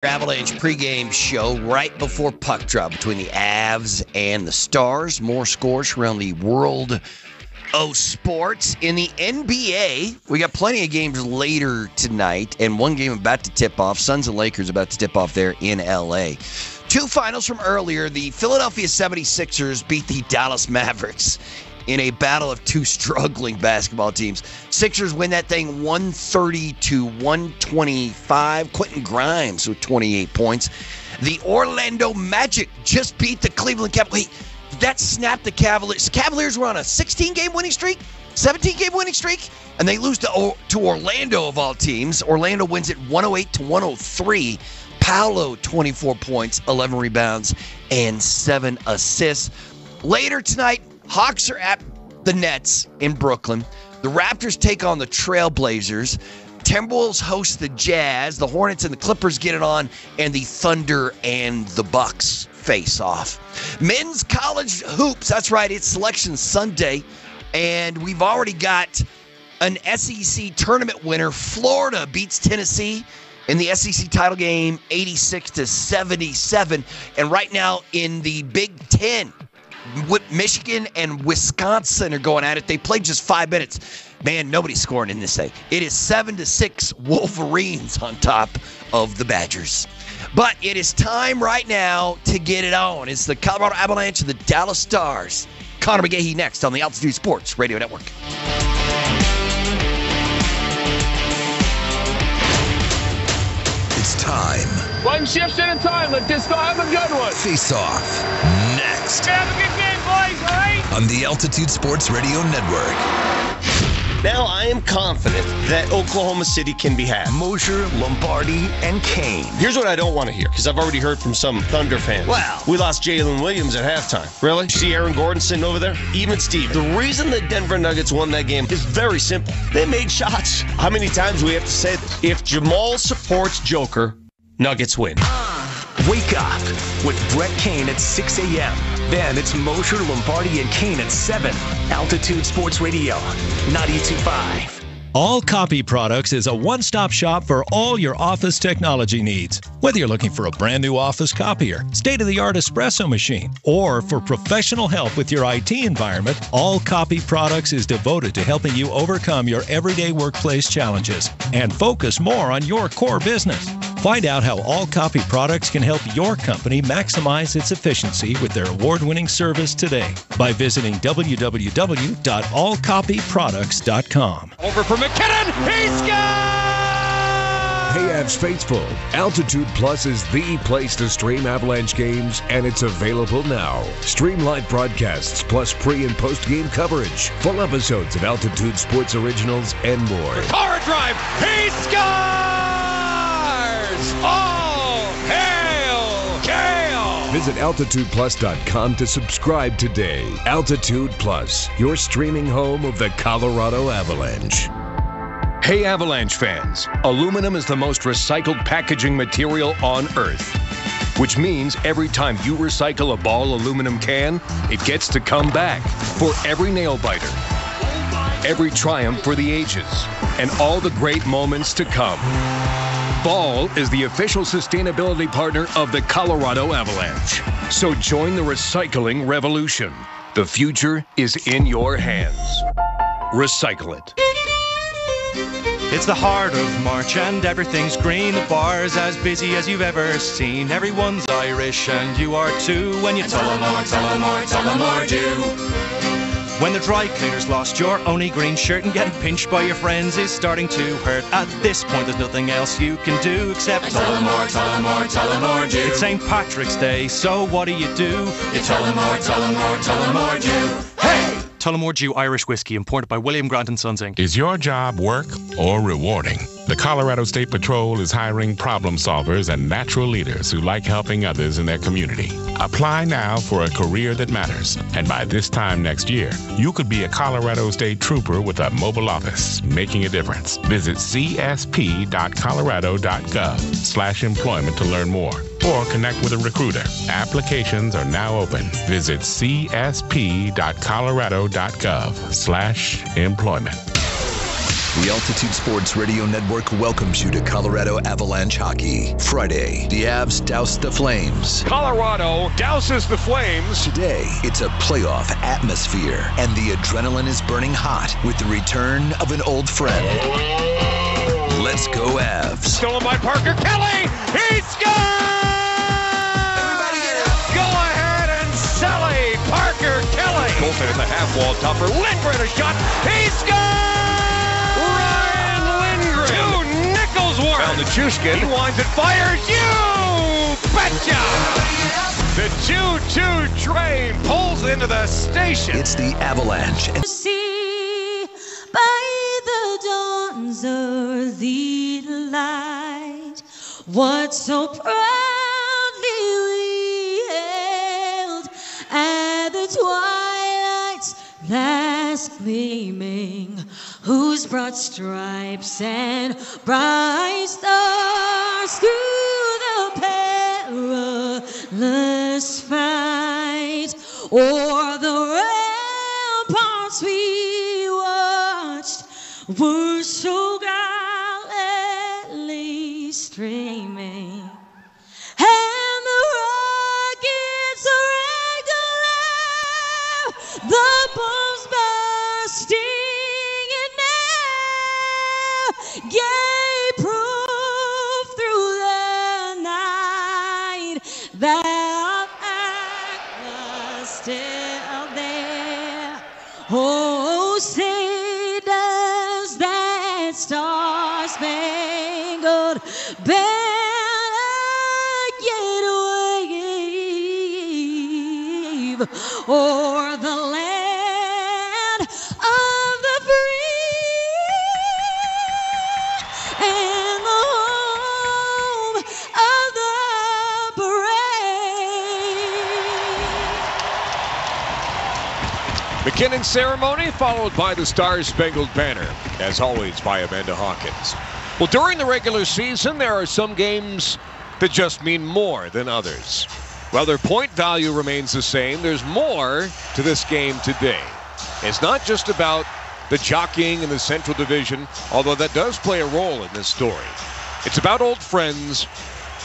Avalanche pregame show right before puck drop between the Avs and the Stars. More scores around the world of sports. In the NBA, we got plenty of games later tonight, and one game about to tip off. Suns and Lakers about to tip off there in L.A. Two finals from earlier. The Philadelphia 76ers beat the Dallas Mavericks in a battle of two struggling basketball teams. Sixers win that thing 130-125. Quentin Grimes with 28 points. The Orlando Magic just beat the Cleveland Cavaliers. Wait, that snapped the Cavaliers. The Cavaliers were on a 16-game winning streak, 17-game winning streak, and they lose to Orlando of all teams. Orlando wins it 108-103. Paolo, 24 points, 11 rebounds, and 7 assists. Later tonight, Hawks are at the Nets in Brooklyn. The Raptors take on the Trailblazers. Timberwolves host the Jazz. The Hornets and the Clippers get it on. And the Thunder and the Bucks face off. Men's college hoops. That's right. It's Selection Sunday. And we've already got an SEC tournament winner. Florida beats Tennessee in the SEC title game 86-77. And right now in the Big Ten, Michigan and Wisconsin are going at it. They played just 5 minutes. Man, nobody's scoring in this thing. It is 7-6 Wolverines on top of the Badgers. But it is time right now to get it on. It's the Colorado Avalanche and the Dallas Stars. Connor McGahey next on the Altitude Sports Radio Network. It's time. One shift at a time. Let this guy have a good one. Face Off. Next. Have a good game, boys, all right? On the Altitude Sports Radio Network. Now I am confident that Oklahoma City can be had. Mosher, Lombardi, and Kane. Here's what I don't want to hear, because I've already heard from some Thunder fans. Wow. We lost Jalen Williams at halftime. Really? See Aaron Gordon sitting over there? Even Steve. The reason the Denver Nuggets won that game is very simple. They made shots. How many times do we have to say this? If Jamal supports Joker, Nuggets win. Wake up with Brett Kane at 6 a.m. Then it's Mosher, Lombardi, and Kane at 7. Altitude Sports Radio, 92.5. All Copy Products is a one-stop shop for all your office technology needs. Whether you're looking for a brand new office copier, state-of-the-art espresso machine, or for professional help with your IT environment, All Copy Products is devoted to helping you overcome your everyday workplace challenges and focus more on your core business. Find out how All Copy Products can help your company maximize its efficiency with their award-winning service today by visiting www.allcopyproducts.com. Over for McKinnon. He scores! Hey, Avs faithful, Altitude Plus is the place to stream Avalanche games, and it's available now. Stream live broadcasts, plus pre- and post-game coverage, full episodes of Altitude Sports Originals, and more. Power drive. He scores! All hail Gale! Visit AltitudePlus.com to subscribe today. Altitude Plus, your streaming home of the Colorado Avalanche. Hey Avalanche fans, aluminum is the most recycled packaging material on Earth. Which means every time you recycle a Ball aluminum can, it gets to come back for every nail biter, every triumph for the ages, and all the great moments to come. Ball is the official sustainability partner of the Colorado Avalanche. So join the recycling revolution. The future is in your hands. Recycle it. It's the heart of March and everything's green. The bar's as busy as you've ever seen. Everyone's Irish and you are too. When you Tullamore do. When the dry cleaners lost your only green shirt and getting pinched by your friends is starting to hurt. At this point there's nothing else you can do except Tullamore do. It's St. Patrick's Day, so what do? You Tullamore do. Hey! Tullamore Dew Irish Whiskey, imported by William Grant & Sons, Inc. Is your job work or rewarding? The Colorado State Patrol is hiring problem solvers and natural leaders who like helping others in their community. Apply now for a career that matters. And by this time next year, you could be a Colorado State Trooper with a mobile office, making a difference. Visit csp.colorado.gov/employment to learn more. Or connect with a recruiter. Applications are now open. Visit csp.colorado.gov/employment. The Altitude Sports Radio Network welcomes you to Colorado Avalanche hockey. Friday, the Avs douse the Flames. Colorado douses the Flames. Today, it's a playoff atmosphere, and the adrenaline is burning hot with the return of an old friend. Let's go Avs. Stolen by Parker Kelly. He scores! Everybody get out. Go ahead and Sally Parker Kelly. Colton at the half wall topper. Lindgren a shot. He scores! Ryan Lindgren. To Nicholsworth. Found the Chushkin. He winds and fires. You betcha! The 2-2 train pulls into the station. It's the Avalanche. See by the dawn's early light what so proudly we hailed at the twilight's last gleaming, whose broad stripes and bright stars through the perilous fight o'er the ramparts we watched were so gallantly streaming, and the rockets regular, the bombs bursting in air, gave proof through the night that was still there. Oh, say does that star-spangled banner yet wave o'er the land of the free and the home of the brave. McKinnon ceremony followed by the Star-Spangled Banner, as always by Amanda Hawkins. Well, during the regular season, there are some games that just mean more than others. While their point value remains the same, there's more to this game today. It's not just about the jockeying in the Central Division, although that does play a role in this story. It's about old friends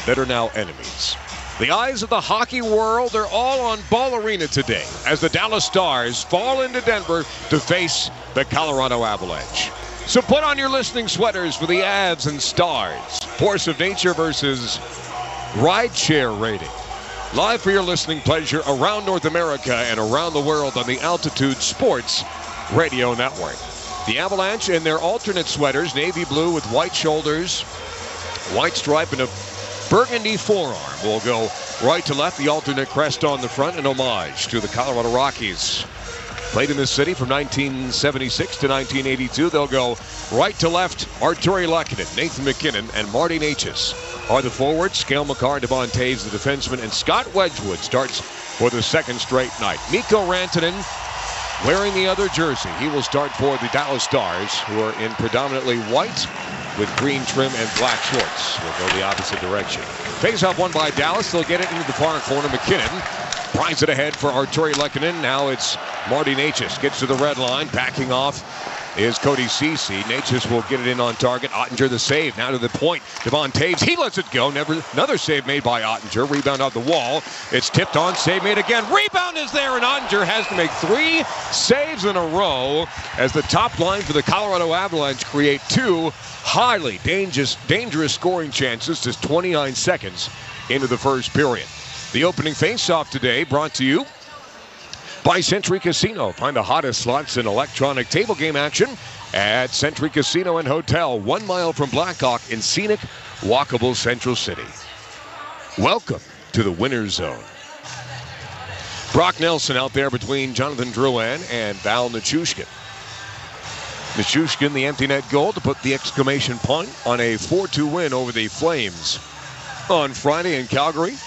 that are now enemies. The eyes of the hockey world are all on Ball Arena today as the Dallas Stars fall into Denver to face the Colorado Avalanche. So put on your listening sweaters for the Avs and Stars. Force of Nature versus Rideshare Rating. Live for your listening pleasure around North America and around the world on the Altitude Sports Radio Network. The Avalanche in their alternate sweaters, navy blue with white shoulders, white stripe, and a burgundy forearm, will go right to left. The alternate crest on the front, an homage to the Colorado Rockies. Played in this city from 1976 to 1982. They'll go right to left. Arturi Lehkonen, Nathan McKinnon, and Marty Necas are the forwards. Cale Makar, Devon Toews, the defenseman, and Scott Wedgwood starts for the second straight night. Mikko Rantanen wearing the other jersey. He will start for the Dallas Stars, who are in predominantly white with green trim and black shorts. We'll go the opposite direction. Face-off won by Dallas. They'll get it into the far corner. McKinnon pries it ahead for Arturi Lehkonen. Now it's Marty Necas. Gets to the red line. Backing off is Cody Ceci. Necas will get it in on target. Ottinger the save. Now to the point. Devon Toews. He lets it go. Another save made by Ottinger. Rebound off the wall. It's tipped on. Save made again. Rebound is there, and Ottinger has to make 3 saves in a row as the top line for the Colorado Avalanche create 2 highly dangerous scoring chances just 29 seconds into the first period. The opening face-off today brought to you by Century Casino. Find the hottest slots in electronic table game action at Century Casino and Hotel, 1 mile from Blackhawk in scenic, walkable Central City. Welcome to the winner's zone. Brock Nelson out there between Jonathan Drouin and Val Nichushkin. Nichushkin, the empty net goal to put the exclamation point on a 4-2 win over the Flames on Friday in Calgary.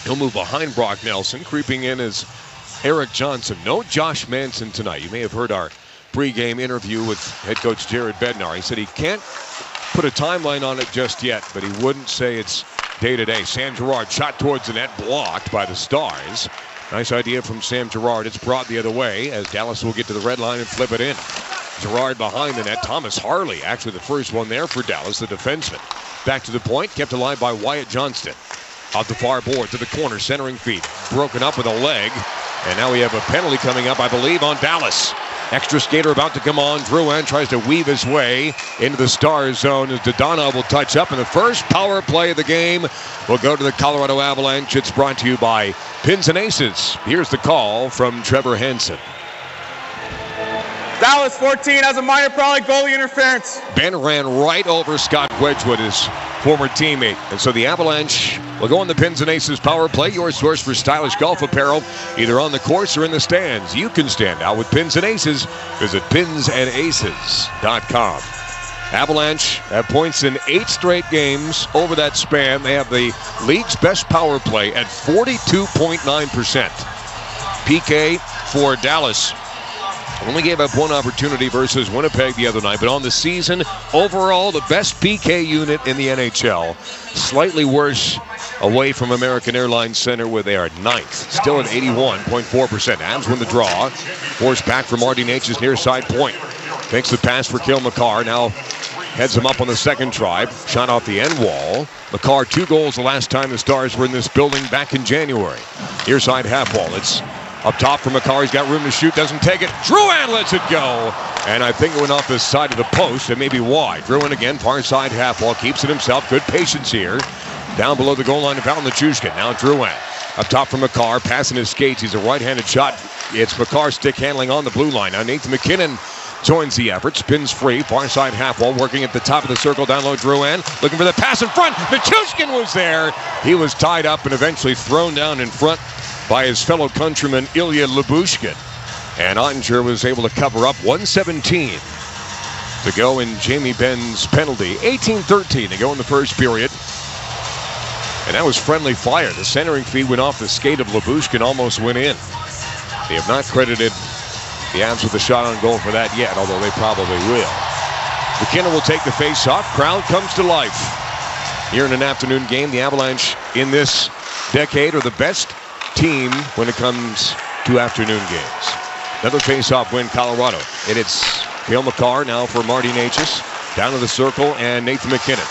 He'll move behind Brock Nelson. Creeping in is Eric Johnson. No Josh Manson tonight. You may have heard our pregame interview with head coach Jared Bednar. He said he can't put a timeline on it just yet, but he wouldn't say it's day-to-day. Sam Girard shot towards the net, blocked by the Stars. Nice idea from Sam Girard. It's brought the other way as Dallas will get to the red line and flip it in. Gerard behind the net. Thomas Harley, actually the first one there for Dallas, the defenseman. Back to the point, kept alive by Wyatt Johnston. Off the far board to the corner, centering feed. Broken up with a leg. And now we have a penalty coming up, I believe, on Dallas. Extra skater about to come on. Drouin tries to weave his way into the Stars zone as Dodona will touch up. And the first power play of the game will go to the Colorado Avalanche. It's brought to you by Pins and Aces. Here's the call from Trevor Hansen. Dallas 14 has a minor penalty, goalie interference. Ben ran right over Scott Wedgwood, his former teammate. And so the Avalanche will go on the Pins and Aces power play, your source for stylish golf apparel, either on the course or in the stands. You can stand out with Pins and Aces. Visit pinsandaces.com. Avalanche have points in 8 straight games over that span. They have the league's best power play at 42.9%. PK for Dallas only gave up one opportunity versus Winnipeg the other night, but on the season, overall, the best PK unit in the NHL. Slightly worse away from American Airlines Center, where they are 9th, still at 81.4%. Avs win the draw. Forced back for Marty Necas near side point. Takes the pass for Cale Makar. Now heads him up on the second try. Shot off the end wall. Makar, 2 goals the last time the Stars were in this building back in January. Near side half wall. It's up top for Makar. He's got room to shoot. Doesn't take it. Drouin lets it go. And I think it went off the side of the post and maybe wide. Drouin again, far side half wall. Keeps it himself. Good patience here. Down below the goal line of Val Nichushkin. Now Drouin. Up top for Makar. Passing his skates. He's a right-handed shot. It's Makar stick handling on the blue line. Now Nathan MacKinnon joins the effort. Spins free. Far side half wall. Working at the top of the circle. Down low Drouin. Looking for the pass in front. Nichushkin was there. He was tied up and eventually thrown down in front by his fellow countryman Ilya Lyubushkin. And Ottinger was able to cover up. 1:17 to go in Jamie Benn's penalty. 18-13 to go in the first period. And that was friendly fire. The centering feed went off the skate of Lyubushkin, almost went in. They have not credited the Avs with a shot on goal for that yet, although they probably will. McKinnon will take the face-off. Crowd comes to life. Here in an afternoon game, the Avalanche in this decade are the best team when it comes to afternoon games. Another face-off win, Colorado. And it's Cale Makar now for Marty Necas. Down to the circle, and Nathan MacKinnon.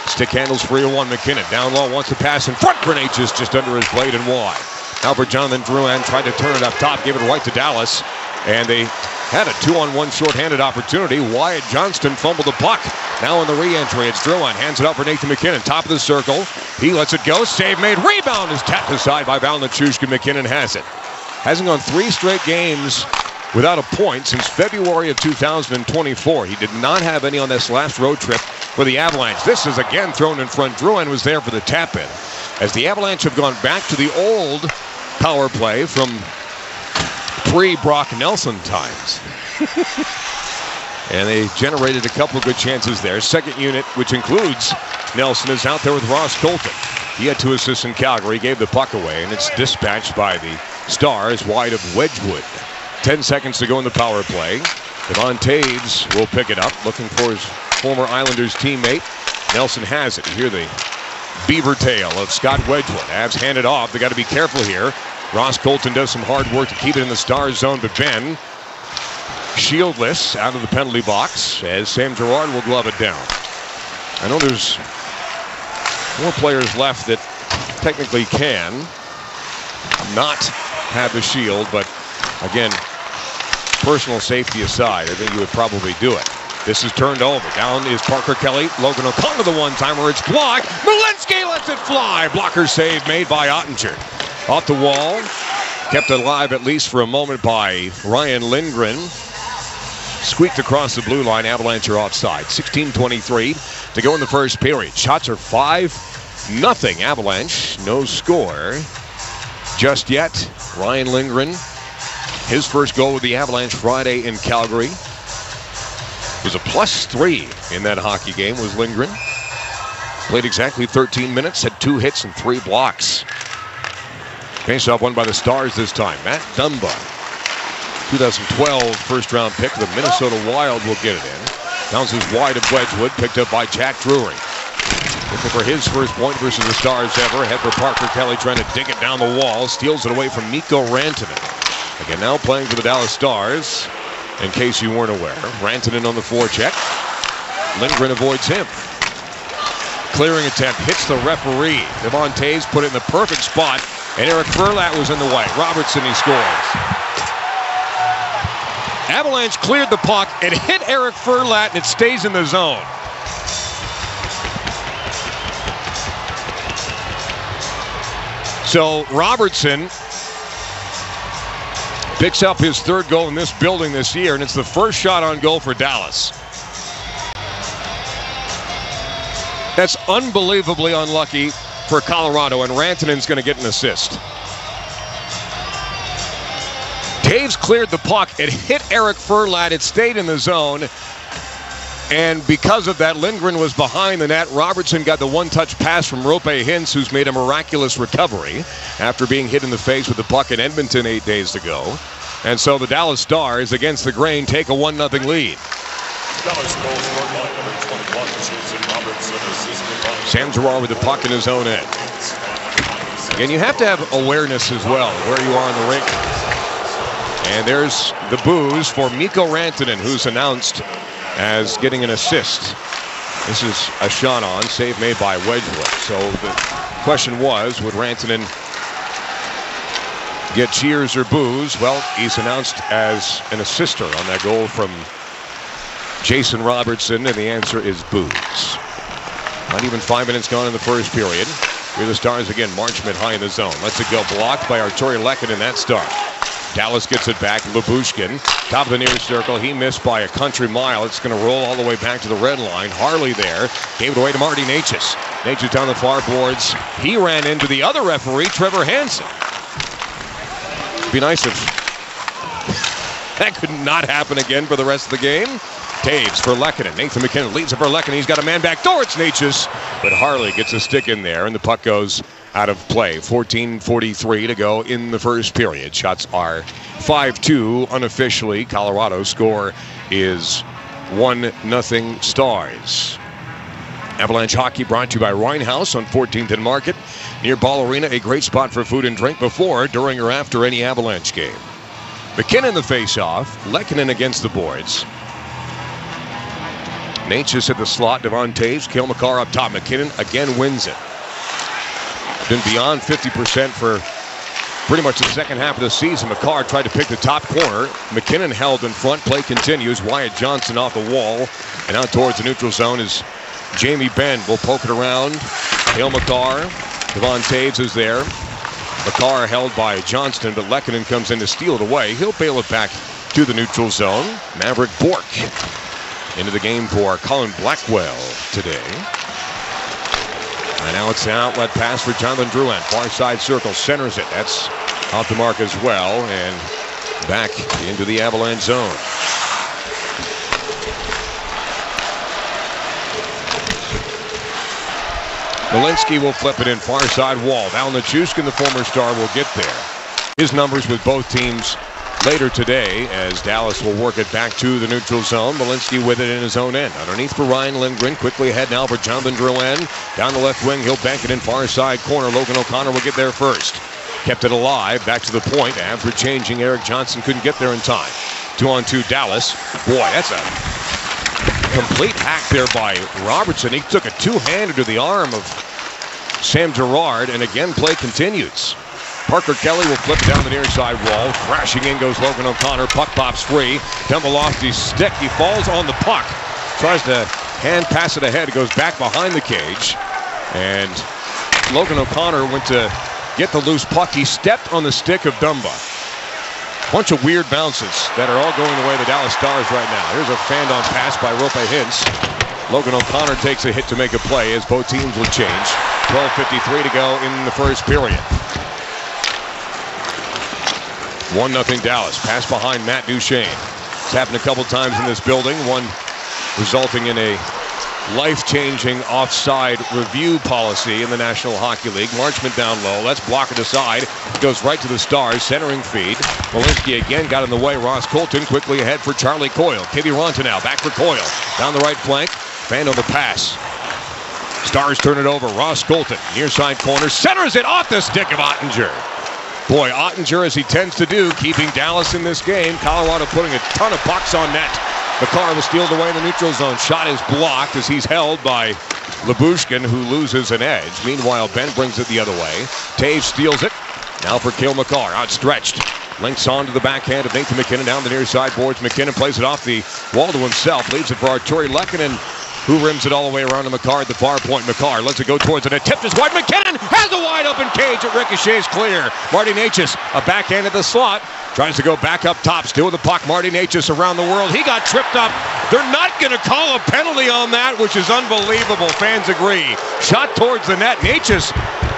Stick handles free to 1. MacKinnon down low, wants to pass in front for Necas, just under his blade and wide. Now for Jonathan Drouin, tried to turn it up top, give it right to Dallas. And they had a 2-on-1 shorthanded opportunity. Wyatt Johnston fumbled the puck. Now in the re-entry, it's Drouin. Hands it out for Nathan MacKinnon. Top of the circle. He lets it go. Save made. Rebound is tapped aside by Val Nichushkin. MacKinnon has it. Hasn't gone 3 straight games without a point since February of 2024. He did not have any on this last road trip for the Avalanche. This is again thrown in front. Drouin was there for the tap-in. As the Avalanche have gone back to the old power play from pre-Brock Nelson times. And they generated a couple of good chances there. Second unit, which includes Nelson, is out there with Ross Colton. He had 2 assists in Calgary, gave the puck away, and it's dispatched by the Stars wide of Wedgwood. 10 seconds to go in the power play. Devon Taves will pick it up, looking for his former Islanders teammate. Nelson has it. You hear the beaver tail of Scott Wedgwood. Avs hand it off. They got to be careful here. Ross Colton does some hard work to keep it in the Stars zone, but Ben shieldless out of the penalty box as Sam Girard will glove it down. I know there's more players left that technically can not have the shield, but again, personal safety aside, I think you would probably do it. This is turned over. Down is Parker Kelly. Logan O'Connor, the one-timer. It's blocked. Malinsky lets it fly. Blocker save made by Ottinger. Off the wall. Kept alive at least for a moment by Ryan Lindgren. Squeaked across the blue line. Avalanche are offside. 16:23 to go in the first period. Shots are 5-0 Avalanche. No score just yet. Ryan Lindgren, his first goal with the Avalanche Friday in Calgary. Was a +3 in that hockey game, was Lindgren. Played exactly 13 minutes, had 2 hits and 3 blocks. Faceoff won by the Stars this time. Matt Dumba, 2012 first-round pick. The Minnesota Wild will get it in. Bounces wide of Wedgwood, picked up by Jack Drury. Looking for his first point versus the Stars ever. Head for Parker Kelly, trying to dig it down the wall. Steals it away from Mikko Rantanen. Again, now playing for the Dallas Stars. in case you weren't aware. Rantanen on the forecheck. Lindgren avoids him. Clearing attempt hits the referee. Devon Toews put it in the perfect spot, and Eric Furlat was in the way. Robertson, he scores. Avalanche cleared the puck. It hit Eric Furlat, and it stays in the zone. So Robertson picks up his third goal in this building this year, and it's the first shot on goal for Dallas. That's unbelievably unlucky for Colorado, and Rantanen's going to get an assist. Toews cleared the puck. It hit Eric Furlat. It stayed in the zone. And because of that, Lindgren was behind the net. Robertson got the one-touch pass from Roope Hintz, who's made a miraculous recovery after being hit in the face with the puck in Edmonton 8 days ago. And so the Dallas Stars, against the grain, take a 1-0 lead. Sam Girard with the puck in his own end. And you have to have awareness as well where you are in the rink. And there's the boos for Mikko Rantanen, who's announced as getting an assist. This is a shot on, save made by Wedgwood. So the question was, would Rantanen get cheers or boos? Well, he's announced as an assister on that goal from Jason Robertson, and the answer is boos. Not even 5 minutes gone in the first period. Here the Stars again, Marchment high in the zone. Lets it go, blocked by Artturi Lehkonen, that start. Dallas gets it back. Lyubushkin, top of the near circle. He missed by a country mile. It's going to roll all the way back to the red line. Harley there. Gave it away to Marty Necas. Necas down the far boards. He ran into the other referee, Trevor Hansen. It'd be nice if that could not happen again for the rest of the game. Toews for Lehkonen. Nathan MacKinnon leads it for Lehkonen. He's got a man back door. It's Necas. But Harley gets a stick in there, and the puck goes out of play. 14:43 to go in the first period. Shots are 5-2 unofficially. Colorado's score is 1-0 Stars. Avalanche hockey brought to you by Rhinehouse on 14th and Market. Near Ball Arena, a great spot for food and drink before, during, or after any Avalanche game. MacKinnon the face-off. Lehkonen against the boards. Necas at the slot. Devon Toews. Cale Makar up top. MacKinnon again wins it. Been beyond 50% for pretty much the second half of the season. Makar tried to pick the top corner. MacKinnon held in front. Play continues. Wyatt Johnston off the wall. And out towards the neutral zone is Jamie Benn. Will poke it around. Cale Makar. Devon Toews is there. Makar held by Johnston, but Lehkonen comes in to steal it away. He'll bail it back to the neutral zone. Maverick Bourque into the game for Colin Blackwell today. And now it's an outlet pass for Jonathan Drouin. Far side circle, centers it. That's off the mark as well. And back into the Avalanche zone. Walensky will flip it in, far side wall. Val Nichushkin, the former Star, will get there. His numbers with both teams later today as Dallas will work it back to the neutral zone. Walensky with it in his own end. Underneath for Ryan Lindgren. Quickly ahead now for Jonathan Drouin. Down the left wing, he'll bank it in, far side corner. Logan O'Connor will get there first. Kept it alive, back to the point. After changing, Eric Johnson couldn't get there in time. 2-on-2 Dallas. Boy, that's a complete hack there by Robertson. He took a two-hander to the arm of Sam Girard, and again, play continues. Parker Kelly will flip down the near side wall. Crashing in goes Logan O'Connor. Puck pops free. Demolofsky's stick. He falls on the puck. Tries to hand pass it ahead. It goes back behind the cage. And Logan O'Connor went to get the loose puck. He stepped on the stick of Dumba. Bunch of weird bounces that are all going the way of the Dallas Stars right now. Here's a fan-on pass by Roope Hintz. Logan O'Connor takes a hit to make a play as both teams will change. 12:53 to go in the first period. 1-0 Dallas. Pass behind Matt Duchene. It's happened a couple times in this building. One resulting in a life-changing offside review policy in the National Hockey League. Marchment down low. Let's block it aside. Goes right to the Stars. Centering feed. Walensky again got in the way. Ross Colton quickly ahead for Charlie Coyle. Kevy Ronta now back for Coyle. Down the right flank. Fan on the pass. Stars turn it over. Ross Colton. Near side corner. Centers it off the stick of Ottinger. Boy, Ottinger, as he tends to do, keeping Dallas in this game. Colorado putting a ton of pucks on net. McCarr was stealed away in the neutral zone. Shot is blocked as he's held by Lyubushkin, who loses an edge. Meanwhile, Ben brings it the other way. Taves steals it. Now for Cale Makar, outstretched. Links on to the backhand of Nathan MacKinnon down the near side boards. MacKinnon plays it off the wall to himself. Leaves it for Arturi Lehkonen, who rims it all the way around to Makar at the far point. Makar lets it go towards it. A tip is wide. MacKinnon has a wide open cage. It ricochets clear. Marty Necas, a backhand at the slot. Tries to go back up top. Still with the puck. Marty Necas around the world. He got tripped up. They're not going to call a penalty on that, which is unbelievable. Fans agree. Shot towards the net. Necas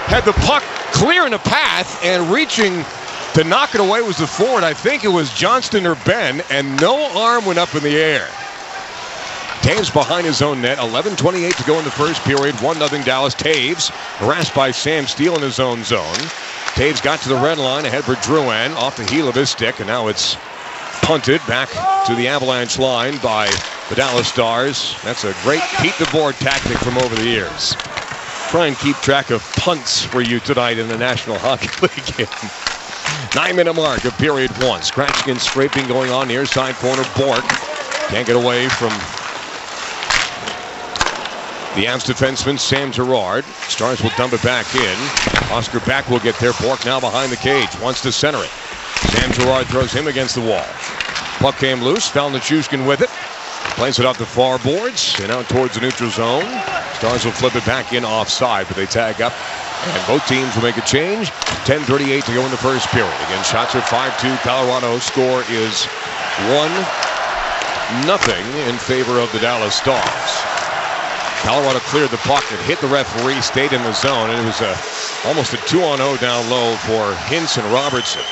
had the puck clearing a path, and reaching to knock it away was the forward. I think it was Johnston or Ben, and no arm went up in the air. Taves behind his own net. 11:28 to go in the first period. 1-0 Dallas. Taves harassed by Sam Steele in his own zone. Taves got to the red line ahead for Drouin off the heel of his stick, and now it's punted back to the Avalanche line by the Dallas Stars. That's a great Pete DeBoer tactic from over the years. Try and keep track of punts for you tonight in the National Hockey League game. 9-minute mark of period 1. Scratching and scraping going on near side corner. Bork can't get away from the Avs defenseman, Sam Girard. Stars will dump it back in. Oscar Beck will get there. Bork now behind the cage. Wants to center it. Sam Girard throws him against the wall. Puck came loose. Found Nichushkin with it. Plays it off the far boards and out towards the neutral zone. Stars will flip it back in offside, but they tag up. And both teams will make a change. 10:38 to go in the first period. Again, shots are 5-2. Colorado score is 1-0 in favor of the Dallas Stars. Colorado cleared the puck. It hit the referee, stayed in the zone, and it was almost a 2-on-0 down low for Hintz and Robertson.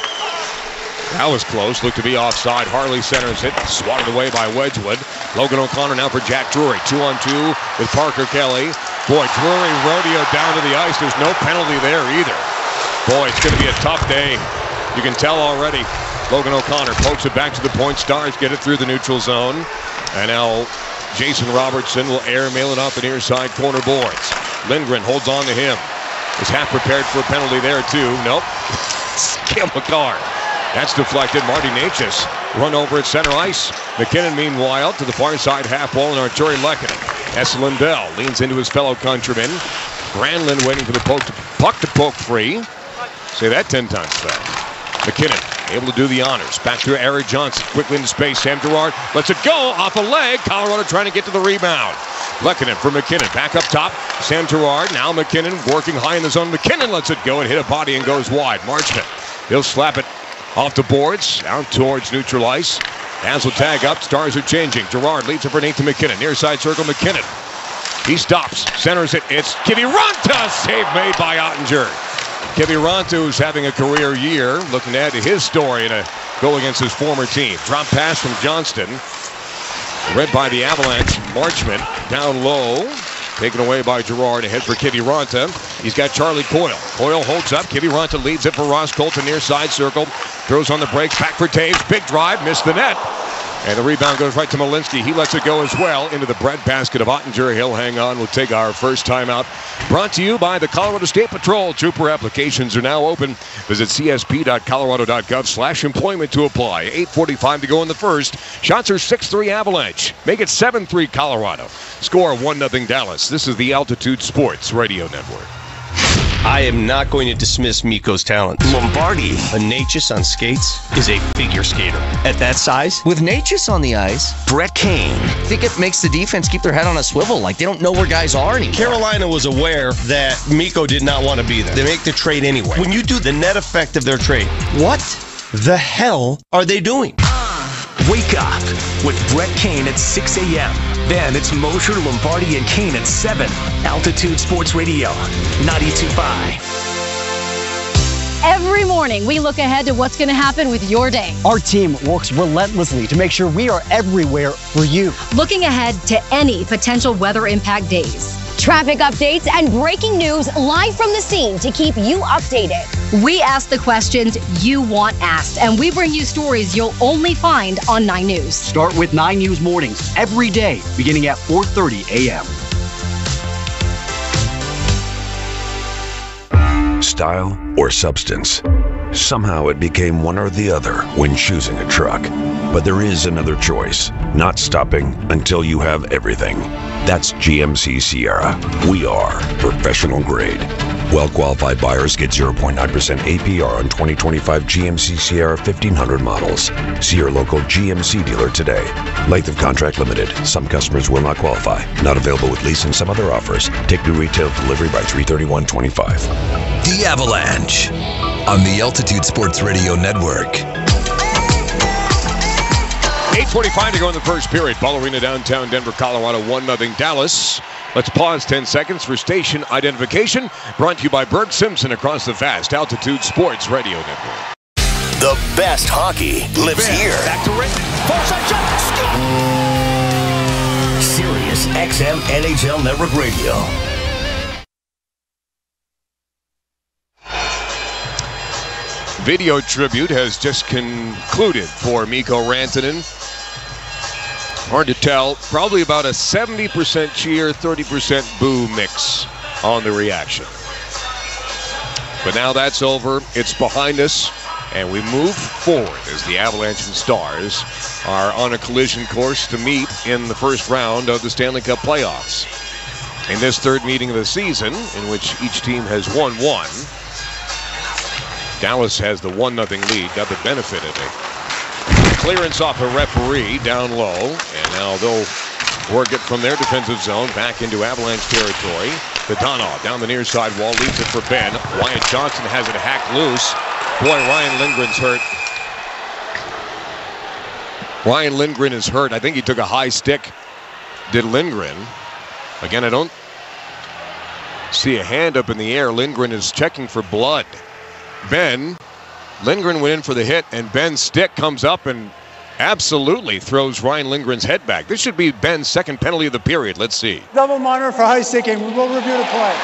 That was close. Looked to be offside. Harley centers it. Swatted away by Wedgwood. Logan O'Connor now for Jack Drury. 2-on-2 with Parker Kelly. Boy, Drury rodeo down to the ice. There's no penalty there either. Boy, it's going to be a tough day. You can tell already. Logan O'Connor pokes it back to the point. Stars get it through the neutral zone. And now Jason Robertson will airmail it off the near side corner boards. Lindgren holds on to him. Is half prepared for a penalty there too. Nope. Cale Makar. That's deflected. Marty Necas run over at center ice. MacKinnon, meanwhile, to the far side half wall, and Arturi Lehkonen. S. Lindell leans into his fellow countryman. Granlund waiting for the puck to poke free. Say that 10 times fast. MacKinnon able to do the honors. Back to Eric Johnson. Quickly into space. Sam Girard lets it go off a leg. Colorado trying to get to the rebound. Lehkonen for MacKinnon. Back up top. Sam Girard. Now MacKinnon working high in the zone. MacKinnon lets it go and hit a body and goes wide. Marchment. He'll slap it off the boards. Out towards neutral ice. As will tag up. Stars are changing. Girard leads it for Nathan MacKinnon. Near side circle. MacKinnon. He stops. Centers it. It's Kiviranta. Save made by Ottinger. Kiviranta, who's having a career year, looking to add to his story in a goal against his former team. Drop pass from Johnston. Read by the Avalanche. Marchment down low. Taken away by Girard. Ahead for Kiviranta. He's got Charlie Coyle. Coyle holds up. Kiviranta leads it for Ross Colton near side circle. Throws on the brakes. Back for Taves. Big drive. Missed the net. And the rebound goes right to Malinsky. He lets it go as well into the breadbasket of Ottinger. He'll hang on. We'll take our first timeout. Brought to you by the Colorado State Patrol. Trooper applications are now open. Visit csp.colorado.gov/employment to apply. 8:45 to go in the first. Shots are 6-3 Avalanche. Make it 7-3 Colorado. Score 1-0 Dallas. This is the Altitude Sports Radio Network. I am not going to dismiss Mikko's talent. Lombardi, A Necas on skates? is a figure skater. At that size? With Necas on the ice, Brett Kane, I think it makes the defense keep their head on a swivel. Like they don't know where guys are anymore. Carolina was aware that Mikko did not want to be there. They make the trade anyway. When you do the net effect of their trade, what the hell are they doing? Wake Up with Brett Kane at 6 a.m. Then it's Mosher, Lombardi, and Kane at 7. Altitude Sports Radio, 92.5. Every morning, we look ahead to what's going to happen with your day. Our team works relentlessly to make sure we are everywhere for you. Looking ahead to any potential weather impact days. Traffic updates and breaking news live from the scene to keep you updated. We ask the questions you want asked, and we bring you stories you'll only find on 9 News. Start with 9 News mornings every day, beginning at 4:30 a.m. Style or substance? Somehow it became one or the other when choosing a truck. But there is another choice, not stopping until you have everything. That's GMC Sierra. We are professional grade. Well-qualified buyers get 0.9% APR on 2025 GMC Sierra 1500 models. See your local GMC dealer today. Length of contract limited. Some customers will not qualify. Not available with lease and some other offers. Take new retail delivery by 3/31/25. The Avalanche on the Altitude Sports Radio Network. 8:45 to go in the first period. Ball Arena, downtown Denver, Colorado, 1-0 Dallas. Let's pause 10 seconds for station identification. Brought to you by Berg Simpson across the vast Altitude Sports Radio Network. The best hockey lives here. Back to Rick. Far side shot. Sirius XM NHL Network Radio. Video tribute has just concluded for Mikko Rantanen. Hard to tell. Probably about a 70% cheer, 30% boo mix on the reaction. But now that's over. It's behind us. And we move forward as the Avalanche and Stars are on a collision course to meet in the first round of the Stanley Cup playoffs. In this third meeting of the season, in which each team has won one, Dallas has the 1-0 lead, got the benefit of it. Clearance off a referee down low, and now they'll work it from their defensive zone back into Avalanche territory. Dadonov down the near side wall, leaves it for Ben. Wyatt Johnston has it hacked loose. Boy, Ryan Lindgren's hurt. Ryan Lindgren is hurt. I think he took a high stick. Did Lindgren. Again, I don't see a hand up in the air. Lindgren is checking for blood. Lindgren went in for the hit, and Ben's stick comes up and absolutely throws Ryan Lindgren's head back. This should be Ben's second penalty of the period. Let's see. Double minor for high sticking. We will review the play.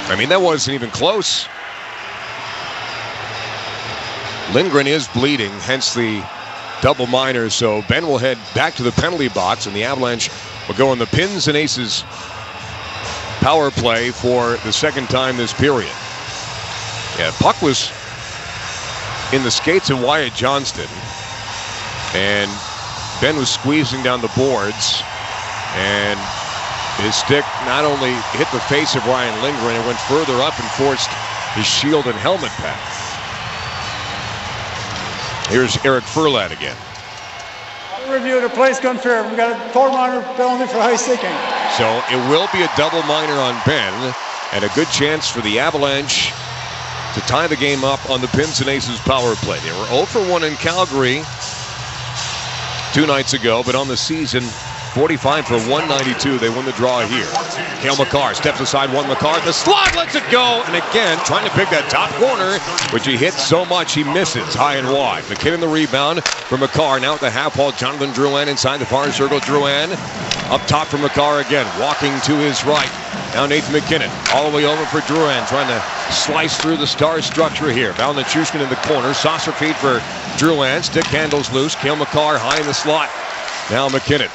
I mean, that wasn't even close. Lindgren is bleeding, hence the double minor. So Ben will head back to the penalty box, and the Avalanche will go on the Pins and Aces power play for the second time this period. Yeah, puck was in the skates of Wyatt Johnston, and Ben was squeezing down the boards, and his stick not only hit the face of Ryan Lindgren, it went further up and forced his shield and helmet back. Here's Eric Furlat again. Review the place gun fair. We got a 4 minor penalty for high sticking. So it will be a double minor on Ben, and a good chance for the Avalanche to tie the game up on the Pins and Aces power play. They were 0 for 1 in Calgary 2 nights ago, but on the season, 45 for 192. They win the draw here. Cale Makar steps aside, one Makar. The slot lets it go. And again, trying to pick that top corner, which he hits so much he misses high and wide. McKinnon the rebound for Makar. Now at the half wall, Jonathan Drouin inside the far circle. Drouin up top for Makar again, walking to his right. Now Nathan McKinnon all the way over for Drouin, trying to slice through the Star structure here. Balnichushkin in the corner. Saucer feed for Drouin. Stick handles loose. Cale Makar high in the slot. Now McKinnon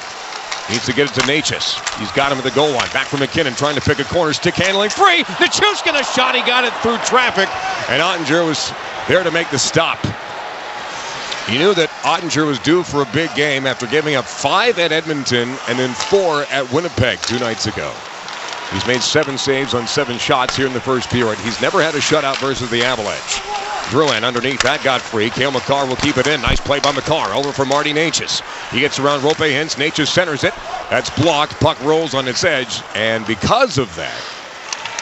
needs to get it to Necas. He's got him at the goal line. Back for McKinnon, trying to pick a corner. Stick handling free. Nichushkin a shot. He got it through traffic. And Ottinger was there to make the stop. He knew that Ottinger was due for a big game after giving up 5 at Edmonton and then 4 at Winnipeg 2 nights ago. He's made 7 saves on 7 shots here in the first period. He's never had a shutout versus the Avalanche. Drouin underneath, that got free. Cale Makar will keep it in. Nice play by Makar. Over for Marty Necas. He gets around Roope Hintz. Necas centers it. That's blocked. Puck rolls on its edge. And because of that,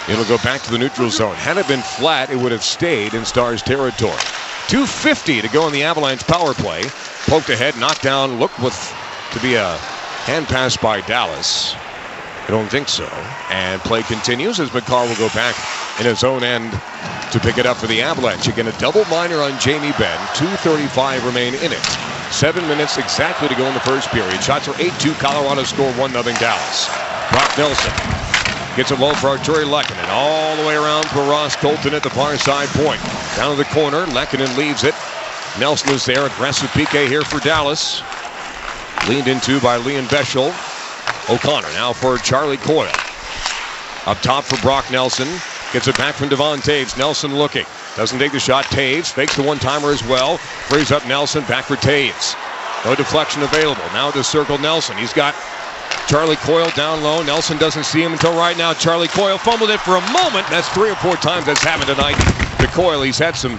it'll go back to the neutral zone. Had it been flat, it would have stayed in Stars territory. 2:50 to go in the Avalanche power play. Poked ahead, knocked down. Looked to be a hand pass by Dallas. I don't think so. And play continues as Makar will go back in his own end to pick it up for the Avalanche. Again, a double minor on Jamie Benn. 2:35 remain in it. 7 minutes exactly to go in the first period. Shots are 8-2. Colorado score 1-0 Dallas. Brock Nelson gets it low for Artturi Lehkonen. All the way around for Ross Colton at the far side point. Down to the corner. Lehkonen leaves it. Nelson is there. Aggressive PK here for Dallas. Leaned into by Leon Veschel. O'Connor now for Charlie Coyle. Up top for Brock Nelson. Gets it back from Devon Taves. Nelson looking. Doesn't take the shot. Taves fakes the one-timer as well. Frees up Nelson. Back for Taves. No deflection available. Now to circle Nelson. He's got Charlie Coyle down low. Nelson doesn't see him until right now. Charlie Coyle fumbled it for a moment. That's 3 or 4 times that's happened tonight to Coyle. He's had some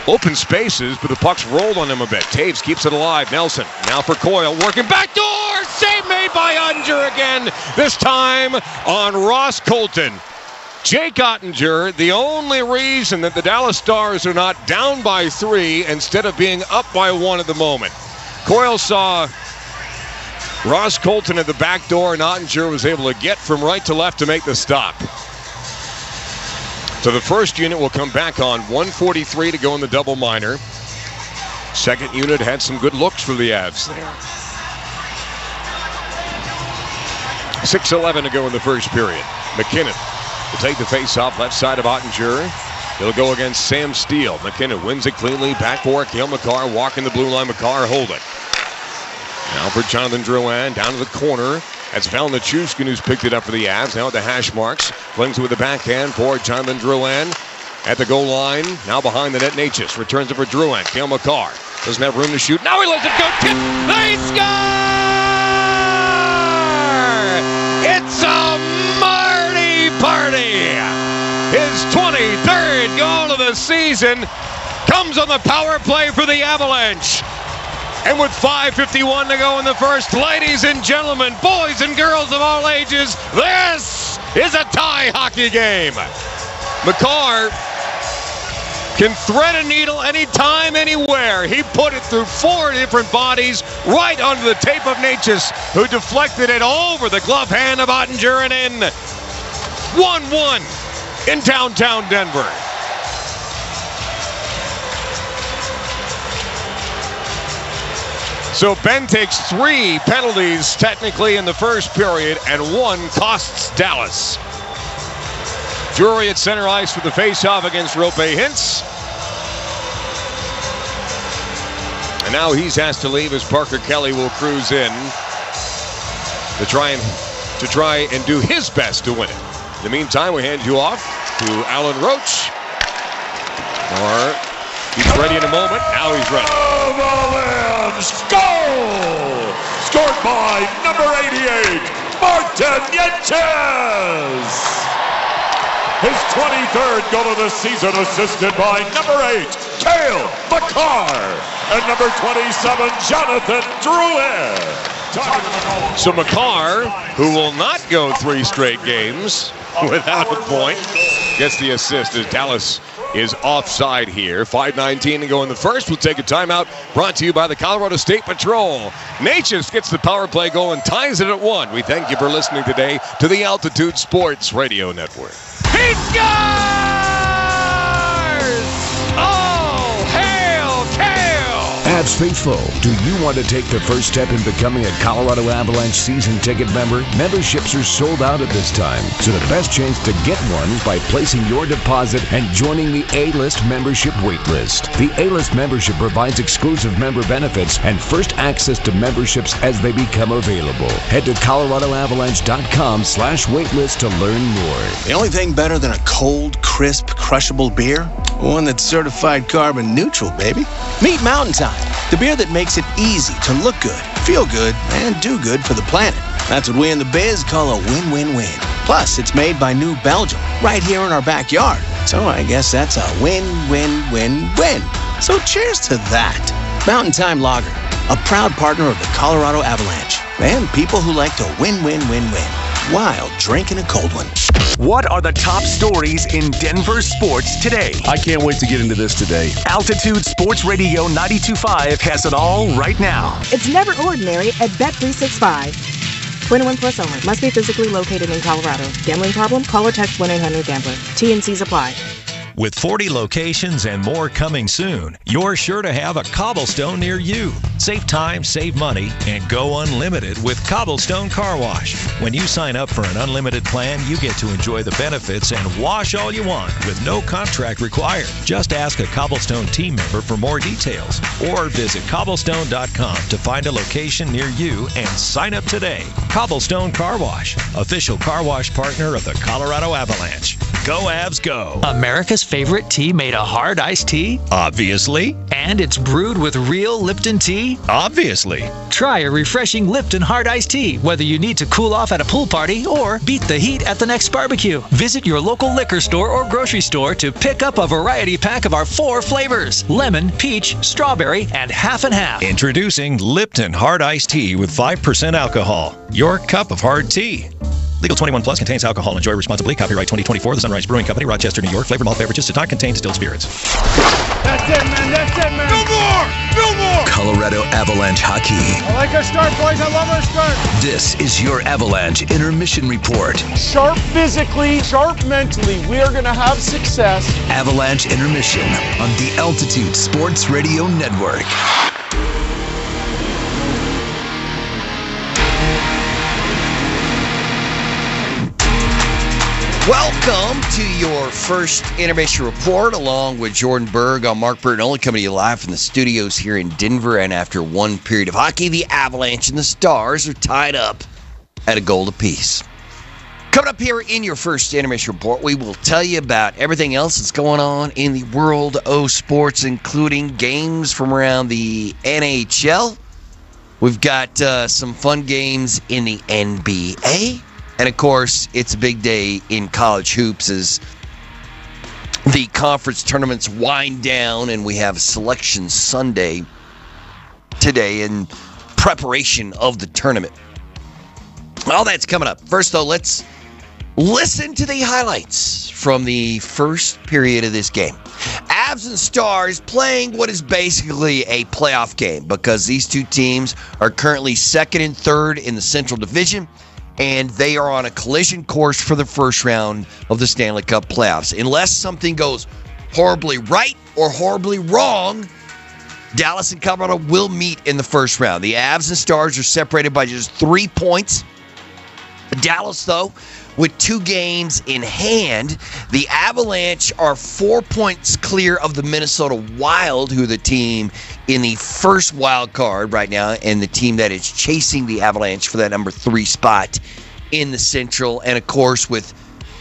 open spaces, but the puck's rolled on him a bit. Taves keeps it alive. Nelson now for Coyle. Working back door. Save made by Ottinger again. This time on Ross Colton. Jake Ottinger, the only reason that the Dallas Stars are not down by 3 instead of being up by 1 at the moment. Coyle saw Ross Colton at the back door, and Ottinger was able to get from right to left to make the stop. So the first unit will come back on. 1:43 to go in the double minor. Second unit had some good looks for the Avs there. 6:11 to go in the first period. McKinnon will take the face-off left side of Ottinger. He'll go against Sam Steele. McKinnon wins it cleanly. Back for Cale Makar. Walking the blue line. Makar hold it. Now for Jonathan Drouin. Down to the corner. That's Val Nichushkin who's picked it up for the Avs. Now at the hash marks. Flings it with the backhand for Jonathan Drouin. At the goal line. Now behind the net. Natchez returns it for Drouin. Cale Makar doesn't have room to shoot. Now he lets it go. They score! It's a Marty Party. His 23rd goal of the season comes on the power play for the Avalanche. And with 5:51 to go in the first, ladies and gentlemen, boys and girls of all ages, this is a tie hockey game. Makar can thread a needle anytime, anywhere. He put it through 4 different bodies, right onto the tape of Natchez, who deflected it over the glove hand of Ottinger and in. 1-1 in downtown Denver. So Ben takes 3 penalties technically in the first period, and 1 costs Dallas. Drury at center ice for the face-off against Roope Hintz. And now he's asked to leave as Parker Kelly will cruise in to try and do his best to win it. In the meantime, we hand you off to Alan Roach. He's ready in a moment. Now he's ready. Avalanche goal! Scored by number 88, Martin Necas. His 23rd goal of the season, assisted by number 8, Cale Makar, and number 27, Jonathan Drouin. So Makar, who will not go 3 straight games without a point, gets the assist as Dallas is offside here. 5:19 to go in the first. We'll take a timeout. Brought to you by the Colorado State Patrol. Natchez gets the power play goal and ties it at 1. We thank you for listening today to the Altitude Sports Radio Network. He scores! Oh, hail Cale! Avs faithful, do you want to take the first step in becoming a Colorado Avalanche season ticket member? Memberships are sold out at this time, so the best chance to get one is by placing your deposit and joining the A-List membership waitlist. The A-List membership provides exclusive member benefits and first access to memberships as they become available. Head to coloradoavalanche.com/waitlist to learn more. The only thing better than a cold, crisp, crushable beer? One that's certified carbon neutral, baby. Meet Mountain Time, the beer that makes it easy to look good, feel good, and do good for the planet. That's what we in the biz call a win-win-win. Plus, it's made by New Belgium, right here in our backyard. So I guess that's a win-win-win-win. So cheers to that. Mountain Time Lager, a proud partner of the Colorado Avalanche, and people who like to win-win-win-win while drinking a cold one. What are the top stories in Denver sports today? I can't wait to get into this today. Altitude Sports Radio 92.5 has it all right now. It's never ordinary at Bet365. 21 plus only. Must be physically located in Colorado. Gambling problem? Call or text 1-800-GAMBLER. T&Cs apply. With 40 locations and more coming soon, you're sure to have a Cobblestone near you. Save time, save money, and go unlimited with Cobblestone Car Wash. When you sign up for an unlimited plan, you get to enjoy the benefits and wash all you want with no contract required. Just ask a Cobblestone team member for more details or visit cobblestone.com to find a location near you and sign up today. Cobblestone Car Wash, official car wash partner of the Colorado Avalanche. Go Avs, go! America's favorite tea made a hard iced tea? Obviously. And it's brewed with real Lipton tea? Obviously. Try a refreshing Lipton hard iced tea, whether you need to cool off at a pool party or beat the heat at the next barbecue. Visit your local liquor store or grocery store to pick up a variety pack of our 4 flavors: lemon, peach, strawberry, and half and half. Introducing Lipton Hard Iced Tea with 5% alcohol. Your cup of hard tea. Legal 21 plus, contains alcohol. Enjoy responsibly. Copyright 2024, The Sunrise Brewing Company, Rochester, New York. Flavored malt beverages does not contain distilled spirits. That's it, man. That's it, man. No more. No more. Colorado Avalanche hockey. I like our start, boys. I love our start. This is your Avalanche Intermission Report. Sharp physically, sharp mentally. We are going to have success. Avalanche Intermission on the Altitude Sports Radio Network. Welcome to your first intermission report, along with Jordan Berg. I'm Mark Burton, only coming to you live from the studios here in Denver. And after one period of hockey, the Avalanche and the Stars are tied up at a goal apiece. Coming up here in your first intermission report, we will tell you about everything else that's going on in the world of sports, including games from around the NHL. We've got some fun games in the NBA. And, of course, it's a big day in college hoops as the conference tournaments wind down, and we have Selection Sunday today in preparation of the tournament. All that's coming up. First, though, let's listen to the highlights from the first period of this game. Avs and Stars playing what is basically a playoff game because these two teams are currently second and third in the Central Division, and they are on a collision course for the first round of the Stanley Cup playoffs. Unless something goes horribly right or horribly wrong, Dallas and Colorado will meet in the first round. The Avs and Stars are separated by just 3 points. Dallas, though, with 2 games in hand. The Avalanche are 4 points clear of the Minnesota Wild, who are the team in the first wild card right now, and the team that is chasing the Avalanche for that number 3 spot in the Central. And, of course, with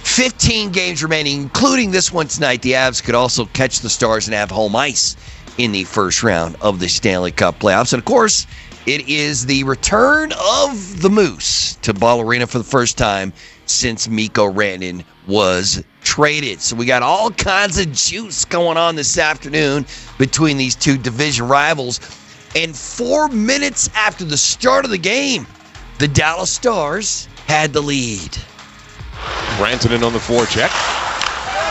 15 games remaining, including this one tonight, the Avs could also catch the Stars and have home ice in the first round of the Stanley Cup playoffs. And, of course, it is the return of the Moose to Ball Arena for the first time since Mikko Rantanen was traded. So we got all kinds of juice going on this afternoon between these two division rivals. And 4 minutes after the start of the game, the Dallas Stars had the lead. Rantanen on the forecheck.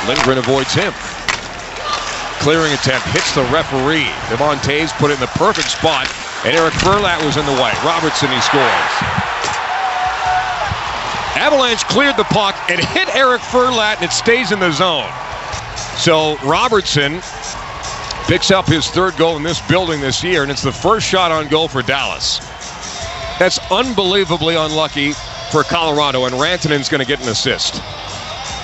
Lindgren avoids him. Clearing attempt hits the referee. Devon Toews put it in the perfect spot, and Eric Furlat was in the way. Robertson, he scores. Avalanche cleared the puck and hit Eric Furlat, and it stays in the zone. So Robertson picks up his 3rd goal in this building this year, and it's the first shot on goal for Dallas. That's unbelievably unlucky for Colorado, and Rantanen's going to get an assist.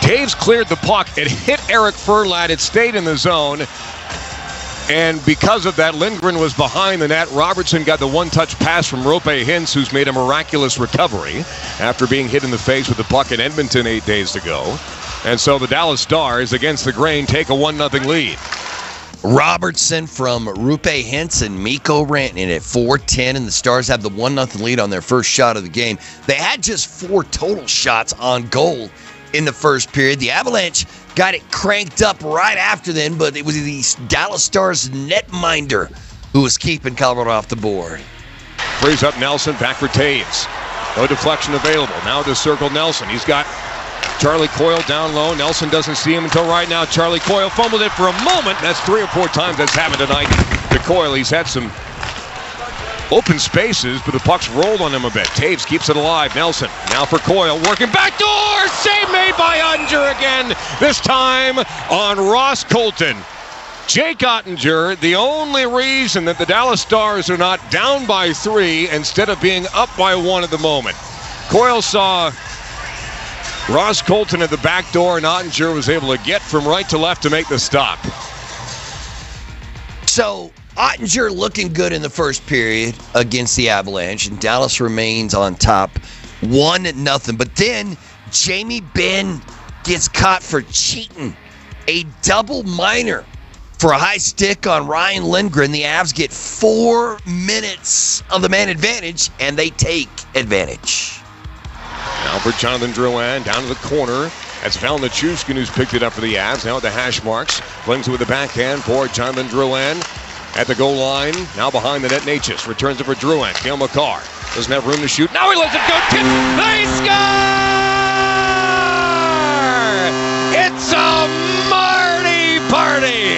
Toews cleared the puck. It hit Eric Furlat. It stayed in the zone. And because of that, Lindgren was behind the net. Robertson got the one-touch pass from Roope Hintz, who's made a miraculous recovery after being hit in the face with the puck in Edmonton 8 days ago. And so the Dallas Stars, against the grain, take a 1-0 lead. Robertson from Roope Hintz and Mikko Rantanen at 4:10, and the Stars have the 1-0 lead on their first shot of the game. They had just 4 total shots on goal in the first period. The Avalanche got it cranked up right after then, but it was the Dallas Stars netminder who was keeping Colorado off the board. Frees up Nelson, back for Toews. No deflection available. Now to circle Nelson. He's got Charlie Coyle down low. Nelson doesn't see him until right now. Charlie Coyle fumbled it for a moment. That's 3 or 4 times that's happened tonight to Coyle. He's had some Open spaces, but the puck's rolled on him a bit. Taves keeps it alive. Nelson now for Coyle, working backdoor. Save made by Ottinger again, this time on Ross Colton. Jake Ottinger, the only reason that the Dallas Stars are not down by 3 instead of being up by 1 at the moment. Coyle saw Ross Colton at the back door, and Ottinger was able to get from right to left to make the stop. So Ottinger looking good in the first period against the Avalanche, and Dallas remains on top 1-0. But then Jamie Benn gets caught for cheating. A double minor for a high stick on Ryan Lindgren. The Avs get 4 minutes of the man advantage, and they take advantage. Now for Jonathan Drouin, down to the corner. That's Val Nichushkin who's picked it up for the Avs. Now at the hash marks. Flings it with the backhand for Jonathan Drouin. At the goal line, now behind the net, Necas returns it for Drouin. Cale Makar doesn't have room to shoot. Now he lets it go. They score! It's a Marty party.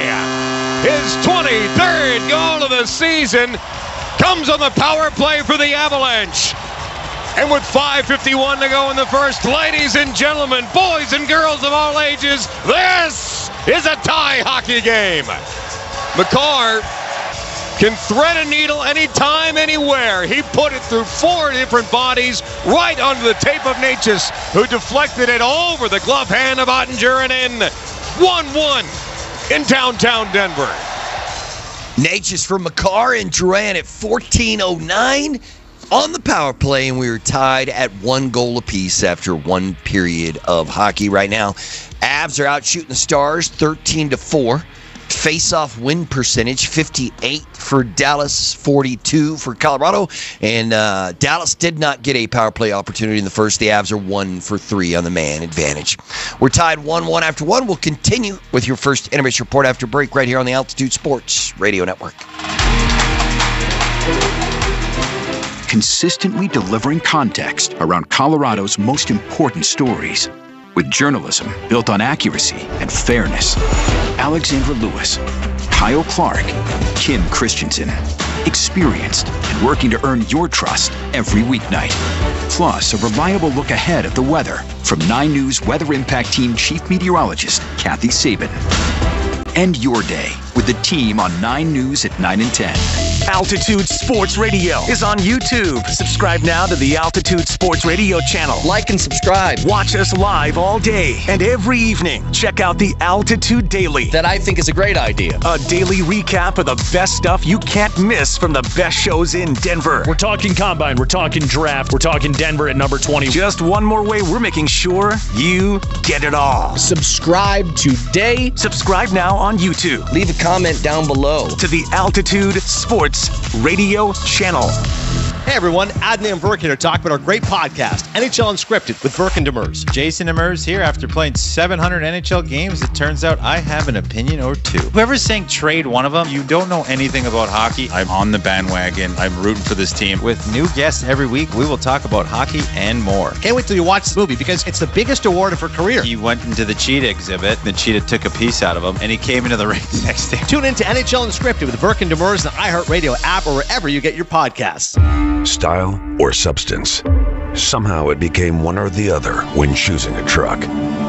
His 23rd goal of the season comes on the power play for the Avalanche. And with 5:51 to go in the first, ladies and gentlemen, boys and girls of all ages, this is a tie hockey game. Makar can thread a needle anytime, anywhere. He put it through 4 different bodies, right onto the tape of Necas, who deflected it over the glove hand of Ottinger and in. 1-1 in downtown Denver. Necas for Makar and Drouin at 14:09 on the power play, and we were tied at 1 goal apiece after 1 period of hockey. Right now, Avs are out shooting the Stars 13-4. Face-off win percentage, 58 for Dallas, 42 for Colorado. And Dallas did not get a power play opportunity in the first. The Avs are 1 for 3 on the man advantage. We're tied 1-1 after 1. We'll continue with your first intermission report after break right here on the Altitude Sports Radio Network. Consistently delivering context around Colorado's most important stories. With journalism built on accuracy and fairness. Alexandra Lewis, Kyle Clark, Kim Christensen. Experienced and working to earn your trust every weeknight. Plus, a reliable look ahead at the weather from 9 News Weather Impact Team Chief Meteorologist Kathy Sabin. End your day with the team on 9 News at 9 and 10. Altitude Sports Radio is on YouTube. Subscribe now to the Altitude Sports Radio channel. Like and subscribe. Watch us live all day and every evening. Check out the Altitude Daily. That I think is a great idea. A daily recap of the best stuff you can't miss from the best shows in Denver. We're talking Combine. We're talking Draft. We're talking Denver at number 20. Just one more way we're making sure you get it all. Subscribe today. Subscribe now on YouTube. Leave a comment down below. To the Altitude Sports Radio channel. Hey everyone, Adnan and Verk here to talk about our great podcast, NHL Unscripted with Verk and Demers. Jason Demers here. After playing 700 NHL games, it turns out I have an opinion or two. Whoever's saying trade one of them, you don't know anything about hockey. I'm on the bandwagon. I'm rooting for this team. With new guests every week, we will talk about hockey and more. Can't wait till you watch this movie because it's the biggest award of her career. He went into the cheetah exhibit. The cheetah took a piece out of him, and he came into the ring the next day. Tune in to NHL Unscripted with Verk and Demers on the iHeartRadio app or wherever you get your podcasts. Style or substance? Somehow it became one or the other when choosing a truck.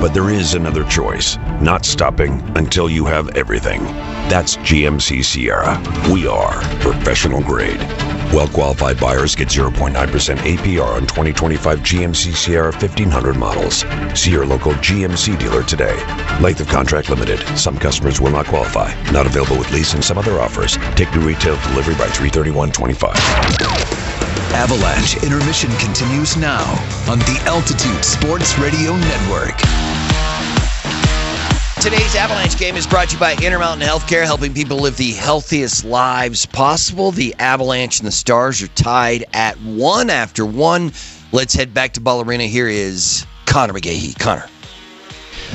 But there is another choice. Not stopping until you have everything. That's GMC Sierra. We are professional grade. Well-qualified buyers get 0.9% APR on 2025 GMC Sierra 1500 models. See your local GMC dealer today. Length of contract limited. Some customers will not qualify. Not available with lease and some other offers. Take new retail delivery by 3/31/25. Avalanche Intermission continues now on the Altitude Sports Radio Network. Today's Avalanche game is brought to you by Intermountain Healthcare, helping people live the healthiest lives possible. The Avalanche and the Stars are tied at 1 after 1. Let's head back to Ball Arena. Here is Connor McGahey. Connor.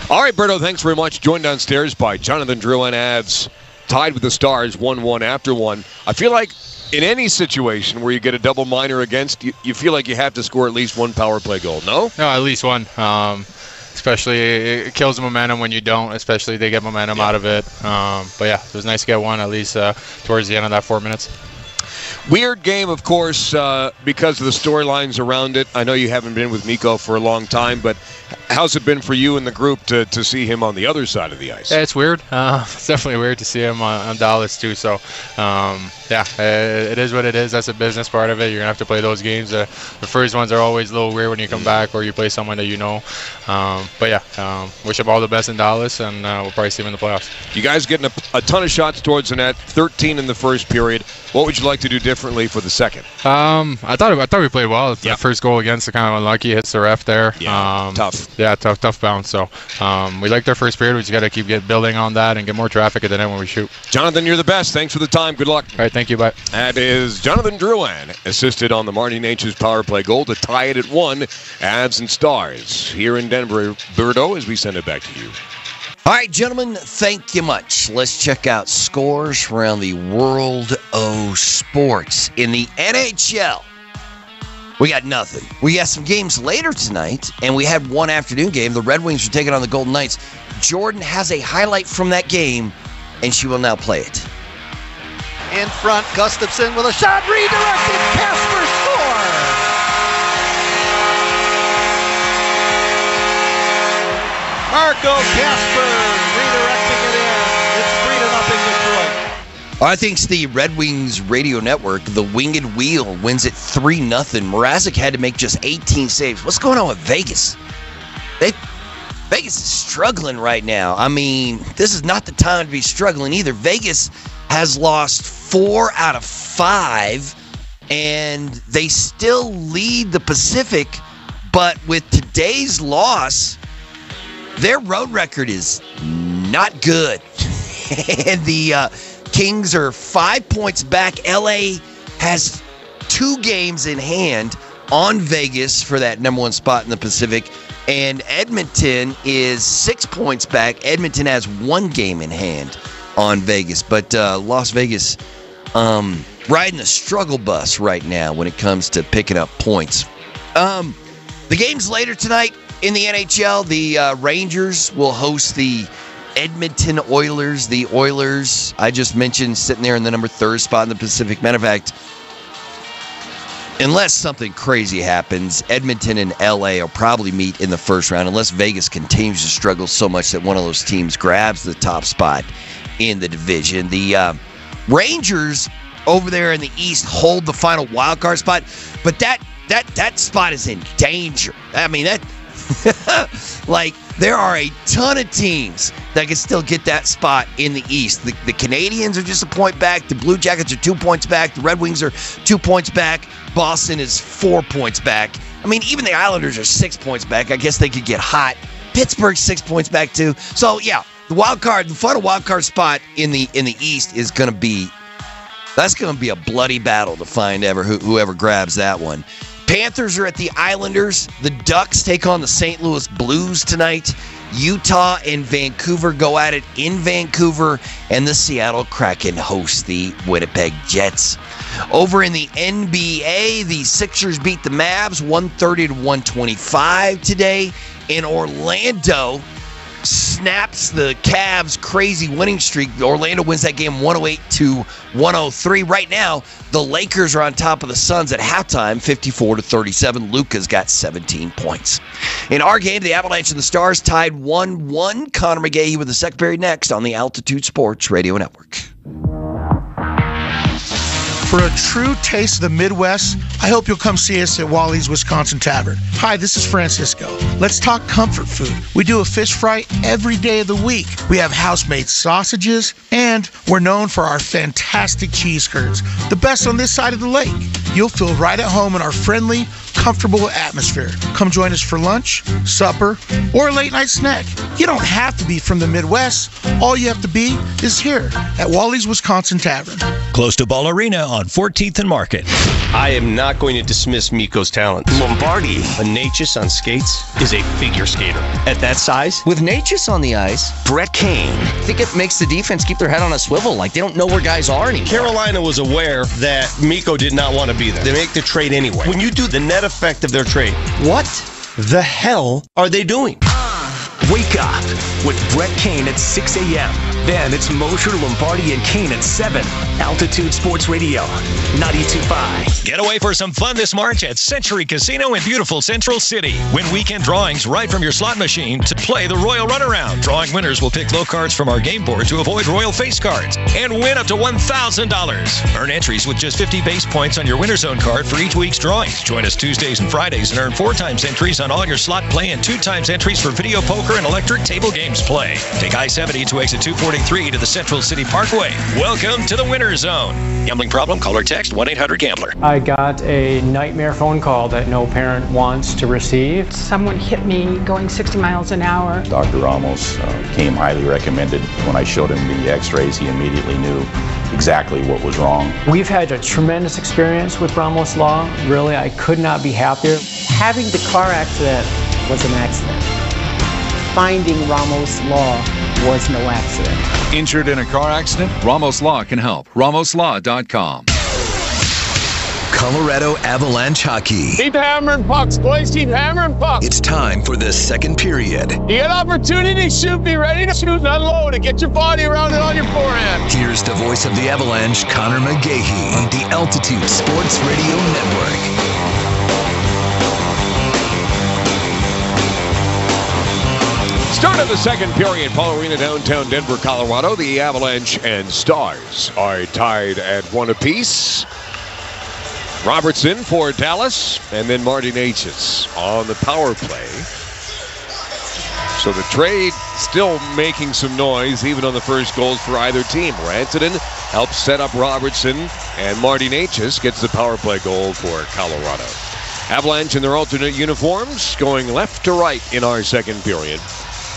All right, Berto, thanks very much. Joined downstairs by Jonathan Drouin. Avs tied with the Stars 1-1 after 1. I feel like in any situation where you get a double minor against, you feel like you have to score at least one power play goal, no? No, at least one. Especially, it kills the momentum when you don't, especially they get momentum out of it. But yeah, it was nice to get one at least towards the end of that 4 minutes. Weird game, of course, because of the storylines around it. I know you haven't been with Mikko for a long time, but how's it been for you and the group to see him on the other side of the ice? Yeah, it's weird. It's definitely weird to see him on Dallas, too. So, it is what it is. That's a business part of it. You're going to have to play those games. The first ones are always a little weird when you come back or you play someone that you know. Wish him all the best in Dallas, and we'll probably see him in the playoffs. You guys getting a ton of shots towards the net, 13 in the first period. What would you like to do differently for the second? I thought we played well. That first goal against, kind of unlucky, hits the ref there. Tough. Yeah, tough bounce. So we liked our first period. We just got to keep building on that and get more traffic at the net when we shoot. Jonathan, you're the best. Thanks for the time. Good luck. All right, thank you. Bye. That is Jonathan Drouin, assisted on the Marty Necas power play goal to tie it at 1. Avs and Stars here in Denver. Birdo, as we send it back to you. All right, gentlemen, thank you much. Let's check out scores around the world of sports. In the NHL, we got nothing. We got some games later tonight, and we had one afternoon game. The Red Wings are taking on the Golden Knights. Jordan has a highlight from that game, and she will now play it. In front, Gustafsson with a shot, redirected, Kasper score! Marco Kasper redirecting it in. It's 3-0 Detroit. I think it's the Red Wings radio network. The Winged Wheel wins it 3-0. Mrazek had to make just 18 saves. What's going on with Vegas? Vegas is struggling right now. I mean, this is not the time to be struggling either. Vegas has lost 4 out of 5, and they still lead the Pacific. But with today's loss, their road record is not good. And the Kings are 5 points back. LA has 2 games in hand on Vegas for that number 1 spot in the Pacific. And Edmonton is 6 points back. Edmonton has 1 game in hand on Vegas. But Las Vegas riding the struggle bus right now when it comes to picking up points. The games later tonight in the NHL, the Rangers will host the Edmonton Oilers. The Oilers, I just mentioned, sitting there in the number 3 spot in the Pacific. Matter of fact, unless something crazy happens, Edmonton and LA will probably meet in the first round, unless Vegas continues to struggle so much that one of those teams grabs the top spot in the division. The Rangers over there in the East hold the final wild card spot, but that spot is in danger. I mean, there are a ton of teams that can still get that spot in the East. The Canadians are just a point back. The Blue Jackets are 2 points back. The Red Wings are 2 points back. Boston is 4 points back. I mean, even the Islanders are 6 points back. I guess they could get hot. Pittsburgh's 6 points back too. So yeah, the final wild card spot in the East is going to be a bloody battle to find whoever grabs that one. Panthers are at the Islanders. The Ducks take on the St. Louis Blues tonight. Utah and Vancouver go at it in Vancouver. And the Seattle Kraken host the Winnipeg Jets. Over in the NBA, the Sixers beat the Mavs 130-125 today. In Orlando, snaps the Cavs' crazy winning streak. Orlando wins that game 108-103. Right now, the Lakers are on top of the Suns at halftime, 54-37. Luka's got 17 points. In our game, the Avalanche and the Stars tied 1-1. Connor McGahey with the second period next on the Altitude Sports Radio Network. For a true taste of the Midwest, I hope you'll come see us at Wally's Wisconsin Tavern. Hi, this is Francisco. Let's talk comfort food. We do a fish fry every day of the week. We have house-made sausages, and we're known for our fantastic cheese curds, the best on this side of the lake. You'll feel right at home in our friendly, comfortable atmosphere. Come join us for lunch, supper, or a late-night snack. You don't have to be from the Midwest. All you have to be is here at Wally's Wisconsin Tavern. Close to Ball Arena on 14th and Market. I am not going to dismiss Mikko's talent. Lombardi. A Necas on skates is a figure skater. At that size, with Necas on the ice, Brett Kane. I think it makes the defense keep their head on a swivel, like they don't know where guys are anymore. Carolina was aware that Mikko did not want to be there. They make the trade anyway. When you do the net effect of their trade, what the hell are they doing? Wake up with Brett Kane at 6 a.m. Then it's Mosher, Lombardi, and Kane at 7. Altitude Sports Radio, 92.5. Get away for some fun this March at Century Casino in beautiful Central City. Win weekend drawings right from your slot machine to play the Royal Runaround. Drawing winners will pick low cards from our game board to avoid Royal face cards and win up to $1,000. Earn entries with just 50 base points on your Winner's Zone card for each week's drawings. Join us Tuesdays and Fridays and earn 4 times entries on all your slot play and 2 times entries for video poker and electric table games play. Take I-70 to exit 243 to the Central City Parkway. Welcome to the Winner's Zone. Gambling problem? Call or text 1-800-GAMBLER. I got a nightmare phone call that no parent wants to receive. Someone hit me going 60 miles an hour. Dr. Ramos came highly recommended. When I showed him the x-rays, he immediately knew exactly what was wrong. We've had a tremendous experience with Ramos Law. Really, I could not be happier. Having the car accident was an accident. Finding Ramos Law was no accident. Injured in a car accident? Ramos Law can help. RamosLaw.com. Colorado Avalanche hockey. Keep hammering pucks, boys. Keep hammering pucks. It's time for the second period. You get opportunity, shoot. Be ready to shoot and unload it. Get your body around it on your forehand. Here's the voice of the Avalanche, Connor McGahey, on the Altitude Sports Radio Network. Start of the second period, Paul Arena, downtown Denver, Colorado. The Avalanche and Stars are tied at 1 apiece. Robertson for Dallas, and then Marty Necas on the power play. So the trade still making some noise, even on the first goals for either team. Rantanen helps set up Robertson, and Marty Necas gets the power play goal for Colorado. Avalanche in their alternate uniforms, going left to right in our second period.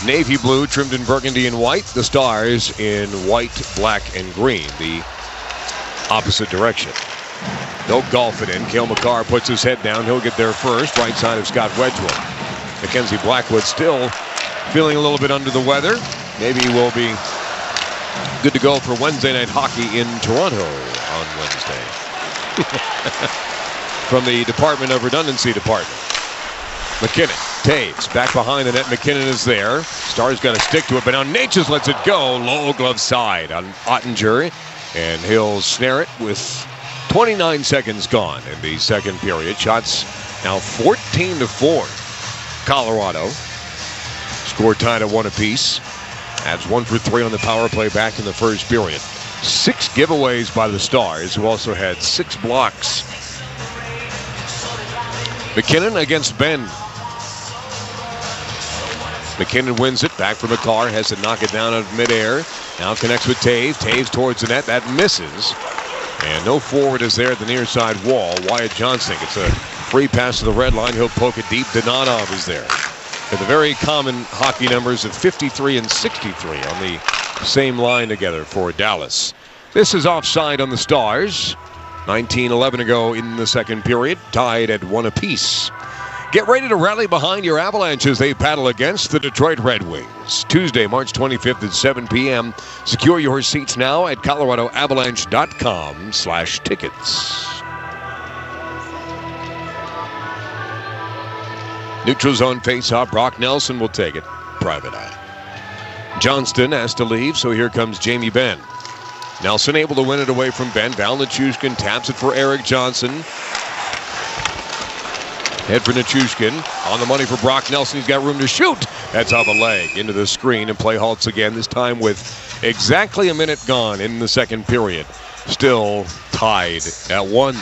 Navy blue trimmed in burgundy and white. The Stars in white, black, and green, the opposite direction. They'll golf it in. Cale Makar puts his head down. He'll get there first, right side of Scott Wedgwood. Mackenzie Blackwood still feeling a little bit under the weather. Maybe he will be good to go for Wednesday night hockey in Toronto on Wednesday. From the Department of Redundancy Department. McKinnon, Taves, back behind the net. McKinnon is there. Stars got to stick to it, but now Necas lets it go. Low glove side on Ottinger, and he'll snare it with 29 seconds gone in the second period. Shots now 14-4. Colorado score tied at 1 apiece. Adds 1 for 3 on the power play back in the first period. 6 giveaways by the Stars, who also had 6 blocks. McKinnon against Benn. McKinnon wins it. Back for Makar. Has to knock it down out of midair. Now connects with Taves. Taves towards the net. That misses. And no forward is there at the near side wall. Wyatt Johnston gets a free pass to the red line. He'll poke it deep. Donanov is there. And the very common hockey numbers of 53 and 63 on the same line together for Dallas. This is offside on the Stars. 19:11 ago in the second period. Tied at 1 apiece. Get ready to rally behind your Avalanche as they paddle against the Detroit Red Wings. Tuesday, March 25th at 7 p.m. Secure your seats now at coloradoavalanche.com/tickets. Neutral zone face-off. Brock Nelson will take it. Private eye. Johnston has to leave, so here comes Jamie Benn. Nelson able to win it away from Benn. Val Nichushkin taps it for Eric Johnson. Head for Nichushkin. On the money for Brock Nelson. He's got room to shoot. That's off a leg into the screen, and play halts again, this time with exactly a minute gone in the second period. Still tied at 1.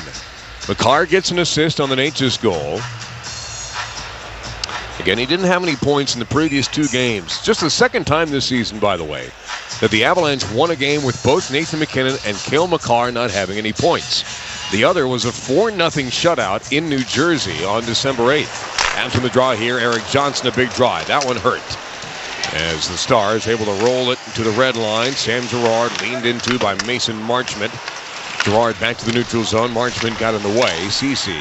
Makar gets an assist on the Necas goal. Again, he didn't have any points in the previous 2 games. Just the second time this season, by the way, that the Avalanche won a game with both Nathan McKinnon and Cale Makar not having any points. The other was a 4-0 shutout in New Jersey on December 8th. After the draw here, Eric Johnson, a big drive. That one hurt. As the Stars able to roll it to the red line. Sam Girard leaned into by Mason Marchment. Girard back to the neutral zone. Marchment got in the way. Ceci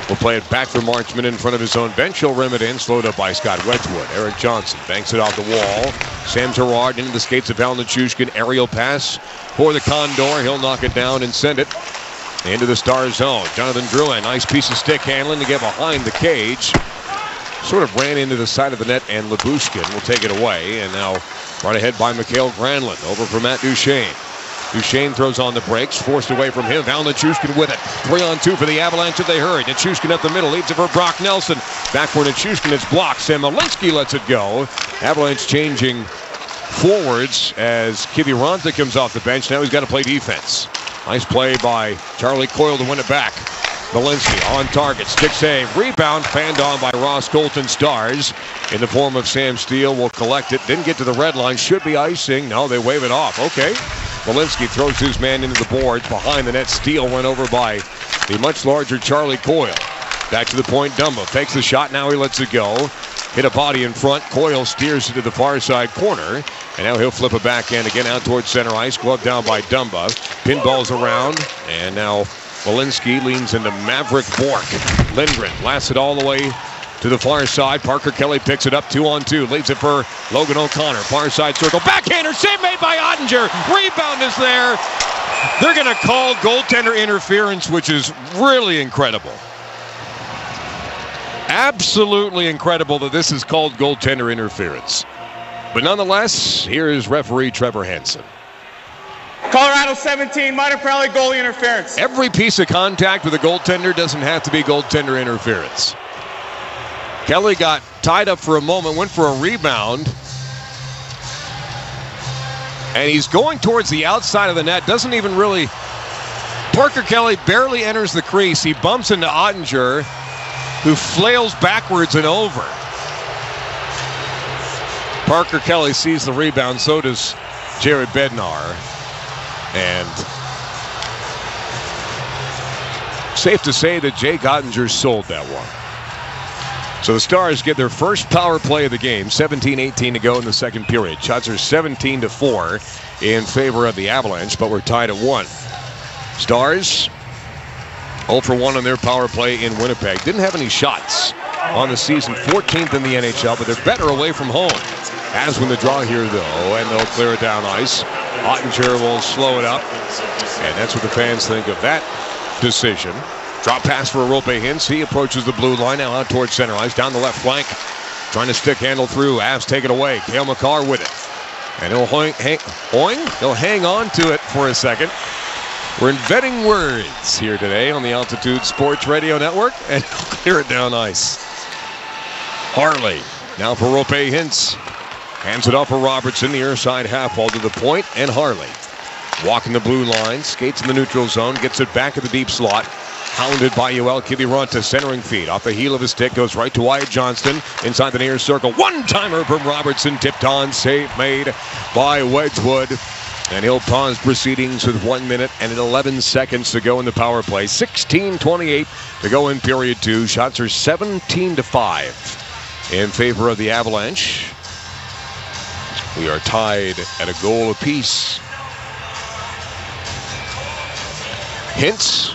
will play it back for Marchment in front of his own bench. He'll rim it in, slowed up by Scott Wedgwood. Eric Johnson banks it off the wall. Sam Girard into the skates of Val Nichushkin. Aerial pass for the Condor. He'll knock it down and send it into the Star zone. Jonathan Drouin, nice piece of stick handling to get behind the cage. Sort of ran into the side of the net, and Lyubushkin will take it away. And now right ahead by Mikael Granlund. Over for Matt Duchene. Duchesne throws on the brakes, forced away from him. Val Nichushkin with it. 3-on-2 for the Avalanche if they hurry. Nichushkin up the middle, leads it for Brock Nelson. Back for Nichushkin, it's blocked. Sam Malinsky lets it go. Avalanche changing forwards as Kiviranta comes off the bench. Now he's got to play defense. Nice play by Charlie Coyle to win it back. Malinsky on target, stick save, rebound, fanned on by Ross Colton. Stars in the form of Sam Steele will collect it. Didn't get to the red line, should be icing. No, they wave it off. Okay. Malinsky throws his man into the boards behind the net. Steele run over by the much larger Charlie Coyle. Back to the point, Dumba takes the shot, now he lets it go. Hit a body in front, Coyle steers it to the far side corner, and now he'll flip a backhand again out towards center ice. Glove down by Dumba. Pinballs around, and now Malinsky leans into Maverick Bourque. Lindgren blasts it all the way to the far side. Parker Kelly picks it up 2-on-2. Leaves it for Logan O'Connor. Far side circle. Backhander. Save made by Ottinger. Rebound is there. They're going to call goaltender interference, which is really incredible. Absolutely incredible that this is called goaltender interference. But nonetheless, here is referee Trevor Hansen. Colorado 17, minor penalty, goalie interference. Every piece of contact with a goaltender doesn't have to be goaltender interference. Kelly got tied up for a moment, went for a rebound. And he's going towards the outside of the net, doesn't even really... Parker Kelly barely enters the crease. He bumps into Ottinger, who flails backwards and over. Parker Kelly sees the rebound, so does Jared Bednar. And safe to say that Jake Ottinger sold that one. So the Stars get their first power play of the game, 17-18 to go in the second period. Shots are 17-4 in favor of the Avalanche, but we're tied at 1. Stars 0 for 1 on their power play in Winnipeg. Didn't have any shots on the season, 14th in the NHL, but they're better away from home. As win the draw here, though, and they'll clear it down ice. Ottinger will slow it up, and that's what the fans think of that decision. Drop pass for Roope Hintz. He approaches the blue line, now out towards center ice, down the left flank. Trying to stick handle through. Avs take it away. Cale Makar with it. And he'll hang on to it for a second. We're inventing words here today on the Altitude Sports Radio Network, and he'll clear it down ice. Harley, now for Roope Hintz. Hands it off for Robertson, near side half wall to the point, and Harley. Walking the blue line, skates in the neutral zone, gets it back at the deep slot. Hounded by Yoel Kiviranta, centering feed. Off the heel of his stick, goes right to Wyatt Johnston. Inside the near circle, one-timer from Robertson, tipped on, save made by Wedgwood. And he'll pause proceedings with 1 minute and 11 seconds to go in the power play. 16:28 to go in period 2. Shots are 17-5 in favor of the Avalanche. We are tied at a goal apiece. Hintz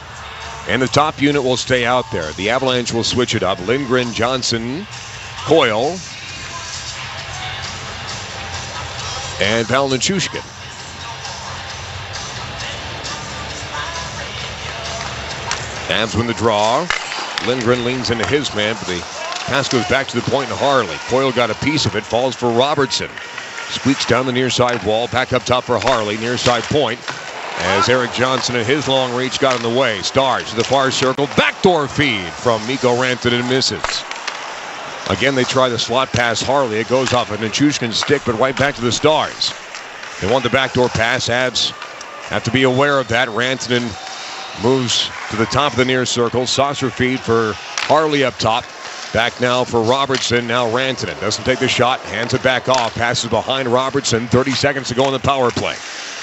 and the top unit will stay out there. The Avalanche will switch it up. Lindgren, Johnson, Coyle, and Val Nichushkin. Avs win the draw. Lindgren leans into his man, but the pass goes back to the point to Harley. Coyle got a piece of it, falls for Robertson. Squeaks down the near side wall, back up top for Harley, near side point. As Eric Johnson at his long reach got in the way. Stars to the far circle, backdoor feed from Mikko Rantanen misses. Again, they try the slot pass Harley. It goes off a Nichushkin stick, but right back to the Stars. They want the backdoor pass. Avs have to be aware of that. Rantanen moves to the top of the near circle. Saucer feed for Harley up top. Back now for Robertson. Now Rantanen doesn't take the shot. Hands it back off. Passes behind Robertson. 30 seconds to go in the power play.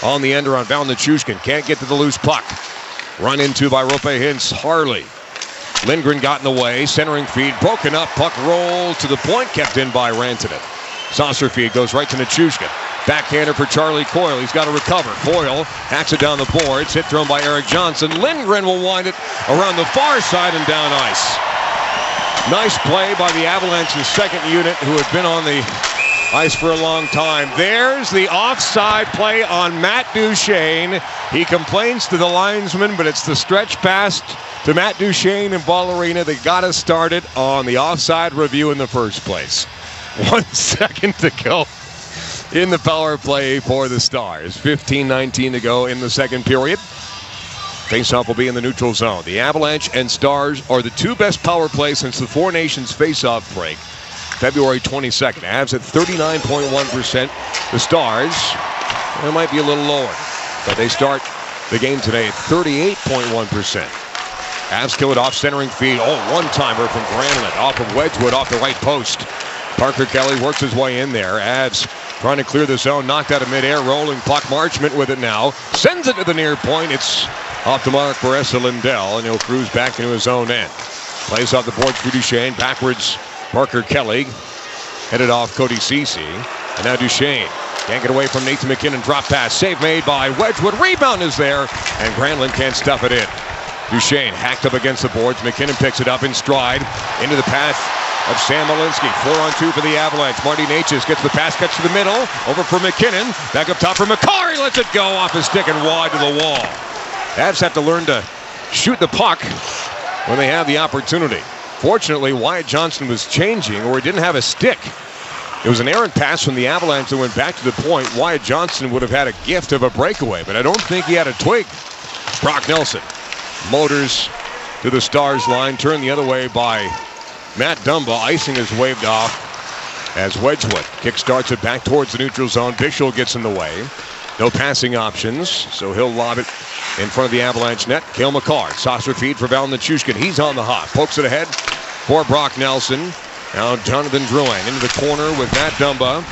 On the ender on Val Nichushkin. Can't get to the loose puck. Run into by Roope Hintz. Harley. Lindgren got in the way. Centering feed. Broken up. Puck roll to the point. Kept in by Rantanen. Saucer feed goes right to Nichushkin. Backhander for Charlie Coyle. He's got to recover. Coyle hacks it down the boards. Hit thrown by Eric Johnson. Lindgren will wind it around the far side and down ice. Nice play by the Avalanche's second unit, who had been on the ice for a long time. There's the offside play on Matt Duchesne. He complains to the linesman, but it's the stretch pass to Matt Duchesne in Ball Arena that got us started on the offside review in the first place. 1 second to go. in the power play for the Stars. 15-19 to go in the second period. Faceoff will be in the neutral zone. The Avalanche and Stars are the two best power plays since the Four Nations faceoff break, February 22nd. Avs at 39.1%. The Stars, they might be a little lower, but they start the game today at 38.1%. Avs kill it off centering feed. One-timer from Granlund off of Wedgwood off the right post. Parker Kelly works his way in there. Avs trying to clear the zone, knocked out of midair, rolling puck. Marchment with it now. Sends it to the near point. It's off the mark for Esa Lindell, and he'll cruise back into his own end. Plays off the boards for Duchesne. Backwards, Parker Kelly. Headed off Cody Ceci. And now Duchesne. Can't get away from Nathan McKinnon. Drop pass. Save made by Wedgwood. Rebound is there, and Granlund can't stuff it in. Duchesne hacked up against the boards. McKinnon picks it up in stride. Into the path of Sam Malinsky. 4-on-2 for the Avalanche. Marty Necas gets the pass, cuts to the middle. Over for McKinnon. Back up top for Makar. He lets it go off his stick and wide to the wall. Avs have to learn to shoot the puck when they have the opportunity. Fortunately, Wyatt Johnston was changing, or he didn't have a stick. It was an errant pass from the Avalanche that went back to the point. Wyatt Johnston would have had a gift of a breakaway, but I don't think he had a twig. Brock Nelson motors to the Stars line, turned the other way by Matt Dumba. Icing is waved off as Wedgwood kick-starts it back towards the neutral zone. Bichel gets in the way. No passing options, so he'll lob it in front of the Avalanche net. Cale Makar, saucer feed for Val Nichushkin. He's on the hop, pokes it ahead for Brock Nelson. Now Jonathan Drouin into the corner with Matt Dumba.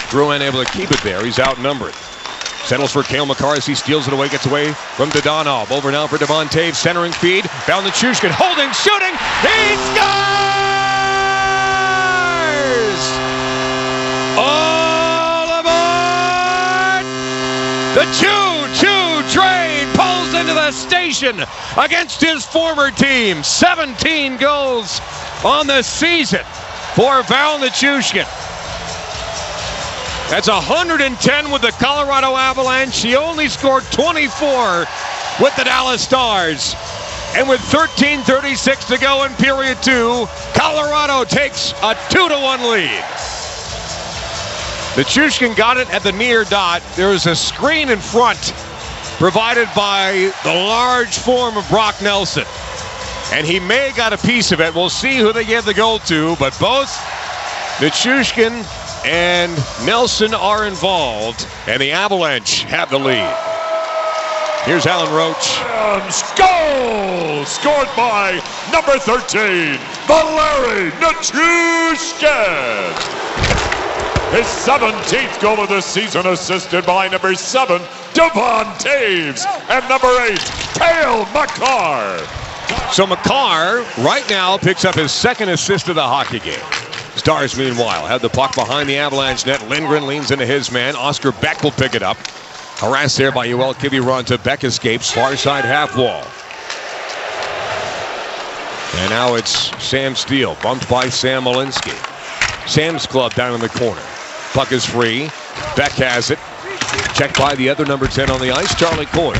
Drouin able to keep it there. He's outnumbered. Settles for Cale Makar as he steals it away, gets away from Dadonov. Over now for Devon Toews, centering feed. Val Nichushkin holding, shooting. He scores! All aboard! The choo-choo train pulls into the station against his former team. 17 goals on the season for Val Nichushkin. That's 110 with the Colorado Avalanche. He only scored 24 with the Dallas Stars. And with 13:36 to go in period two, Colorado takes a 2-1 lead. Nichushkin got it at the near dot. There was a screen in front provided by the large form of Brock Nelson. And he may have got a piece of it. We'll see who they gave the goal to, but both Nichushkin and Nelson are involved, and the Avalanche have the lead. Here's Alan Roach. Goal scored by number 13, Valeri Nichushkin. His 17th goal of the season, assisted by number 7, Devon Toews, and number 8, Cale Makar. So Makar right now picks up his second assist of the hockey game. Stars, meanwhile, have the puck behind the Avalanche net. Lindgren leans into his man. Oscar Beck will pick it up. Harassed there by Yoel Kiviranta. Beck escapes. Far side half wall. And now it's Sam Steele, bumped by Sam Malinsky. Sam's glove down in the corner. Puck is free. Beck has it. Checked by the other number 10 on the ice, Charlie Coyle.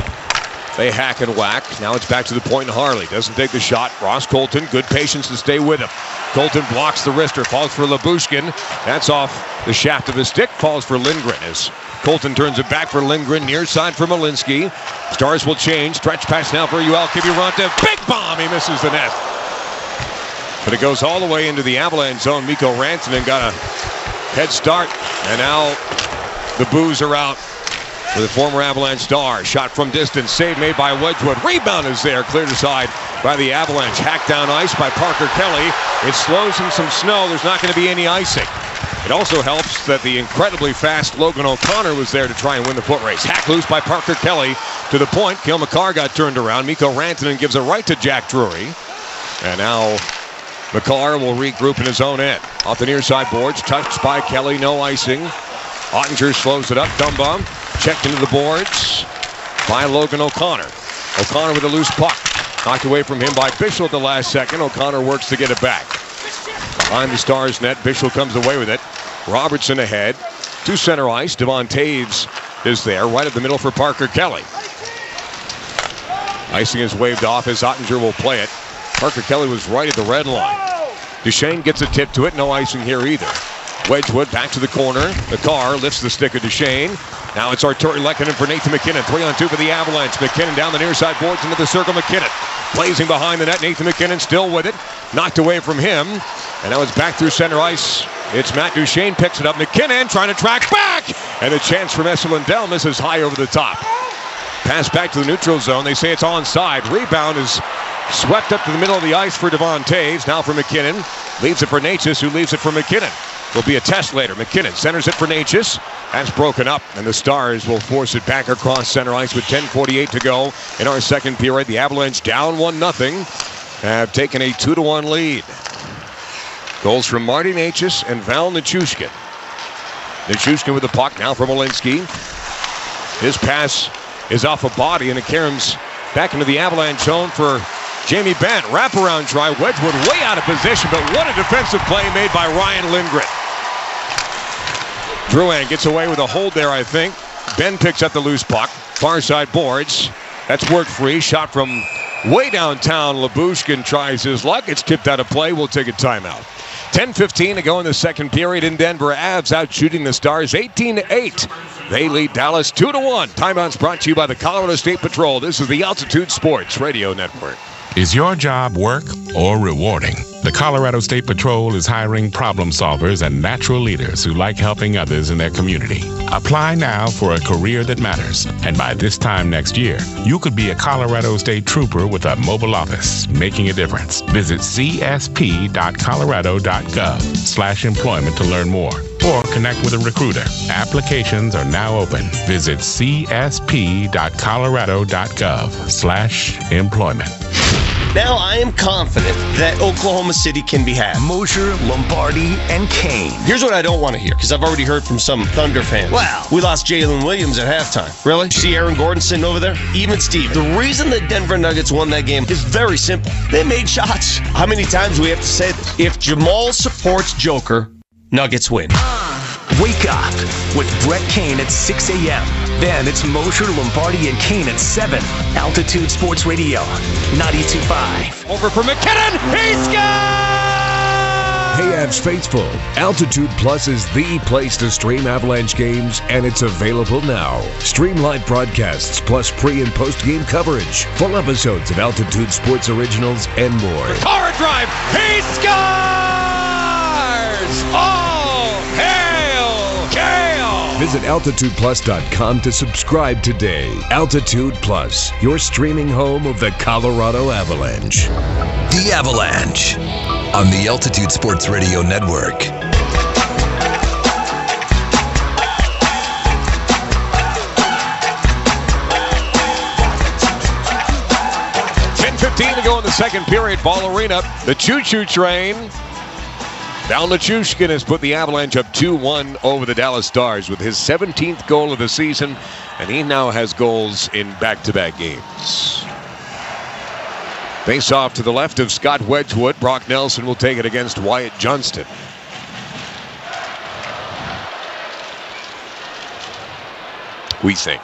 They hack and whack. Now it's back to the point, and Harley doesn't take the shot. Ross Colton, good patience to stay with him. Colton blocks the wrister, falls for Lyubushkin. That's off the shaft of his stick, falls for Lindgren as Colton turns it back for Lindgren, near side for Malinsky. Stars will change. Stretch pass now for Yoel Kiviranta. Big bomb, he misses the net. But it goes all the way into the Avalanche zone. Mikko Rantanen got a head start, and now the Boos are out for the former Avalanche star. Shot from distance, save made by Wedgwood. Rebound is there, cleared aside by the Avalanche. Hacked down ice by Parker Kelly. It slows in some snow. There's not going to be any icing. It also helps that the incredibly fast Logan O'Connor was there to try and win the foot race. Hacked loose by Parker Kelly to the point. Cale Makar got turned around. Mikko Rantanen gives it right to Jack Drury. And now Makar will regroup in his own end. Off the near side boards, touched by Kelly, no icing. Ottinger slows it up. Dumba checked into the boards by Logan O'Connor. O'Connor with a loose puck. Knocked away from him by Bichel at the last second. O'Connor works to get it back. Behind the Stars net, Bichel comes away with it. Robertson ahead. To center ice. Devon Toews is there, right up the middle for Parker Kelly. Icing is waved off as Ottinger will play it. Parker Kelly was right at the red line. Duchesne gets a tip to it. No icing here either. Wedgwood back to the corner. The car lifts the stick of Duchesne. Now it's Arturi Lehkonen for Nathan MacKinnon. 3-on-2 for the Avalanche. MacKinnon down the near side boards into the circle. MacKinnon blazing behind the net. Nathan MacKinnon still with it. Knocked away from him. And now it's back through center ice. It's Matt Duchesne picks it up. MacKinnon trying to track back. And a chance from Esa Lindell misses high over the top. Pass back to the neutral zone. They say it's onside. Rebound is swept up to the middle of the ice for Devon Toews. Now for MacKinnon. Leaves it for Necas, who leaves it for MacKinnon. Will be a test later. MacKinnon centers it for Necas. That's broken up, and the Stars will force it back across center ice with 10:48 to go in our second period. The Avalanche down 1-0, have taken a 2-1 lead. Goals from Marty Necas and Val Nichushkin. Nichushkin with the puck now for Malinsky. His pass is off a body, and it caroms back into the Avalanche zone for Jamie Benn. Wraparound try. Wedgwood way out of position, but what a defensive play made by Ryan Lindgren. Drouin gets away with a hold there, I think. Benn picks up the loose puck. Far side boards. That's work free. Shot from way downtown. Lyubushkin tries his luck. It's tipped out of play. We'll take a timeout. 10:15 to go in the second period in Denver. Avs out shooting the Stars 18-8. They lead Dallas 2-1. Timeouts brought to you by the Colorado State Patrol. This is the Altitude Sports Radio Network. Is your job work or rewarding? The Colorado State Patrol is hiring problem solvers and natural leaders who like helping others in their community. Apply now for a career that matters. And by this time next year, you could be a Colorado State Trooper with a mobile office, making a difference. Visit csp.colorado.gov/employment to learn more. Or connect with a recruiter. Applications are now open. Visit csp.colorado.gov/employment. Now I am confident that Oklahoma City can be had. Mosher, Lombardi, and Kane. Here's what I don't want to hear, because I've already heard from some Thunder fans. Wow. We lost Jalen Williams at halftime. Really? See Aaron Gordon sitting over there? Even Steve. The reason the Denver Nuggets won that game is very simple. They made shots. How many times do we have to say this? If Jamal supports Joker, Nuggets win. Wake up with Brett Kane at 6 a.m. Then it's Mosher, Lombardi, and Kane at 7. Altitude Sports Radio, 92.5. Over for MacKinnon. He scores! Hey, Avs faithful, Altitude Plus is the place to stream Avalanche games, and it's available now. Stream live broadcasts plus pre- and post-game coverage, full episodes of Altitude Sports Originals, and more. Power drive. He scores! Oh, hail Kale! Visit AltitudePlus.com to subscribe today. Altitude Plus, your streaming home of the Colorado Avalanche. The Avalanche on the Altitude Sports Radio Network. .15 to go in the second period. Ball Arena. The choo-choo train. Val Nichushkin has put the Avalanche up 2-1 over the Dallas Stars with his 17th goal of the season, and he now has goals in back-to-back games. Face off to the left of Scott Wedgwood. Brock Nelson will take it against Wyatt Johnston. We think.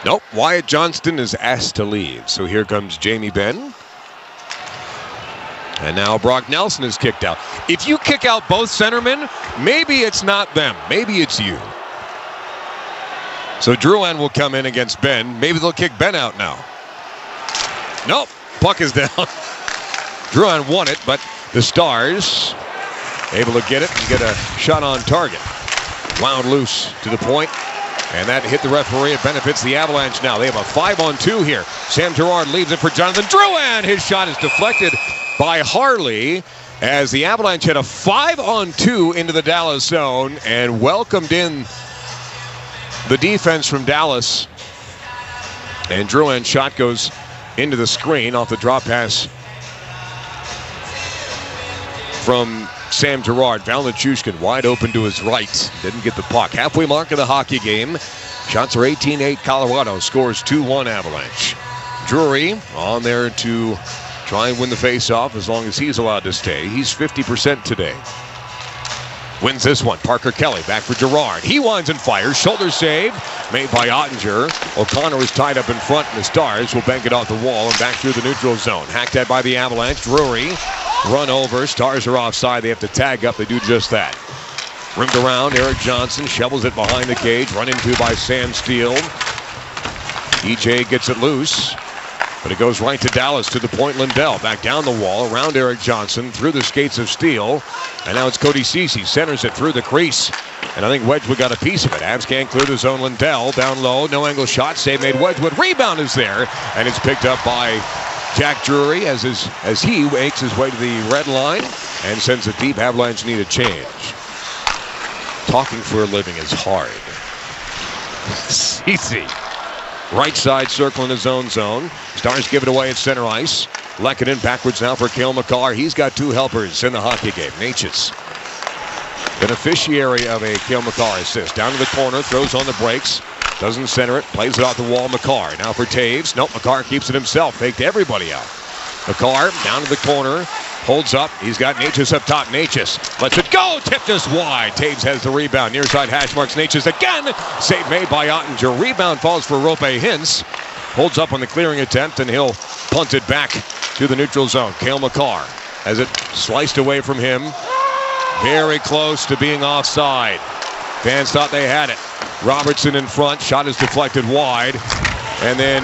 Nope, Wyatt Johnston is asked to leave. So here comes Jamie Benn. And now Brock Nelson is kicked out. If you kick out both centermen, maybe it's not them. Maybe it's you. So Drouin will come in against Benn. Maybe they'll kick Benn out now. Nope. Puck is down. Drouin won it, but the Stars able to get it and get a shot on target. Wound loose to the point, and that hit the referee. It benefits the Avalanche now. They have a 5-on-2 here. Sam Girard leaves it for Jonathan Drouin. His shot is deflected by Harley as the Avalanche had a 5-on-2 into the Dallas zone and welcomed in the defense from Dallas. And Drouin's shot goes into the screen off the drop pass from Sam Girard. Val Nichushkin wide open to his right. Didn't get the puck. Halfway mark of the hockey game. Shots are 18-8. Colorado scores 2-1 Avalanche. Drury on there to try and win the face-off as long as he's allowed to stay. He's 50% today. Wins this one. Parker Kelly back for Girard. He winds and fires. Shoulder save made by Ottinger. O'Connor is tied up in front, and the Stars will bank it off the wall and back through the neutral zone. Hacked at by the Avalanche. Drury run over. Stars are offside. They have to tag up. They do just that. Rimmed around, Eric Johnson shovels it behind the cage, run into by Sam Steele. EJ gets it loose, but it goes right to Dallas, to the point. Lindell back down the wall, around Eric Johnson, through the skates of Steele. And now it's Cody Ceci, centers it through the crease. And I think Wedgwood got a piece of it. Avs can't clear the zone. Lindell down low, no angle shot, save made. Wedgwood, rebound is there, and it's picked up by Jack Drury as he makes his way to the red line and sends it deep. Avalanche need a change. Talking for a living is hard. Ceci. Right side circle in his own zone. Stars give it away at center ice. Lehkonen backwards now for Cale Makar. He's got two helpers in the hockey game. Natchez, beneficiary of a Cale Makar assist. Down to the corner, throws on the brakes. Doesn't center it, plays it off the wall. Makar now for Taves. Nope, Makar keeps it himself. Faked everybody out. Makar down to the corner. Holds up. He's got Natchez up top. Natchez lets it go. Tipped us wide. Taves has the rebound. Near side hash marks Natchez again. Save made by Ottinger. Rebound falls for Rope Hintz. Holds up on the clearing attempt, and he'll punt it back to the neutral zone. Cale Makar has it sliced away from him. Very close to being offside. Fans thought they had it. Robertson in front. Shot is deflected wide. And then,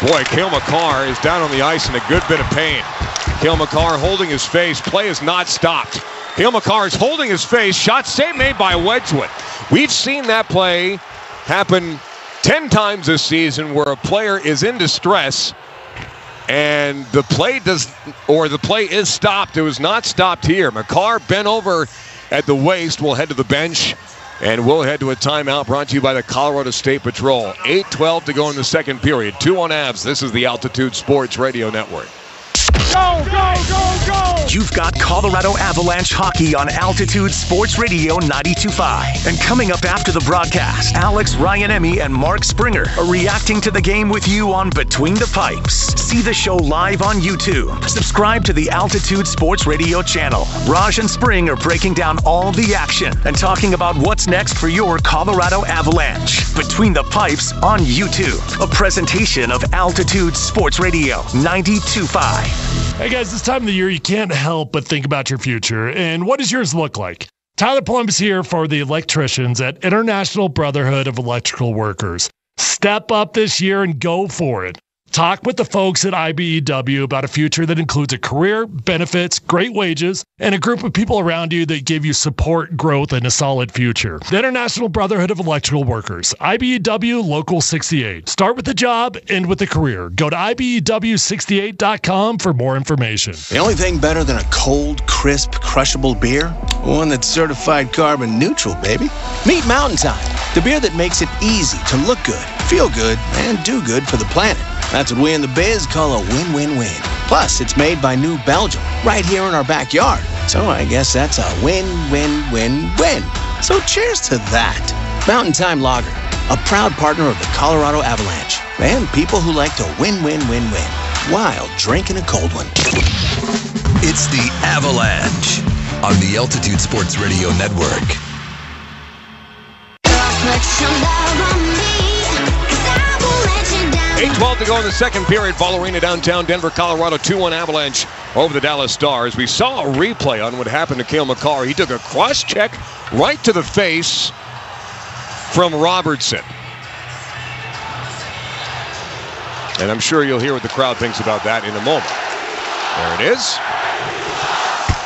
boy, Cale Makar is down on the ice in a good bit of pain. Cale Makar holding his face. Play is not stopped. Cale Makar is holding his face. Shot save made by Wedgwood. We've seen that play happen 10 times this season where a player is in distress and the play is stopped. It was not stopped here. Makar bent over at the waist. Will head to the bench, and we'll head to a timeout brought to you by the Colorado State Patrol. 8:12 to go in the second period. 2 on Avs. This is the Altitude Sports Radio Network. Go, go, go, go! You've got Colorado Avalanche hockey on Altitude Sports Radio 92.5. And coming up after the broadcast, Alex Ryan-Emmy and Mark Springer are reacting to the game with you on Between the Pipes. See the show live on YouTube. Subscribe to the Altitude Sports Radio channel. Raj and Spring are breaking down all the action and talking about what's next for your Colorado Avalanche. Between the Pipes on YouTube. A presentation of Altitude Sports Radio 92.5. Hey guys, this time of the year you can't help but think about your future. And what does yours look like? Tyler Plum is here for the electricians at International Brotherhood of Electrical Workers. Step up this year and go for it. Talk with the folks at IBEW about a future that includes a career, benefits, great wages, and a group of people around you that give you support, growth, and a solid future. The International Brotherhood of Electrical Workers, IBEW Local 68. Start with the job, end with the career. Go to IBEW68.com for more information. The only thing better than a cold, crisp, crushable beer? One that's certified carbon neutral, baby. Meet Mountain Time, the beer that makes it easy to look good, feel good, and do good for the planet. That's what we in the biz call a win-win-win. Plus, it's made by New Belgium, right here in our backyard. So I guess that's a win-win-win-win. So cheers to that. Mountain Time Lager, a proud partner of the Colorado Avalanche, and people who like to win-win-win-win while drinking a cold one. It's the Avalanche on the Altitude Sports Radio Network. 8:12 to go in the second period. Ball Arena, downtown Denver, Colorado. 2-1 Avalanche over the Dallas Stars. We saw a replay on what happened to Cale Makar. He took a cross check right to the face from Robertson. And I'm sure you'll hear what the crowd thinks about that in a moment. There it is.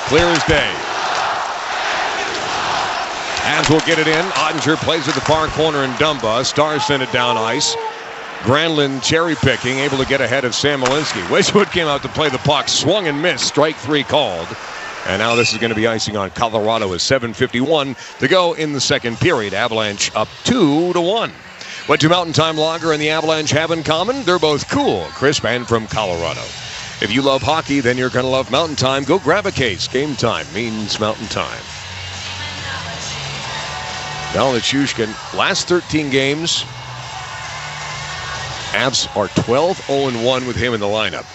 Clear as day. Avs will get it in. Ottinger plays at the far corner in Dumba. Stars send it down ice. Granlund cherry-picking, able to get ahead of Sam Malinsky. Wedgwood came out to play the puck, swung and missed, strike 3 called. And now this is going to be icing on Colorado with 7:51 to go in the second period. Avalanche up 2-1. What do Mountain Time Lager and the Avalanche have in common? They're both cool, crisp, and from Colorado. If you love hockey, then you're going to love Mountain Time. Go grab a case. Game time means Mountain Time. Now Nichushkin, last 13 games, Avs are 12-0-1 with him in the lineup.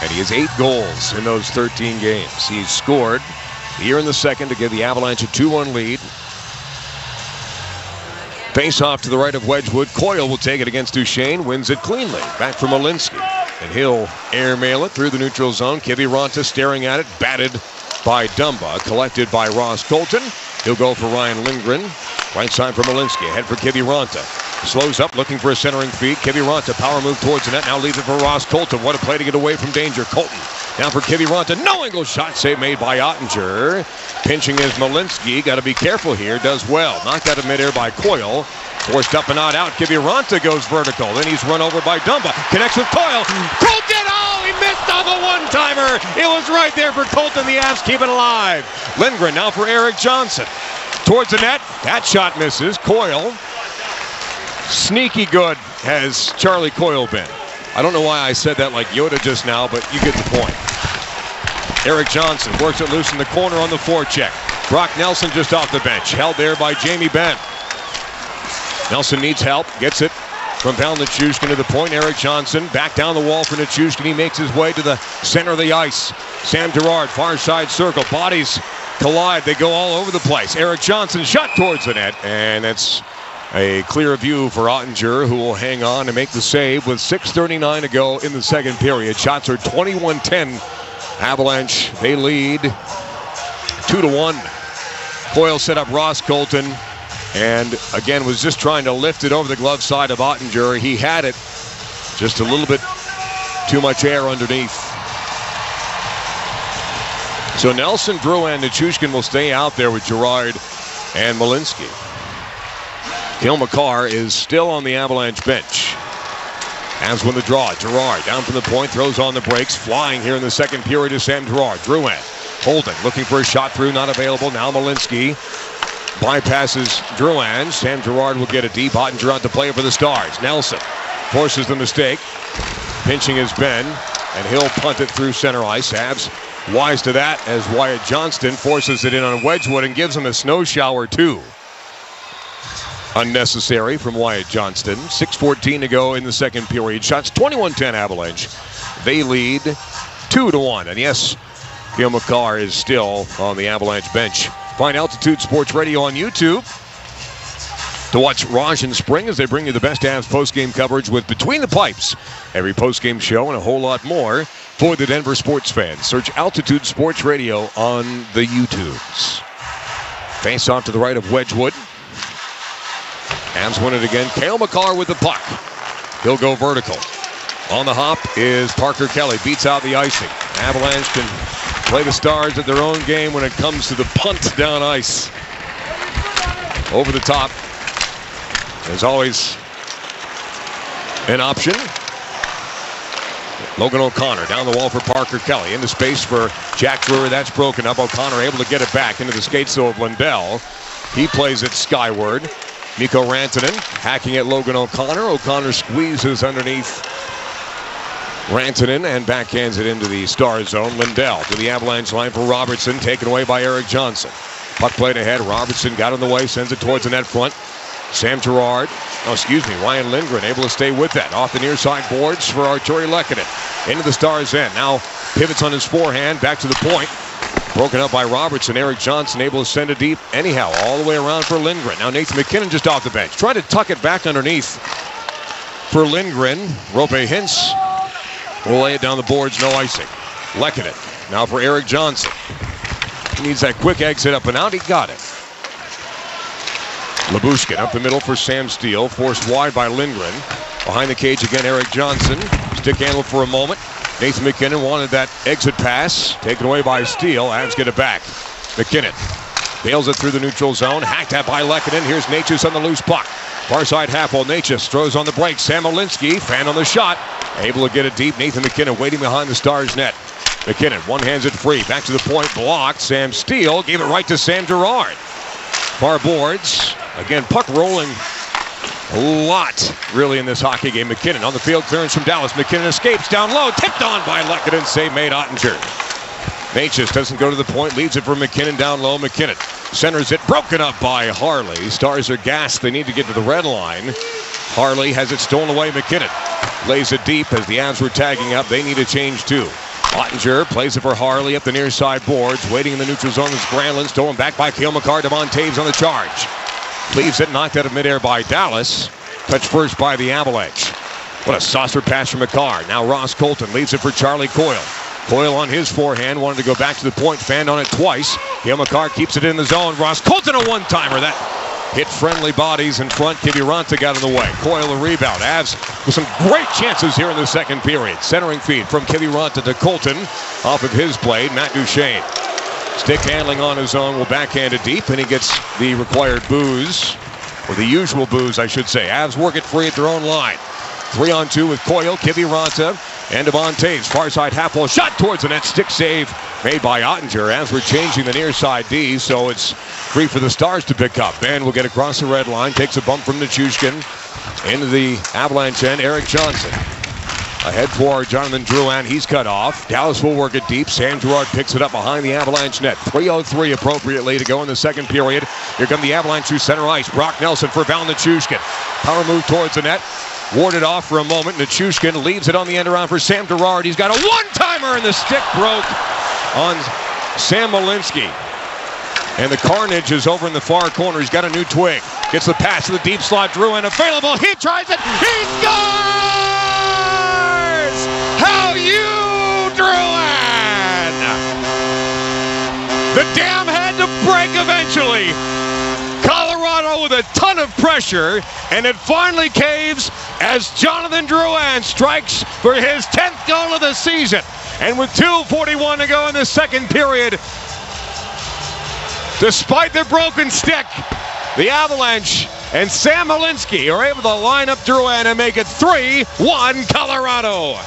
And he has 8 goals in those 13 games. He's scored here in the second to give the Avalanche a 2-1 lead. Face off to the right of Wedgwood. Coyle will take it against Duchesne. Wins it cleanly. Back from Malinsky. And he'll airmail it through the neutral zone. Kiviranta staring at it. Batted by Dumba. Collected by Ross Colton. He'll go for Ryan Lindgren. Right side for Malinsky. Ahead for Kiviranta. Slows up, looking for a centering feed. Kiviranta, power move towards the net. Now leaves it for Ross Colton. What a play to get away from danger. Colton down for Kiviranta. No angle shot save made by Ottinger. Pinching is Malinsky. Got to be careful here. Does well. Knocked out of midair by Coyle. Forced up and not out. Kiviranta goes vertical. Then he's run over by Dumba. Connects with Coyle. Colton! Oh, he missed on the one-timer. It was right there for Colton. The Avs keep it alive. Lindgren now for Eric Johnson. Towards the net. That shot misses. Coyle. Sneaky good has Charlie Coyle been. I don't know why I said that like Yoda just now, but you get the point. Eric Johnson works it loose in the corner on the forecheck. Brock Nelson just off the bench. Held there by Jamie Benn. Nelson needs help. Gets it from Val Nichushkin to the point. Eric Johnson back down the wall for Nichushkin. He makes his way to the center of the ice. Sam Girard, far side circle. Bodies collide. They go all over the place. Eric Johnson shot towards the net, and it's a clear view for Ottinger, who will hang on and make the save with 6:39 to go in the second period. Shots are 21-10. Avalanche, they lead 2-1. Coyle set up Ross Colton, and again was just trying to lift it over the glove side of Ottinger. He had it, just a little bit too much air underneath. So Nelson, Drouin, and Nichushkin will stay out there with Girard and Malinsky. Cale Makar is still on the Avalanche bench. Avs win the draw. Girard down from the point, throws on the brakes. Flying here in the second period is Sam Girard. Drouin holding, looking for a shot through, not available. Now Malinsky bypasses Drouin. Sam Girard will get it deep. Ottinger out to play for the Stars. Nelson forces the mistake. Pinching is Ben, and he'll punt it through center ice. Avs wise to that as Wyatt Johnston forces it in on Wedgwood and gives him a snow shower too. Unnecessary from Wyatt Johnston. 6:14 to go in the second period. Shots 21-10 Avalanche. They lead 2-1. And yes, Cale Makar is still on the Avalanche bench. Find Altitude Sports Radio on YouTube to watch Raj and Spring as they bring you the best Avs postgame coverage with Between the Pipes. Every postgame show and a whole lot more for the Denver sports fans. Search Altitude Sports Radio on the YouTubes. Face off to the right of Wedgwood. Avs win it again. Cale Makar with the puck. He'll go vertical. On the hop is Parker Kelly. Beats out the icing. Avalanche can play the Stars at their own game when it comes to the punt down ice. Over the top. There's always an option. Logan O'Connor down the wall for Parker Kelly. Into space for Jack Brewer. That's broken up. O'Connor able to get it back into the skates though of Lindell. He plays it skyward. Mikko Rantanen hacking at Logan O'Connor. O'Connor squeezes underneath Rantanen and backhands it into the Star zone. Lindell to the Avalanche line for Robertson, taken away by Eric Johnson. Puck played ahead. Robertson got in the way, sends it towards the net front. Ryan Lindgren able to stay with that. Off the near side boards for Arturi Lehkonen. Into the Stars' end. Now pivots on his forehand, back to the point. Broken up by Robertson. Eric Johnson able to send it deep anyhow, all the way around for Lindgren. Now Nathan MacKinnon just off the bench. Trying to tuck it back underneath for Lindgren. Rope Hintz will lay it down the boards, no icing. Lehkonen now for Eric Johnson. He needs that quick exit up and out. He got it. Lyubushkin up the middle for Sam Steele. Forced wide by Lindgren. Behind the cage again, Eric Johnson. Stick handle for a moment. Nathan MacKinnon wanted that exit pass. Taken away by Steele. Avs get it back. MacKinnon bails it through the neutral zone. Hacked at by Lehkonen. Here's Necas on the loose puck. Far side half wall. Necas throws on the break. Sam Malinsky, fan on the shot. Able to get it deep. Nathan MacKinnon waiting behind the Stars net. MacKinnon one-hands it free. Back to the point. Blocked. Sam Steele gave it right to Sam Girard. Far boards. Again, puck rolling a lot, really, in this hockey game. MacKinnon on the field, clearance from Dallas. MacKinnon escapes down low, tipped on by Lehkonen. Save made Ottinger. Necas doesn't go to the point, leaves it for MacKinnon down low. MacKinnon centers it, broken up by Harley. Stars are gassed. They need to get to the red line. Harley has it stolen away. MacKinnon lays it deep as the Avs were tagging up. They need a change too. Ottinger plays it for Harley up the near side boards. Waiting in the neutral zone is Granlund. Stolen back by Cale Makar. Devon Taves on the charge. Leaves it, knocked out of midair by Dallas. Touched first by the Avalanche. What a saucer pass from Makar. Now Ross Colton leaves it for Charlie Coyle. Coyle on his forehand, wanted to go back to the point, fanned on it twice. Cale Makar keeps it in the zone. Ross Colton a one-timer. That hit friendly bodies in front. Kiviranta got in the way. Coyle a rebound. Avs with some great chances here in the second period. Centering feed from Kiviranta to Colton. Off of his blade, Matt Duchene. Stick handling on his own, will backhand it deep, and he gets the required booze, or the usual booze, I should say. Avs work it free at their own line. 3-on-2 with Coyle, Kiviranta, and Devon Taves. Far side half wall shot towards the net. Stick save made by Ottinger as we're changing the near side D, so it's free for the Stars to pick up. Ben will get across the red line, takes a bump from Nichushkin into the Avalanche end. Erik Johnson ahead for Jonathan Drouin. He's cut off. Dallas will work it deep. Sam Girard picks it up behind the Avalanche net. 3:03 appropriately to go in the second period. Here come the Avalanche through center ice. Brock Nelson for Val Nichushkin. Power move towards the net. Warded off for a moment. Nichushkin leaves it on the end around for Sam Girard. He's got a one-timer, and the stick broke on Sam Malinsky. And the carnage is over in the far corner. He's got a new twig. Gets the pass to the deep slot. Drouin available. He tries it. He scores! How you, Drouin! The dam had to break eventually. Colorado with a ton of pressure, and it finally caves as Jonathan Drouin strikes for his 10th goal of the season. And with 2:41 to go in the second period, despite their broken stick, the Avalanche and Sam Malinsky are able to line up Drouin and make it 3-1 Colorado.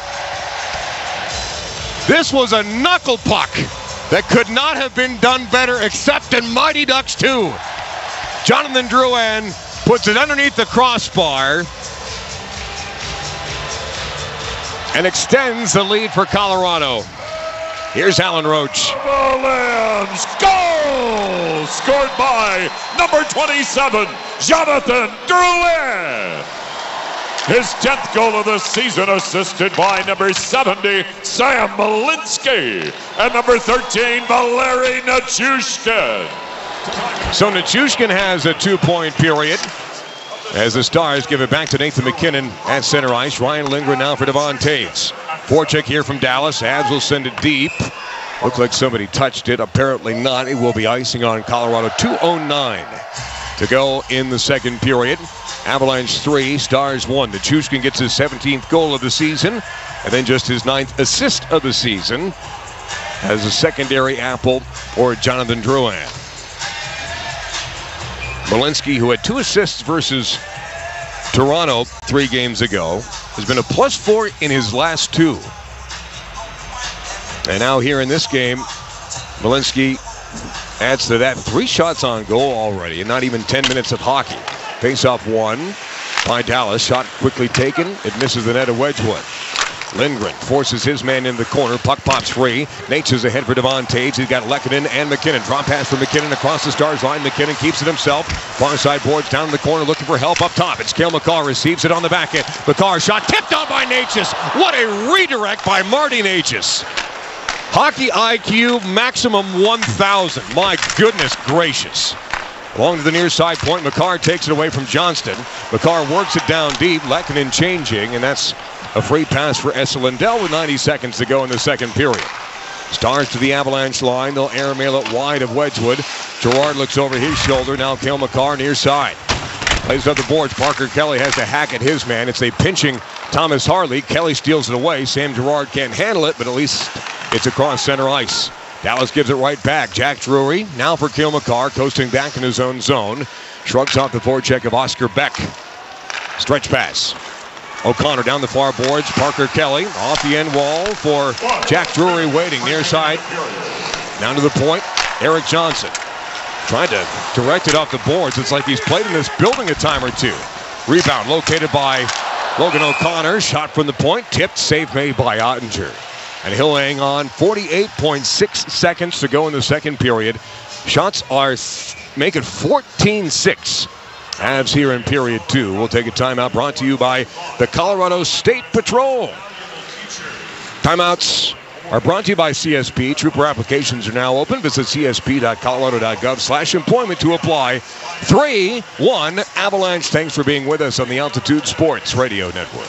This was a knuckle puck that could not have been done better except in Mighty Ducks 2. Jonathan Drouin puts it underneath the crossbar and extends the lead for Colorado. Here's Alan Roach. Avalanche goal! Scored by number 27, Jonathan Drouin. His 10th goal of the season, assisted by number 70, Sam Malinsky, and number 13, Valeri Nichushkin. So Nichushkin has a 2-point period as the Stars give it back to Nathan MacKinnon at center ice. Ryan Lindgren now for Devon Taves. Forecheck here from Dallas. Avs will send it deep. Looks like somebody touched it. Apparently not. It will be icing on Colorado. 2:09 to go in the second period. Avalanche 3, Stars 1. Nichushkin gets his 17th goal of the season, and then just his 9th assist of the season as a secondary apple for Jonathan Drouin. Malinsky, who had 2 assists versus Toronto 3 games ago, has been a +4 in his last 2. And now here in this game, Malinsky adds to that 3 shots on goal already, and not even 10 minutes of hockey. Face-off won by Dallas. Shot quickly taken. It misses the net of Wedgwood. Lindgren forces his man in the corner. Puck pops free. Nates is ahead for Devon Taves. He's got Lehkonen and MacKinnon. Drop pass for MacKinnon across the Stars line. MacKinnon keeps it himself. Far side boards down in the corner looking for help up top. It's Cale Makar receives it on the back end. Makar shot tipped on by Natchez. What a redirect by Marty Natchez. Hockey IQ maximum 1,000. My goodness gracious. Along to the near side point. Makar takes it away from Johnston. Makar works it down deep. Lehkonen changing, and that's a free pass for Esa Lindell with 90 seconds to go in the second period. Stars to the Avalanche line. They'll airmail it wide of Wedgwood. Girard looks over his shoulder. Now Cale Makar near side. Plays up the boards. Parker Kelly has a hack at his man. It's a pinching Thomas Harley. Kelly steals it away. Sam Girard can't handle it, but at least it's across center ice. Dallas gives it right back. Jack Drury now for Cale Makar, coasting back in his own zone. Shrugs off the forecheck of Oscar Beck. Stretch pass. O'Connor down the far boards. Parker Kelly off the end wall for Jack Drury waiting near side. Down to the point. Erik Johnson trying to direct it off the boards. It's like he's played in this building a time or two. Rebound located by Logan O'Connor. Shot from the point. Tipped. Save made by Ottinger. And he'll hang on. 48.6 seconds to go in the second period. Shots are making 14-6. Avs here in period 2. We'll take a timeout brought to you by the Colorado State Patrol. Timeouts are brought to you by CSP. Trooper applications are now open. Visit csp.colorado.gov/employment to apply. 3-1 Avalanche. Thanks for being with us on the Altitude Sports Radio Network.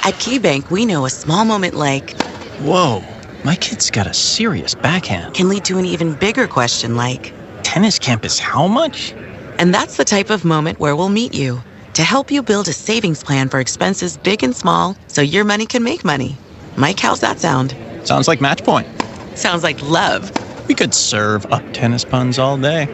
At KeyBank, we know a small moment like, whoa, My kid's got a serious backhand. Can lead to an even bigger question like, tennis camp is how much? And that's the type of moment where we'll meet you to help you build a savings plan for expenses big and small so your money can make money. Mike, how's that sound? Sounds like match point. Sounds like love. We could serve up tennis puns all day.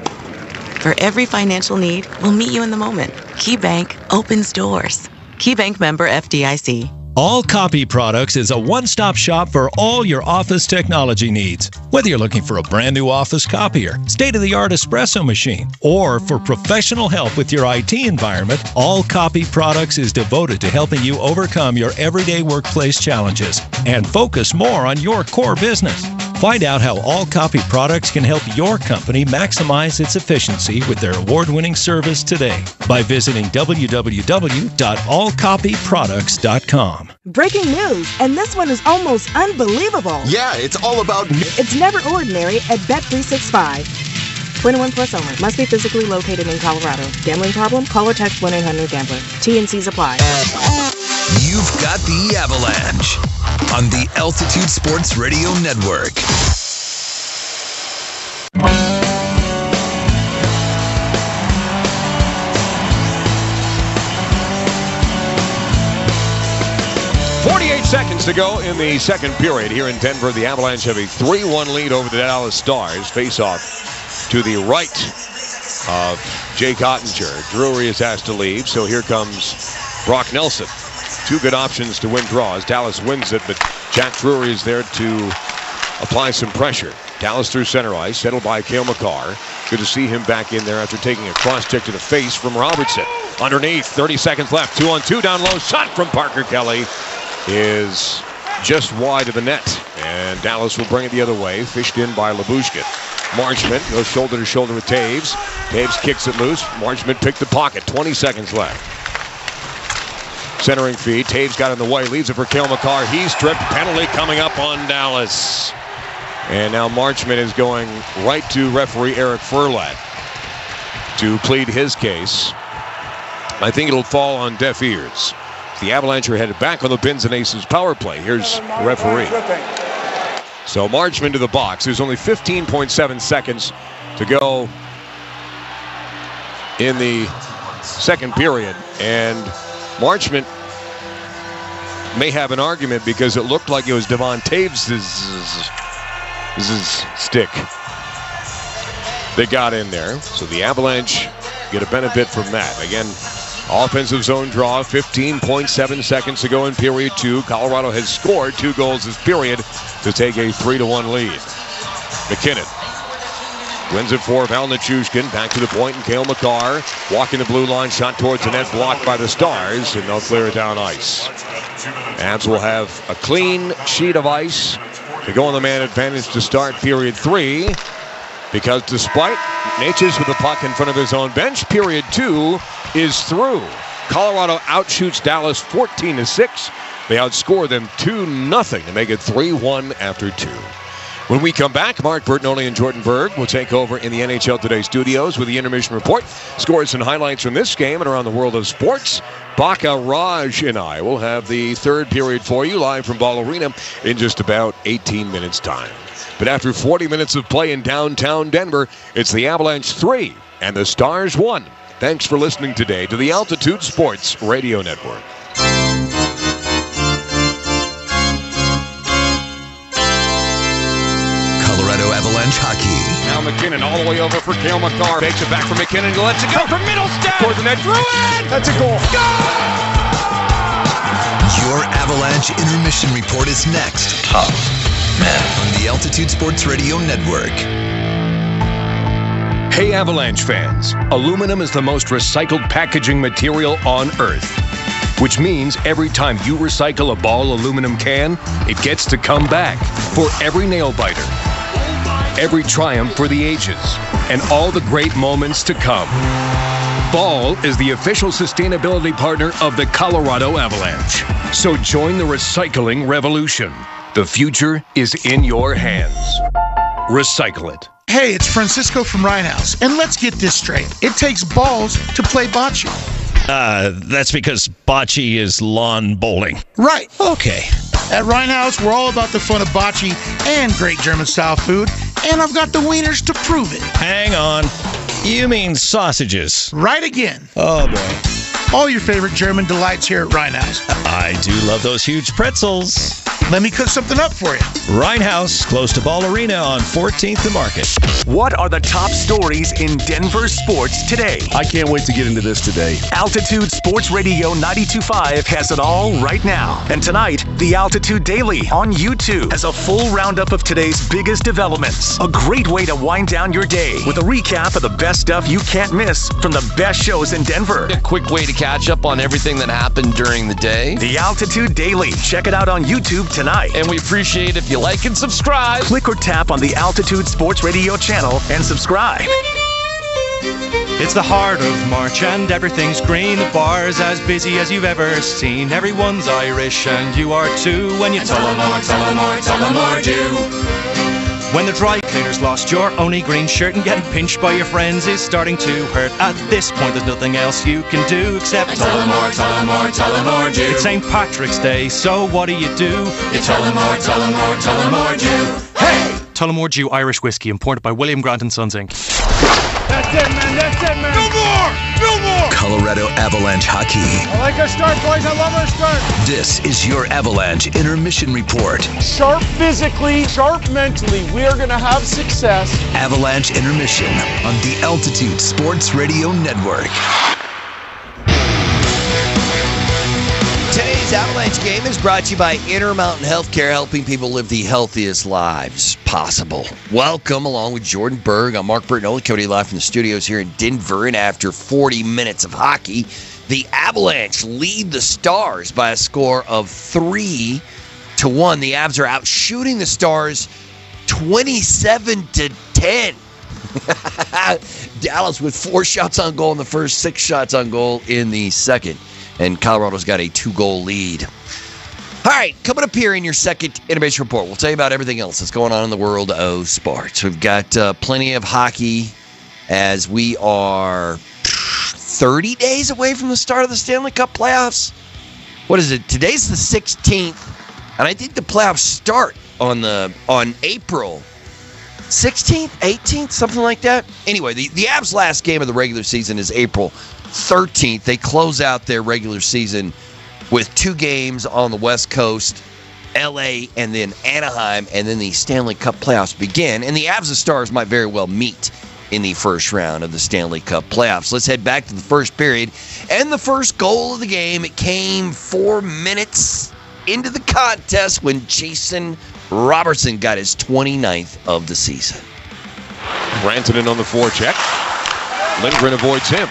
For every financial need, we'll meet you in the moment. KeyBank opens doors. KeyBank member FDIC. All Copy Products is a one-stop shop for all your office technology needs. Whether you're looking for a brand new office copier, state-of-the-art espresso machine, or for professional help with your IT environment, All Copy Products is devoted to helping you overcome your everyday workplace challenges and focus more on your core business. Find out how All Copy Products can help your company maximize its efficiency with their award-winning service today by visiting www.allcopyproducts.com. Breaking news, and this one is almost unbelievable. Yeah, it's all about... It's never ordinary at Bet365. 21 plus only. Must be physically located in Colorado. Gambling problem? Call or text 1-800-GAMBLER. T&Cs apply. You've got the Avalanche on the Altitude Sports Radio Network. Seconds to go in the second period here in Denver. The Avalanche have a 3-1 lead over the Dallas Stars. Face off to the right of Jake Ottinger. Drury is asked to leave, so here comes Brock Nelson. Two good options to win draws. Dallas wins it, but Jack Drury is there to apply some pressure. Dallas through center ice, settled by Cale Makar. Good to see him back in there after taking a cross check to the face from Robertson. Underneath, 30 seconds left. 2-on-2 down low. Shot from Parker Kelly is just wide of the net, and Dallas will bring it the other way. Fished in by Lyubushkin. Marchment goes shoulder to shoulder with Taves. Taves kicks it loose. Marchment picked the pocket. 20 seconds left. Centering feed. Taves got in the way. Leaves it for Cale Makar. He's stripped. Penalty coming up on Dallas. And now Marchment is going right to referee Eric Furlat to plead his case. I think it'll fall on deaf ears. The Avalanche are headed back on the Bins and Aces power play. Here's the referee. So Marchment to the box. There's only 15.7 seconds to go in the second period. And Marchment may have an argument because it looked like it was Devon Taves' stick that got in there. So the Avalanche get a benefit from that. Again, offensive zone draw, 15.7 seconds to go in period two. Colorado has scored 2 goals this period to take a 3-1 lead. McKinnon wins it for Val Nichushkin. Back to the point, and Cale Makar walking the blue line. Shot towards the net, blocked by the Stars, and they'll clear it down ice. Avs will have a clean sheet of ice to go on the man advantage to start period 3. Because despite Necas with the puck in front of his own bench, period 2 is through. Colorado outshoots Dallas 14-6. They outscore them 2-0 to make it 3-1 after 2. When we come back, Mark Bertinoli and Jordan Berg will take over in the NHL Today studios with the intermission report. Scores and highlights from this game and around the world of sports. Baka Raj and I will have the third period for you live from Ball Arena in just about 18 minutes' time. But after 40 minutes of play in downtown Denver, it's the Avalanche 3 and the Stars 1. Thanks for listening today to the Altitude Sports Radio Network. Colorado Avalanche hockey. Now McKinnon all the way over for Cale Makar. Takes it back from McKinnon. Lets it go from Middlestat. Towards the net. Druin! That's a goal. Your Avalanche intermission report is next. Tough men on the Altitude Sports Radio Network. Hey Avalanche fans, aluminum is the most recycled packaging material on Earth. Which means every time you recycle a Ball aluminum can, it gets to come back for every nail biter, every triumph for the ages, and all the great moments to come. Ball is the official sustainability partner of the Colorado Avalanche. So join the recycling revolution. The future is in your hands. Recycle it. Hey, it's Francisco from Ryan House, and let's get this straight. It takes balls to play bocce. That's because bocce is lawn bowling. Right. Okay. At Reinhaus, we're all about the fun of bocce and great German-style food, and I've got the wieners to prove it. Hang on. You mean sausages? Right again. Oh, boy. All your favorite German delights here at Reinhaus. I do love those huge pretzels. Let me cook something up for you. Reinhaus, close to Ball Arena on 14th and Market. What are the top stories in Denver sports today? I can't wait to get into this today. Altitude Sports Radio 92.5 has it all right now. And tonight, the Altitude Daily on YouTube has a full roundup of today's biggest developments. A great way to wind down your day with a recap of the best stuff you can't miss from the best shows in Denver. A quick way to catch up on everything that happened during the day. The Altitude Daily. Check it out on YouTube tonight. And we appreciate if you like and subscribe. Click or tap on the Altitude Sports Radio channel and subscribe. It's the heart of March and everything's green. The bar's as busy as you've ever seen. Everyone's Irish and you are too. When you Tullamore do. When the dry cleaners lost your only green shirt and getting pinched by your friends is starting to hurt. At this point there's nothing else you can do except Tullamore do. It's St. Patrick's Day, so what do? You Tullamore Dew. Hey! Tullamore Dew Irish Whiskey, imported by William Grant & Sons, Inc. That's it, man. No more! Colorado Avalanche hockey. I like our start, boys. I love our start. This is your Avalanche Intermission Report. Sharp physically, sharp mentally. We are going to have success. Avalanche Intermission on the Altitude Sports Radio Network. Today's Avalanche game is brought to you by Intermountain Healthcare, helping people live the healthiest lives possible. Welcome, along with Jordan Berg. I'm Mark Bertinoli, Cody live from the studios here in Denver. And after 40 minutes of hockey, the Avalanche lead the Stars by a score of 3-1. The Avs are out shooting the Stars 27-10. Dallas with 4 shots on goal in the first, 6 shots on goal in the second. And Colorado's got a 2-goal lead. All right, coming up here in your second Intermission Report, we'll tell you about everything else that's going on in the world of sports. We've got plenty of hockey as we are 30 days away from the start of the Stanley Cup playoffs. What is it? Today's the 16th, and I think the playoffs start on April 16th, 18th, something like that. Anyway, the Avs' last game of the regular season is April 13th. They close out their regular season with 2 games on the West Coast, LA, and then Anaheim, and then the Stanley Cup playoffs begin. And the Avs and Stars might very well meet in the first round of the Stanley Cup playoffs. Let's head back to the first period. And the first goal of the game, it came 4 minutes into the contest when Jason Robertson got his 29th of the season. Rantanen on the forecheck. Lindgren avoids him.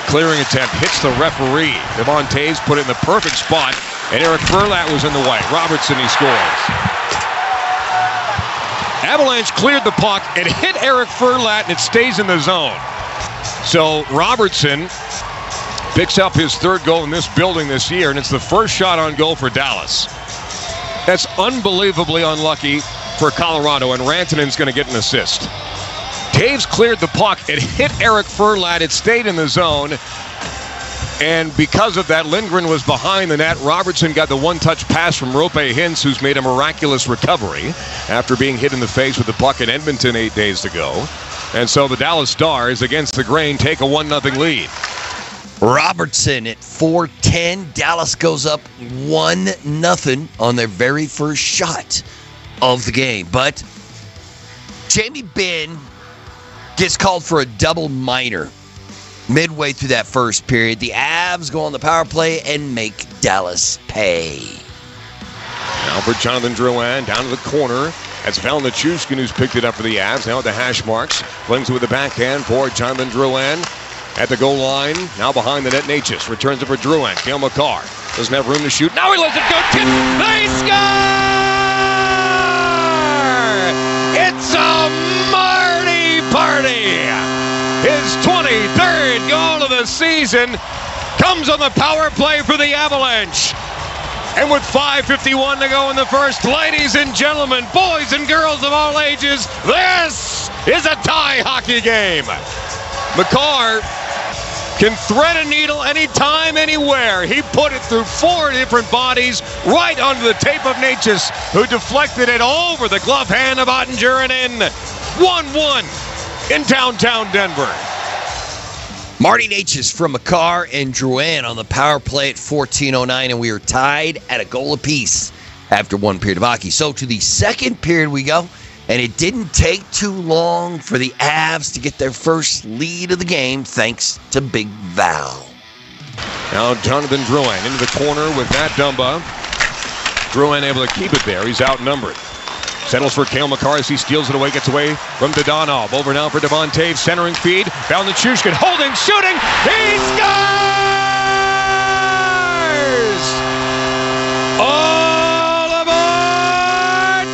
Clearing attempt hits the referee. Devon Toews put it in the perfect spot, and Eric Furlat was in the way. Robertson, he scores. Avalanche cleared the puck and hit Eric Furlat, and it stays in the zone. So Robertson picks up his 3rd goal in this building this year, and it's the first shot on goal for Dallas. That's unbelievably unlucky for Colorado, and Rantanen's going to get an assist. Toews cleared the puck. It hit Eric Furlat. It stayed in the zone. And because of that, Lindgren was behind the net. Robertson got the one-touch pass from Roope Hintz, who's made a miraculous recovery after being hit in the face with the puck in Edmonton 8 days ago. And so the Dallas Stars, against the grain, take a 1-0 lead. Robertson at 4:10. Dallas goes up 1-0 on their very first shot of the game. But Jamie Benn gets called for a double minor midway through that first period. The Avs go on the power play and make Dallas pay. Now for Jonathan Drouin down to the corner. That's Val Nichushkin who's picked it up for the Avs. Now at the hash marks. Flings it with the backhand for Jonathan Drouin. At the goal line, now behind the net, Natchez returns it for Drouin. Cale Makar doesn't have room to shoot. Now he lets it go. They score! It's a Marty party! His 23rd goal of the season comes on the power play for the Avalanche. And with 5:51 to go in the first, ladies and gentlemen, boys and girls of all ages, this is a tie hockey game. Makar can thread a needle anytime, anywhere. He put it through 4 different bodies, right onto the tape of Necas, who deflected it over the glove hand of Ottinger and in. 1-1 in downtown Denver. Marty Necas from Makar and Drouin on the power play at 14:09, and we are tied at a goal apiece after 1 period of hockey. So to the second period we go, and it didn't take too long for the Avs to get their first lead of the game thanks to Big Val. Now Jonathan Drouin into the corner with Matt Dumba. Drouin able to keep it there. He's outnumbered. Settles for Cale Makar as he steals it away, gets away from Dadonov. Over now for Devon Toews, centering feed. Found the Nichushkin, holding, shooting. He scores! All aboard!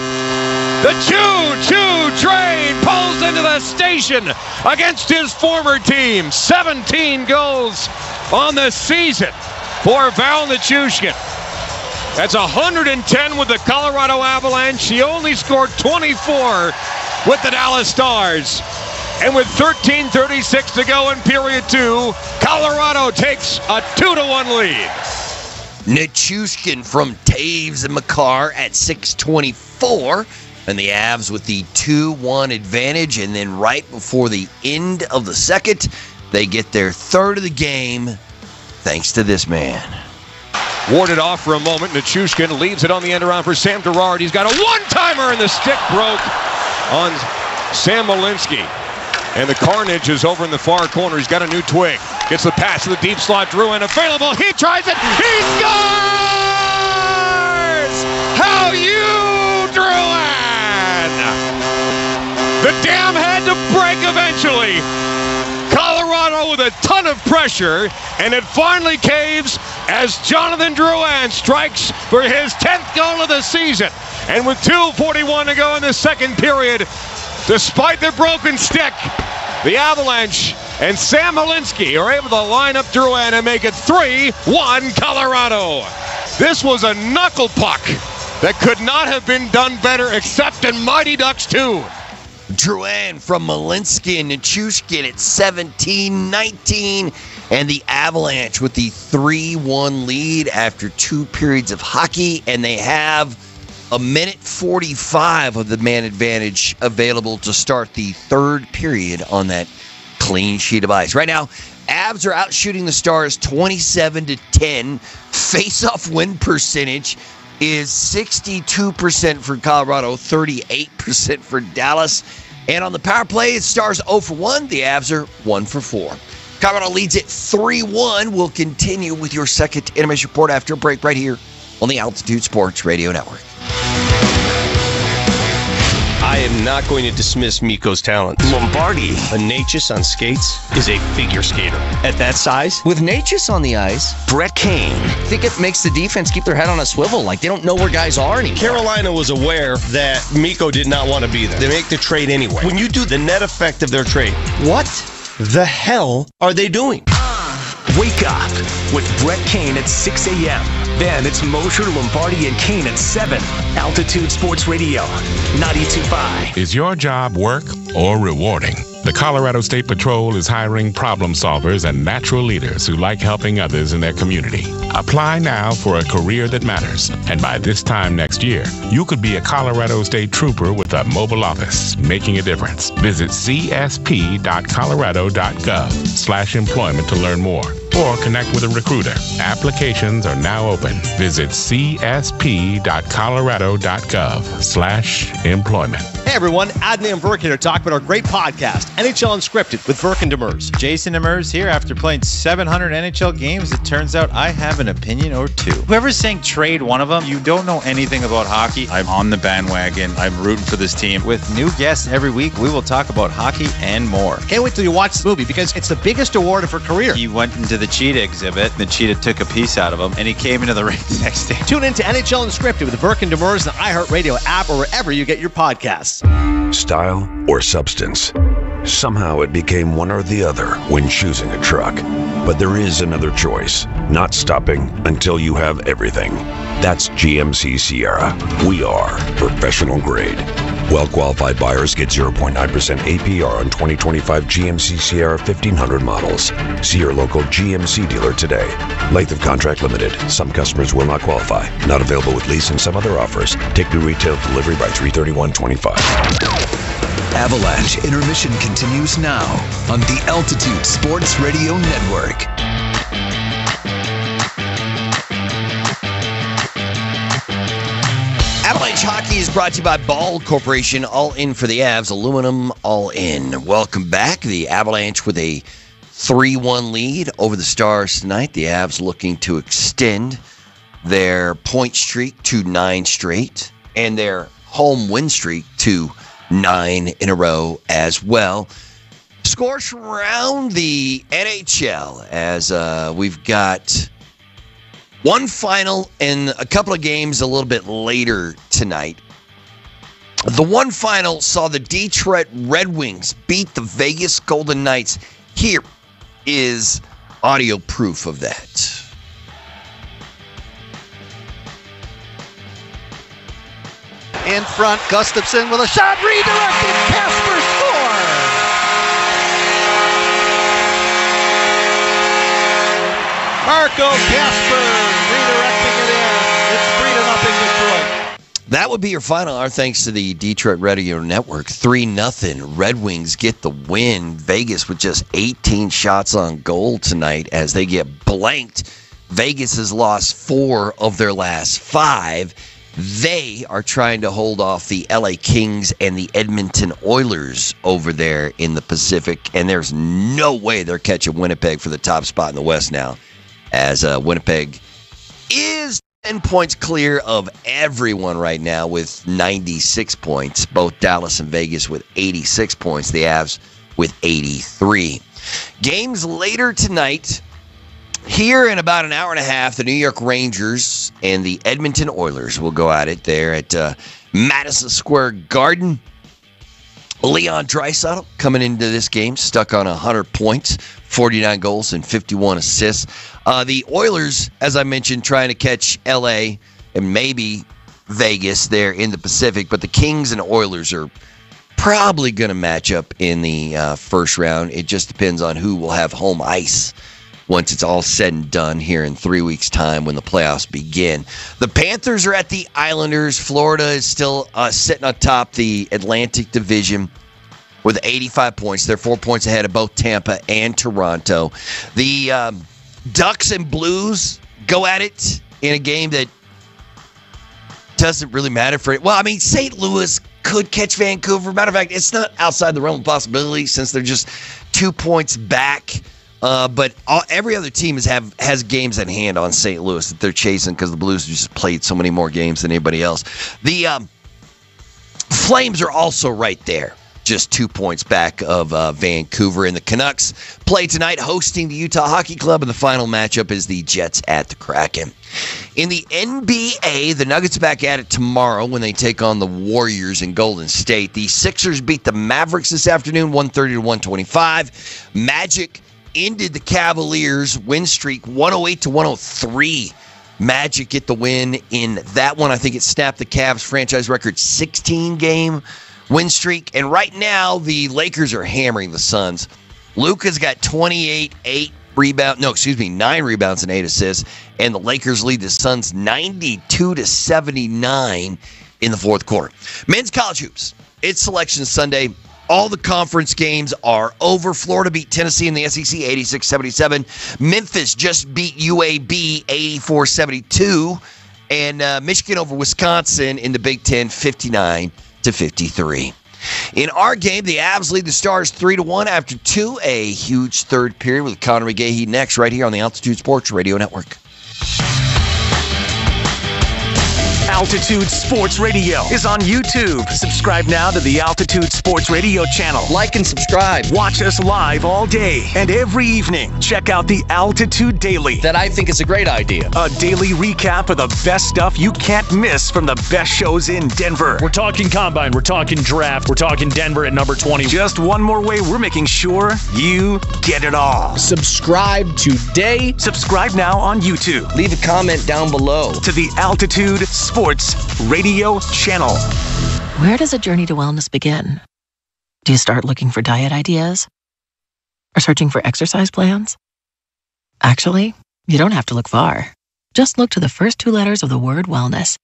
The choo-choo train pulls into the station against his former team. 17 goals on the season for Val Nichushkin. That's 110 with the Colorado Avalanche. He only scored 24 with the Dallas Stars. And with 13:36 to go in period 2, Colorado takes a 2-1 lead. Nichushkin from Toews and Makar at 6:24. And the Avs with the 2-1 advantage. And then right before the end of the second, they get their third of the game thanks to this man. Warded off for a moment. Nichushkin leaves it on the end around for Sam Girard. He's got a one-timer, and the stick broke on Sam Malinsky. And the carnage is over in the far corner. He's got a new twig. Gets the pass to the deep slot. Drouin available. He tries it. He scores! How you, Drouin! The dam had to break eventually. Colorado with a ton of pressure, and it finally caves as Jonathan Drouin strikes for his 10th goal of the season. And with 2:41 to go in the second period, despite their broken stick, the Avalanche and Sam Malinsky are able to line up Drouin and make it 3-1 Colorado. This was a knuckle puck that could not have been done better except in Mighty Ducks 2. Drouin from Malinsky and Nichushkin at 17-19. And the Avalanche with the 3-1 lead after 2 periods of hockey. And they have a minute 45 of the man advantage available to start the third period on that clean sheet of ice. Right now, Avs are out shooting the Stars 27-10. Face-off win percentage is 62% for Colorado, 38% for Dallas. And on the power play, it's Stars 0 for 1. The Avs are 1 for 4. Colorado leads it 3-1. We'll continue with your second intermission report after a break right here on the Altitude Sports Radio Network. I am not going to dismiss Mikko's talent. Lombardi, a Necas on skates, is a figure skater. At that size, with Necas on the ice, Brett Kane. I think it makes the defense keep their head on a swivel. Like, they don't know where guys are anymore. Carolina was aware that Mikko did not want to be there. They make the trade anyway. When you do the net effect of their trade, what the hell are they doing? Wake up with Brett Kane at 6 a.m. Then it's Mosher, Lombardi, and Kane at 7. Altitude Sports Radio, 92.5. Is your job work or rewarding? The Colorado State Patrol is hiring problem solvers and natural leaders who like helping others in their community. Apply now for a career that matters. And by this time next year, you could be a Colorado State Trooper with a mobile office, making a difference. Visit csp.colorado.gov/employment to learn more. Or connect with a recruiter. Applications are now open. Visit csp.colorado.gov/employment. Hey everyone, Adnan and Verkin are talking about our great podcast, NHL Unscripted with Verkin Demers. Jason Demers here. After playing 700 NHL games, it turns out I have an opinion or two. Whoever's saying trade one of them, you don't know anything about hockey. I'm on the bandwagon. I'm rooting for this team. With new guests every week, we will talk about hockey and more. Can't wait till you watch the movie because it's the biggest award of her career. He went into the cheetah exhibit. The cheetah took a piece out of him, and he came into the ring the next day. Tune in to NHL Unscripted with Verkin Demers, the iHeartRadio app, or wherever you get your podcasts. Style or substance? Somehow it became one or the other when choosing a truck. But there is another choice, not stopping until you have everything. That's GMC Sierra. We are professional grade. Well-qualified buyers get 0.9% APR on 2025 GMC Sierra 1500 models. See your local GMC dealer today. Length of contract limited. Some customers will not qualify. Not available with lease and some other offers. Take new retail delivery by 3/31/25. Avalanche intermission continues now on the Altitude Sports Radio Network. Avalanche Hockey is brought to you by Ball Corporation. All in for the Avs. Aluminum, all in. Welcome back. The Avalanche with a 3-1 lead over the Stars tonight. The Avs looking to extend their point streak to 9 straight and their home win streak to 9 in a row as well. Scores from around the NHL as we've got one final and a couple of games a little bit later tonight. The one final saw the Detroit Red Wings beat the Vegas Golden Knights. Here is audio proof of that. In front, Gustafsson with a shot, redirected, Kasper score! Marco Kasper redirecting it in. It's 3-0 Detroit. That would be your final. Our thanks to the Detroit Radio Network. 3-0. Red Wings get the win. Vegas with just 18 shots on goal tonight as they get blanked. Vegas has lost 4 of their last 5. They are trying to hold off the LA Kings and the Edmonton Oilers over there in the Pacific, and there's no way they're catching Winnipeg for the top spot in the West now, as Winnipeg is 10 points clear of everyone right now with 96 points. Both Dallas and Vegas with 86 points. The Avs with 83. Games later tonight. Here in about an hour and a half, the New York Rangers and the Edmonton Oilers will go at it there at Madison Square Garden. Leon Draisaitl coming into this game, stuck on 100 points, 49 goals, and 51 assists. The Oilers, as I mentioned, trying to catch L.A. and maybe Vegas there in the Pacific, but the Kings and Oilers are probably going to match up in the first round. It just depends on who will have home ice once it's all said and done here in 3 weeks' time when the playoffs begin. The Panthers are at the Islanders. Florida is still sitting atop the Atlantic Division with 85 points. They're 4 points ahead of both Tampa and Toronto. The Ducks and Blues go at it in a game that doesn't really matter for it. Well, I mean, St. Louis could catch Vancouver. Matter of fact, it's not outside the realm of possibility since they're just 2 points back. But every other team has games at hand on St. Louis that they're chasing because the Blues just played so many more games than anybody else. The Flames are also right there, just 2 points back of Vancouver. And the Canucks play tonight hosting the Utah Hockey Club, and the final matchup is the Jets at the Kraken. In the NBA, the Nuggets back at it tomorrow when they take on the Warriors in Golden State. The Sixers beat the Mavericks this afternoon, 130-125. Magic ended the Cavaliers' win streak 108-103. Magic get the win in that one. I think it snapped the Cavs' franchise record 16-game win streak. And right now, the Lakers are hammering the Suns. Luka's got 9 rebounds and 8 assists. And the Lakers lead the Suns 92-79 in the fourth quarter. Men's college hoops. It's Selection Sunday. All the conference games are over. Florida beat Tennessee in the SEC 86-77. Memphis just beat UAB 84-72. And Michigan over Wisconsin in the Big Ten 59-53. In our game, the Avs lead the Stars 3-1 after 2. A huge third period with Connor McGahee next right here on the Altitude Sports Radio Network. Altitude Sports Radio is on YouTube. Subscribe now to the Altitude Sports Radio channel. Like and subscribe. Watch us live all day and every evening. Check out the Altitude Daily. That I think is a great idea. A daily recap of the best stuff you can't miss from the best shows in Denver. We're talking combine, we're talking draft, we're talking Denver at number 20. Just one more way we're making sure you get it all. Subscribe today. Subscribe now on YouTube. Leave a comment down below. To the Altitude Sports Radio channel. Where does a journey to wellness begin? Do you start looking for diet ideas? Or searching for exercise plans? Actually, you don't have to look far. Just look to the first 2 letters of the word wellness.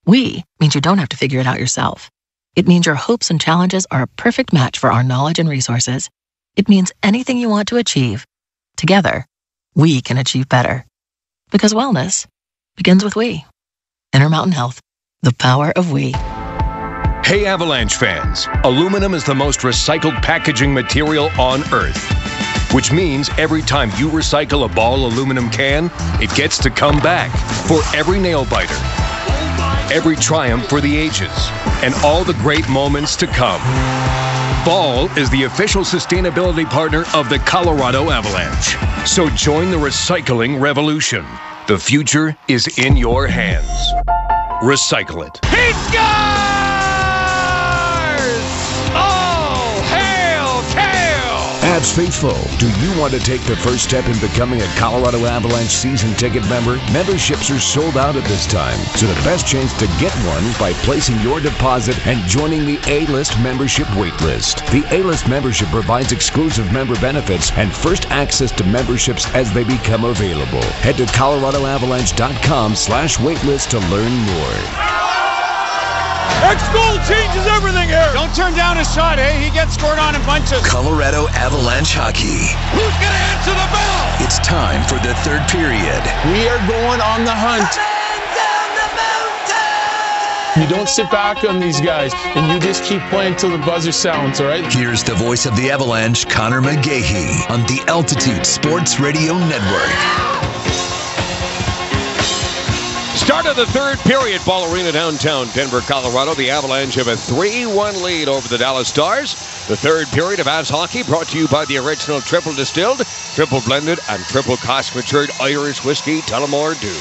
We means you don't have to figure it out yourself. It means your hopes and challenges are a perfect match for our knowledge and resources. It means anything you want to achieve, together, we can achieve better. Because wellness begins with we. Intermountain Health, the power of we. Hey, Avalanche fans, aluminum is the most recycled packaging material on Earth, which means every time you recycle a Ball aluminum can, it gets to come back for every nail biter, every triumph for the ages, and all the great moments to come. Ball is the official sustainability partner of the Colorado Avalanche. So join the recycling revolution. The future is in your hands. Recycle it. He scores! Oh, hail, tail! Avs faithful, do you want to take the first step in becoming a Colorado Avalanche season ticket member? Memberships are sold out at this time, so the best chance to get one is by placing your deposit and joining the A-List membership waitlist. The A-List membership provides exclusive member benefits and first access to memberships as they become available. Head to coloradoavalanche.com/waitlist to learn more. X-Goal changes everything here. Don't turn down a shot, eh? He gets scored on in bunches. Colorado Avalanche hockey. Who's going to answer the bell? It's time for the third period. We are going on the hunt. You don't sit back on these guys, and you just keep playing till the buzzer sounds, all right? Here's the voice of the Avalanche, Connor McGahey, on the Altitude Sports Radio Network. Start of the third period, Ball Arena, downtown Denver, Colorado. The Avalanche have a 3-1 lead over the Dallas Stars. The third period of Avs hockey brought to you by the original triple distilled, triple blended, and triple cask matured Irish whiskey, Tullamore Dew.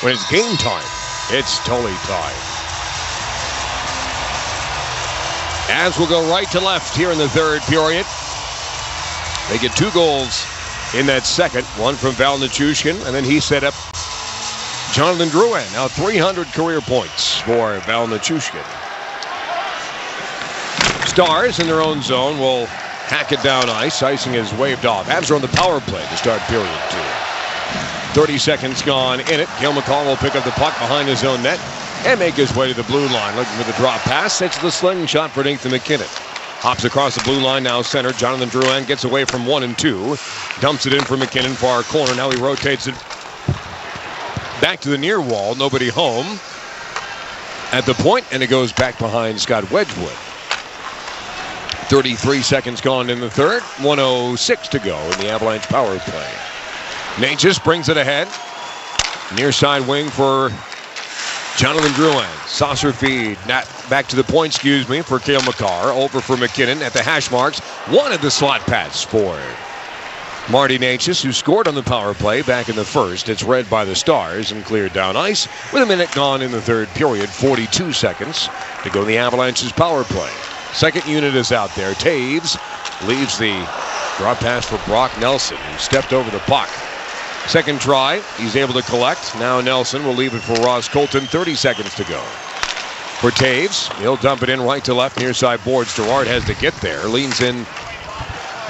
When it's game time, it's Tully time. Avs will go right to left here in the third period. They get 2 goals in that second, one from Val Nichushkin, and then he set up Jonathan Drouin. Now 300 career points for Val Nichushkin. Stars in their own zone will hack it down ice. Icing is waved off. Avs are on the power play to start period 2. 30 seconds gone in it. Cale Makar will pick up the puck behind his own net and make his way to the blue line, looking for the drop pass. It's the slingshot for Nathan MacKinnon. Hops across the blue line, now center. Jonathan Drouin gets away from 1 and 2. Dumps it in for MacKinnon, far corner. Now he rotates it back to the near wall. Nobody home at the point, and it goes back behind Scott Wedgwood. 33 seconds gone in the third. 1:06 to go in the Avalanche power play. Natchez brings it ahead. Near side wing for Jonathan Drouin. Saucer feed. Back to the point, for Cale Makar. Over for MacKinnon at the hash marks. Wanted the slot pass for Marty Natchez, who scored on the power play back in the first. It's read by the Stars and cleared down ice with a minute gone in the third period. 42 seconds to go in the Avalanche's power play. Second unit is out there. Taves leaves the drop pass for Brock Nelson, who stepped over the puck. Second try, he's able to collect. Now Nelson will leave it for Ross Colton. 30 seconds to go. For Taves, he'll dump it in right to left, near side boards. Gerard has to get there. Leans in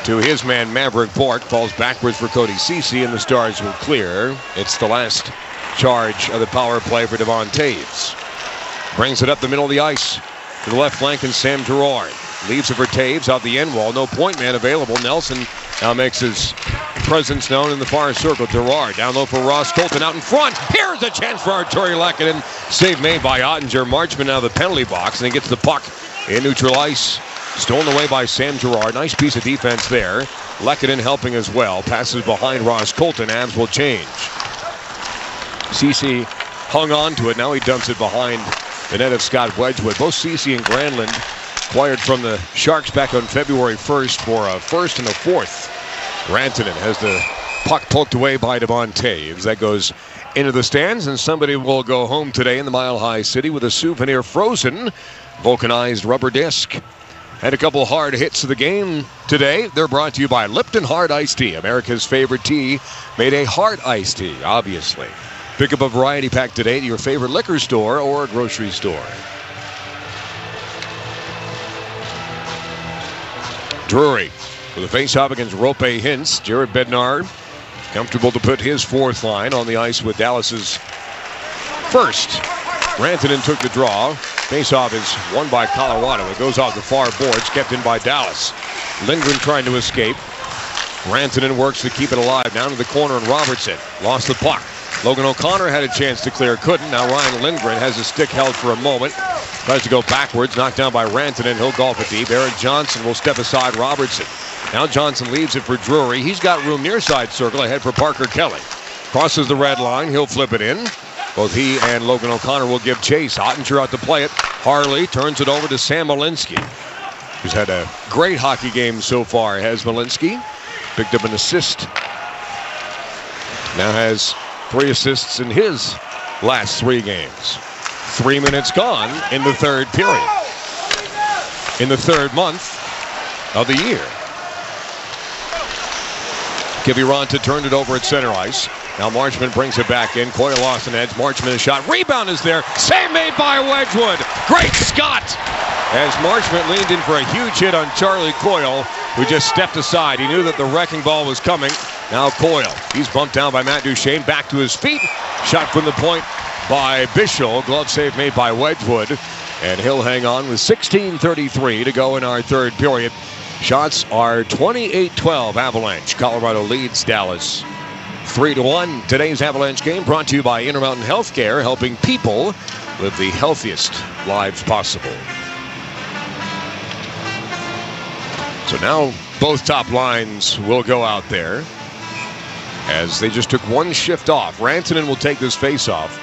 to his man Maverick Bourque, falls backwards for Cody Ceci, and the Stars will clear. It's the last charge of the power play for Devon Taves. Brings it up the middle of the ice to the left flank, and Sam Gerard leaves it for Taves out the end wall. No point man available. Nelson now makes his presence known in the far circle. Gerard down low for Ross Colton out in front. Here's a chance for Arturi Lehkonen. Save made by Ottinger. Marchman out of the penalty box, and he gets the puck in neutral ice. Stolen away by Sam Gerard. Nice piece of defense there. Lehkonen helping as well. Passes behind Ross Colton. Avs will change. Ceci hung on to it. Now he dumps it behind the net of Scott Wedgwood. Both Ceci and Granlund acquired from the Sharks back on February 1st for a first and a fourth. Rantanen has the puck poked away by Devon Toews. That goes into the stands, and somebody will go home today in the Mile High City with a souvenir frozen vulcanized rubber disc. And a couple hard hits of the game today. They're brought to you by Lipton Hard Iced Tea, America's favorite tea, made a hard iced tea, obviously. Pick up a variety pack today at your favorite liquor store or grocery store. Drury with a face-off against Rope Hintz. Jared Bednar comfortable to put his fourth line on the ice with Dallas's first. Rantanen took the draw. Face-off is won by Colorado. It goes off the far boards, kept in by Dallas. Lindgren trying to escape. Rantanen works to keep it alive. Down to the corner, and Robertson lost the puck. Logan O'Connor had a chance to clear, couldn't. Now Ryan Lindgren has his stick held for a moment. Tries to go backwards, knocked down by Rantanen. He'll golf it deep. Eric Johnson will step aside Robertson. Now Johnson leaves it for Drury. He's got room near side circle ahead for Parker Kelly. Crosses the red line. He'll flip it in. Both he and Logan O'Connor will give chase. Ottinger out to play it. Harley turns it over to Sam Malinsky, who's had a great hockey game so far, has Malinsky. Picked up an assist. Now has 3 assists in his last 3 games. 3 minutes gone in the third period. In the third month of the year. Kiviranta turned it over at center ice. Now Marchment brings it back in. Coyle lost an edge. Marchment a shot. Rebound is there. Save made by Wedgwood. Great Scott! As Marchment leaned in for a huge hit on Charlie Coyle, who just stepped aside. He knew that the wrecking ball was coming. Now Coyle. He's bumped down by Matt Duchene. Back to his feet. Shot from the point by Bischel. Glove save made by Wedgwood. And he'll hang on with 16:33 to go in our third period. Shots are 28-12 Avalanche. Colorado leads Dallas 3-1. Today's Avalanche game brought to you by Intermountain Healthcare, helping people live the healthiest lives possible. So now both top lines will go out there as they just took one shift off. Rantanen will take this face-off.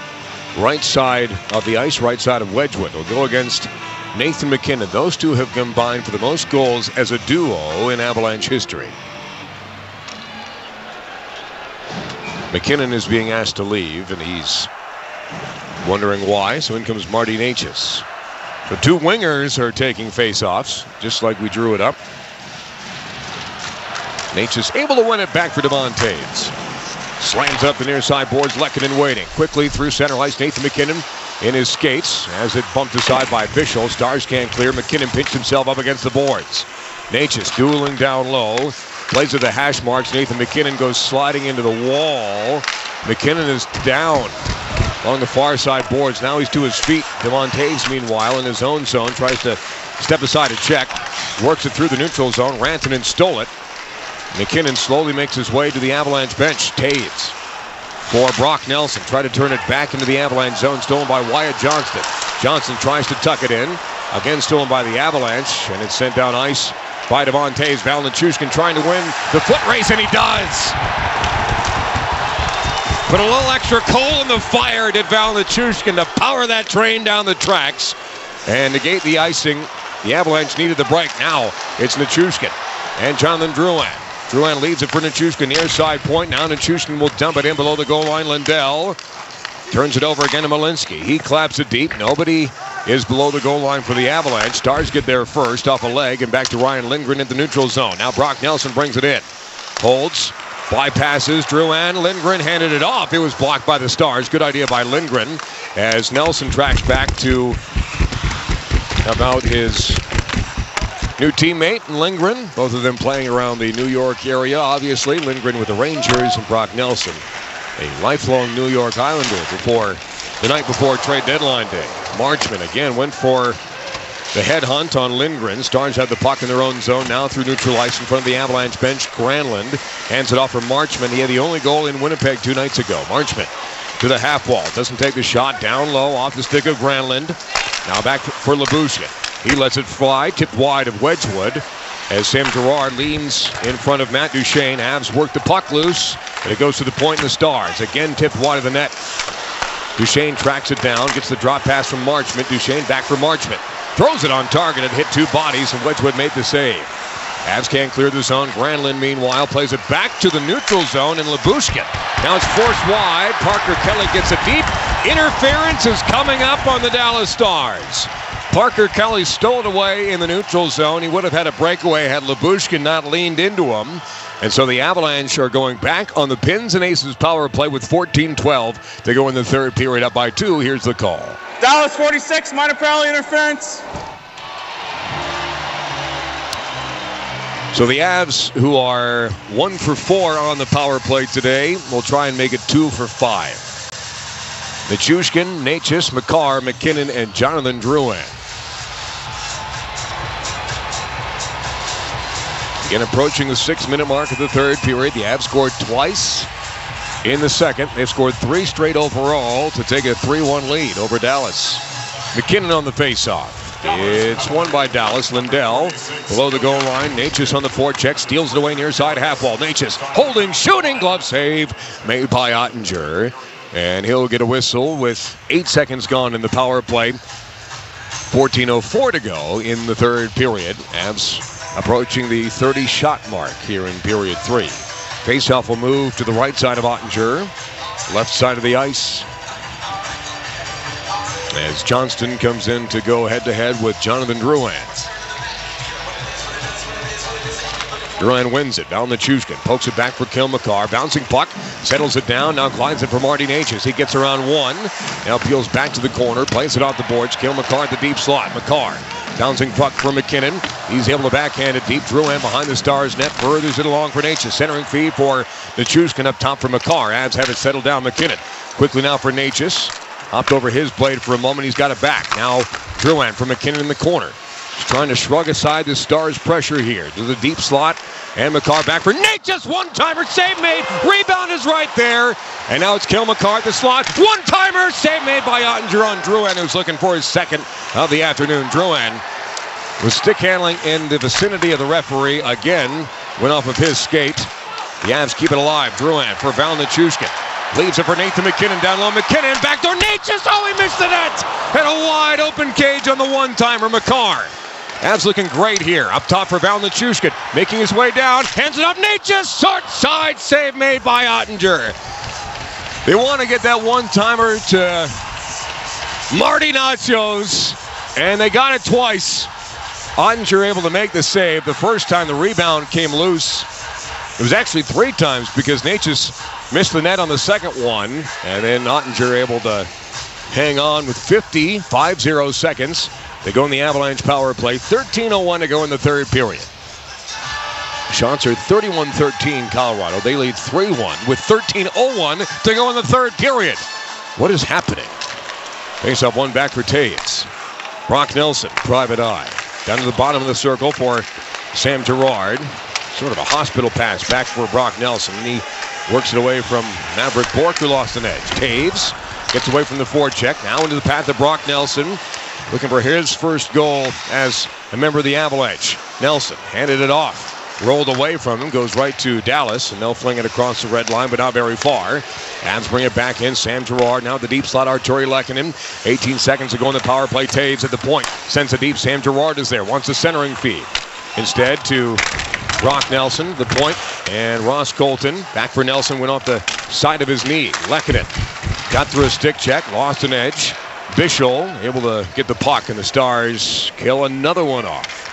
Right side of the ice, right side of Wedgwood. Will go against Nathan MacKinnon. Those two have combined for the most goals as a duo in Avalanche history. MacKinnon is being asked to leave, and he's wondering why. So in comes Marty Necas. So 2 wingers are taking face-offs, just like we drew it up. Necas able to win it back for Devon Toews. Slams up the near side boards. Lehkonen waiting. Quickly through center ice. Nathan MacKinnon in his skates as it bumped aside by Bischel. Stars can't clear. MacKinnon pinched himself up against the boards. Necas dueling down low. Plays with the hash marks. Nathan MacKinnon goes sliding into the wall. MacKinnon is down along the far side boards. Now he's to his feet. Devon Toews, meanwhile, in his own zone, tries to step aside to check. Works it through the neutral zone. Rantanen stole it. MacKinnon slowly makes his way to the Avalanche bench. Toews for Brock Nelson. Try to turn it back into the Avalanche zone. Stolen by Wyatt Johnston. Johnson tries to tuck it in. Again stolen by the Avalanche. And it's sent down ice by Devon Toews. Val Nichushkin trying to win the foot race, and he does. Put a little extra coal in the fire, did Val Nichushkin, to power that train down the tracks and negate the icing. The Avalanche needed the break. Now it's Nichushkin and Jonathan Drouin. Drouin leads it for Nichushkin near side point. Now Nichushkin will dump it in below the goal line. Lindell turns it over again to Malinsky. He claps it deep. Nobody is below the goal line for the Avalanche. Stars get there first off a leg and back to Ryan Lindgren in the neutral zone. Now Brock Nelson brings it in. Holds, bypasses Drouin. Lindgren handed it off. It was blocked by the Stars. Good idea by Lindgren as Nelson tracks back to about his new teammate Lindgren. Both of them playing around the New York area. Obviously, Lindgren with the Rangers and Brock Nelson, a lifelong New York Islander before the night before trade deadline day. Marchment again went for the headhunt on Lindgren. Stars have the puck in their own zone now through neutral ice in front of the Avalanche bench. Granlund hands it off for Marchment. He had the only goal in Winnipeg 2 nights ago. Marchment to the half wall. Doesn't take the shot. Down low off the stick of Granlund. Now back for Lyubushkin. He lets it fly. Tipped wide of Wedgwood as Sam Girard leans in front of Matt Duchene. Avs work the puck loose, and it goes to the point in the Stars. Again tipped wide of the net. Duchesne tracks it down, gets the drop pass from Marchment. Duchesne back for Marchment. Throws it on target and hit two bodies, and Wedgwood made the save. Avs can't clear the zone. Granlund, meanwhile, plays it back to the neutral zone, and Lyubushkin. Now it's forced wide. Parker Kelly gets it deep. Interference is coming up on the Dallas Stars. Parker Kelly stole it away in the neutral zone. He would have had a breakaway had Lyubushkin not leaned into him. And so the Avalanche are going back on the Pins and Aces power play with 14-12 to go in the third period, up by 2. Here's the call. Dallas 46, minor penalty interference. So the Avs, who are 1 for 4 on the power play today, will try and make it 2 for 5. Nichushkin, Necas, Makar, McKinnon, and Jonathan Drouin. Again, approaching the 6-minute mark of the third period. The Avs scored twice in the second. They've scored 3 straight overall to take a 3-1 lead over Dallas. McKinnon on the faceoff. It's won by Dallas. Lindell below the goal line. Necas on the forecheck. Steals it away near side half wall. Necas holding, shooting, glove save made by Ottinger. And he'll get a whistle with 8 seconds gone in the power play. 14:04 to go in the third period. Avs approaching the 30-shot mark here in period 3. Faceoff will move to the right side of Ottinger. Left side of the ice, as Johnston comes in to go head-to-head with Jonathan Drouin. Drouin wins it. Down the Nichushkin. Pokes it back for Kale McCarr. Bouncing puck. Settles it down. Now glides it for Marty Necas. He gets around 1. Now peels back to the corner. Plays it off the boards. Kale McCarr at the deep slot. McCarr. Bouncing puck for McKinnon. He's able to backhand it deep. Drouin behind the Stars net. Furthers it along for Necas. Centering feed for Nichushkin up top for McCarr. Avs have it settled down. McKinnon. Quickly now for Necas. Hopped over his blade for a moment. He's got it back. Now Drouin for McKinnon in the corner. He's trying to shrug aside the Stars' pressure here. To the deep slot. And McCarr back for Necas. One-timer. Save made. Rebound is right there. And now it's Kale McCarr at the slot. One-timer. Save made by Ottinger on Drouin, who's looking for his second of the afternoon. Drouin with stick handling in the vicinity of the referee. Again, went off of his skate. The Avs keep it alive. Drouin for Val Nichushkin. Leaves it for Nathan McKinnon down low. McKinnon backdoor. Necas. Oh, he missed the net. And a wide open cage on the one-timer. McCarr. Avs looking great here. Up top for Val Nichushkin. Making his way down. Hands it up. Necas. Short side save made by Ottinger. They want to get that one-timer to Marty Nachos. And they got it twice. Ottinger able to make the save. The first time the rebound came loose. It was actually 3 times because Necas missed the net on the second one. And then Ottinger able to hang on with 50 seconds. They go in the Avalanche power play. 13:01 to go in the third period. Shots are 31-13 Colorado. They lead 3-1 with 13:01 to go in the third period. What is happening? Face up one back for Taves. Brock Nelson, private eye. Down to the bottom of the circle for Sam Girard. Sort of a hospital pass back for Brock Nelson. And he works it away from Maverick Bourque, who lost an edge. Taves gets away from the forecheck. Now into the path of Brock Nelson. Looking for his first goal as a member of the Avalanche. Nelson handed it off. Rolled away from him. Goes right to Dallas. And they'll fling it across the red line, but not very far. Avs bring it back in. Sam Girard now the deep slot. Arturi Lehkonen. 18 seconds to go in the power play. Taves at the point. Sends it deep. Sam Girard is there. Wants a centering feed. Instead to Brock Nelson, the point. And Ross Colton. Back for Nelson. Went off the side of his knee. Lehkonen got through a stick check. Lost an edge. Bichel able to get the puck, and the Stars kill another one off.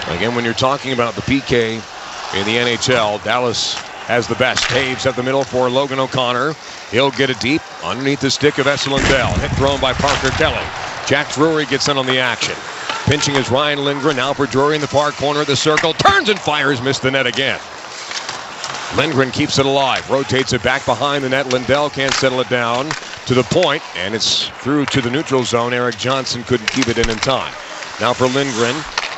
Again, when you're talking about the PK in the NHL, Dallas has the best. Taves at the middle for Logan O'Connor. He'll get it deep underneath the stick of Esa Lindell. Hit thrown by Parker Kelly. Jack Drury gets in on the action. Pinching is Ryan Lindgren. Now for Drury in the far corner of the circle. Turns and fires. Missed the net again. Lindgren keeps it alive. Rotates it back behind the net. Lindell can't settle it down to the point, and it's through to the neutral zone. Eric Johnson couldn't keep it in time. Now for Lindgren.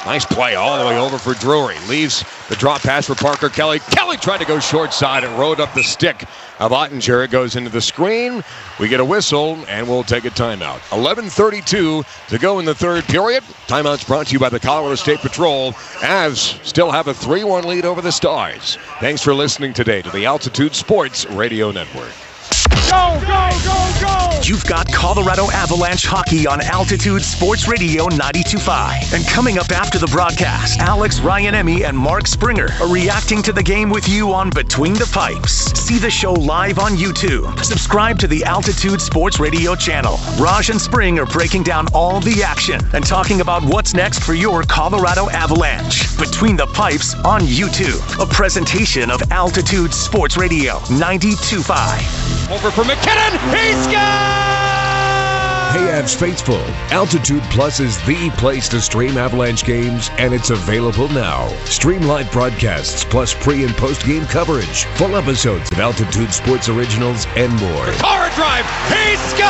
Nice play all the way over for Drury. Leaves the drop pass for Parker Kelly. Kelly tried to go short side and rode up the stick of Ottinger. It goes into the screen. We get a whistle, and we'll take a timeout. 11:32 to go in the third period. Timeout's brought to you by the Colorado State Patrol. Avs still have a 3-1 lead over the Stars. Thanks for listening today to the Altitude Sports Radio Network. Go, go, go, go! You've got Colorado Avalanche hockey on Altitude Sports Radio 92.5. And coming up after the broadcast, Alex Ryan-Emmy and Mark Springer are reacting to the game with you on Between the Pipes. See the show live on YouTube. Subscribe to the Altitude Sports Radio channel. Raj and Spring are breaking down all the action and talking about what's next for your Colorado Avalanche. Between the Pipes on YouTube. A presentation of Altitude Sports Radio 92.5. Over for McKinnon. He scores! Hey, Avs faithful, Altitude Plus is the place to stream Avalanche games, and it's available now. Stream live broadcasts, plus pre- and post-game coverage, full episodes of Altitude Sports Originals, and more. Power drive! He scores!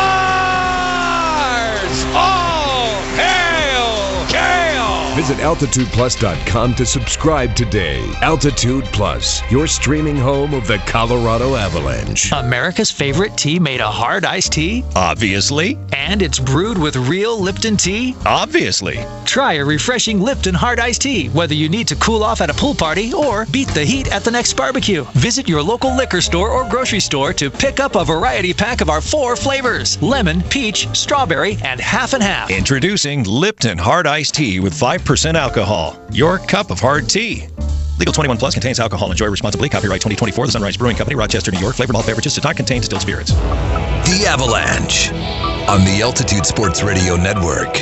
All hail Kale! Visit AltitudePlus.com to subscribe today. Altitude Plus, your streaming home of the Colorado Avalanche. America's favorite tea made a hard iced tea? Obviously. And it's brewed with real Lipton tea? Obviously. Try a refreshing Lipton hard iced tea, whether you need to cool off at a pool party or beat the heat at the next barbecue. Visit your local liquor store or grocery store to pick up a variety pack of our 4 flavors: lemon, peach, strawberry, and half and half. Introducing Lipton Hard Iced Tea with 5% alcohol. Your cup of hard tea. Legal 21 plus, contains alcohol. Enjoy responsibly. Copyright 2024, The Sunrise Brewing Company, Rochester, New York. Flavored malt beverages do not contain distilled spirits. The Avalanche on the Altitude Sports Radio Network.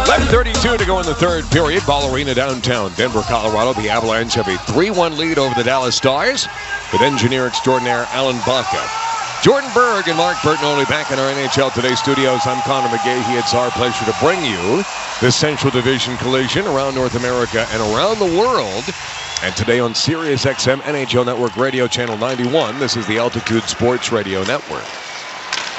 11:32 to go in the third period. Ball Arena, downtown Denver, Colorado. The Avalanche have a 3-1 lead over the Dallas Stars with engineer extraordinaire Alan Baca. Jordan Berg and Mark Bertinoli back in our NHL Today studios. I'm Connor McGahey. It's our pleasure to bring you this Central Division collision around North America and around the world. And today on Sirius XM NHL Network Radio Channel 91, this is the Altitude Sports Radio Network.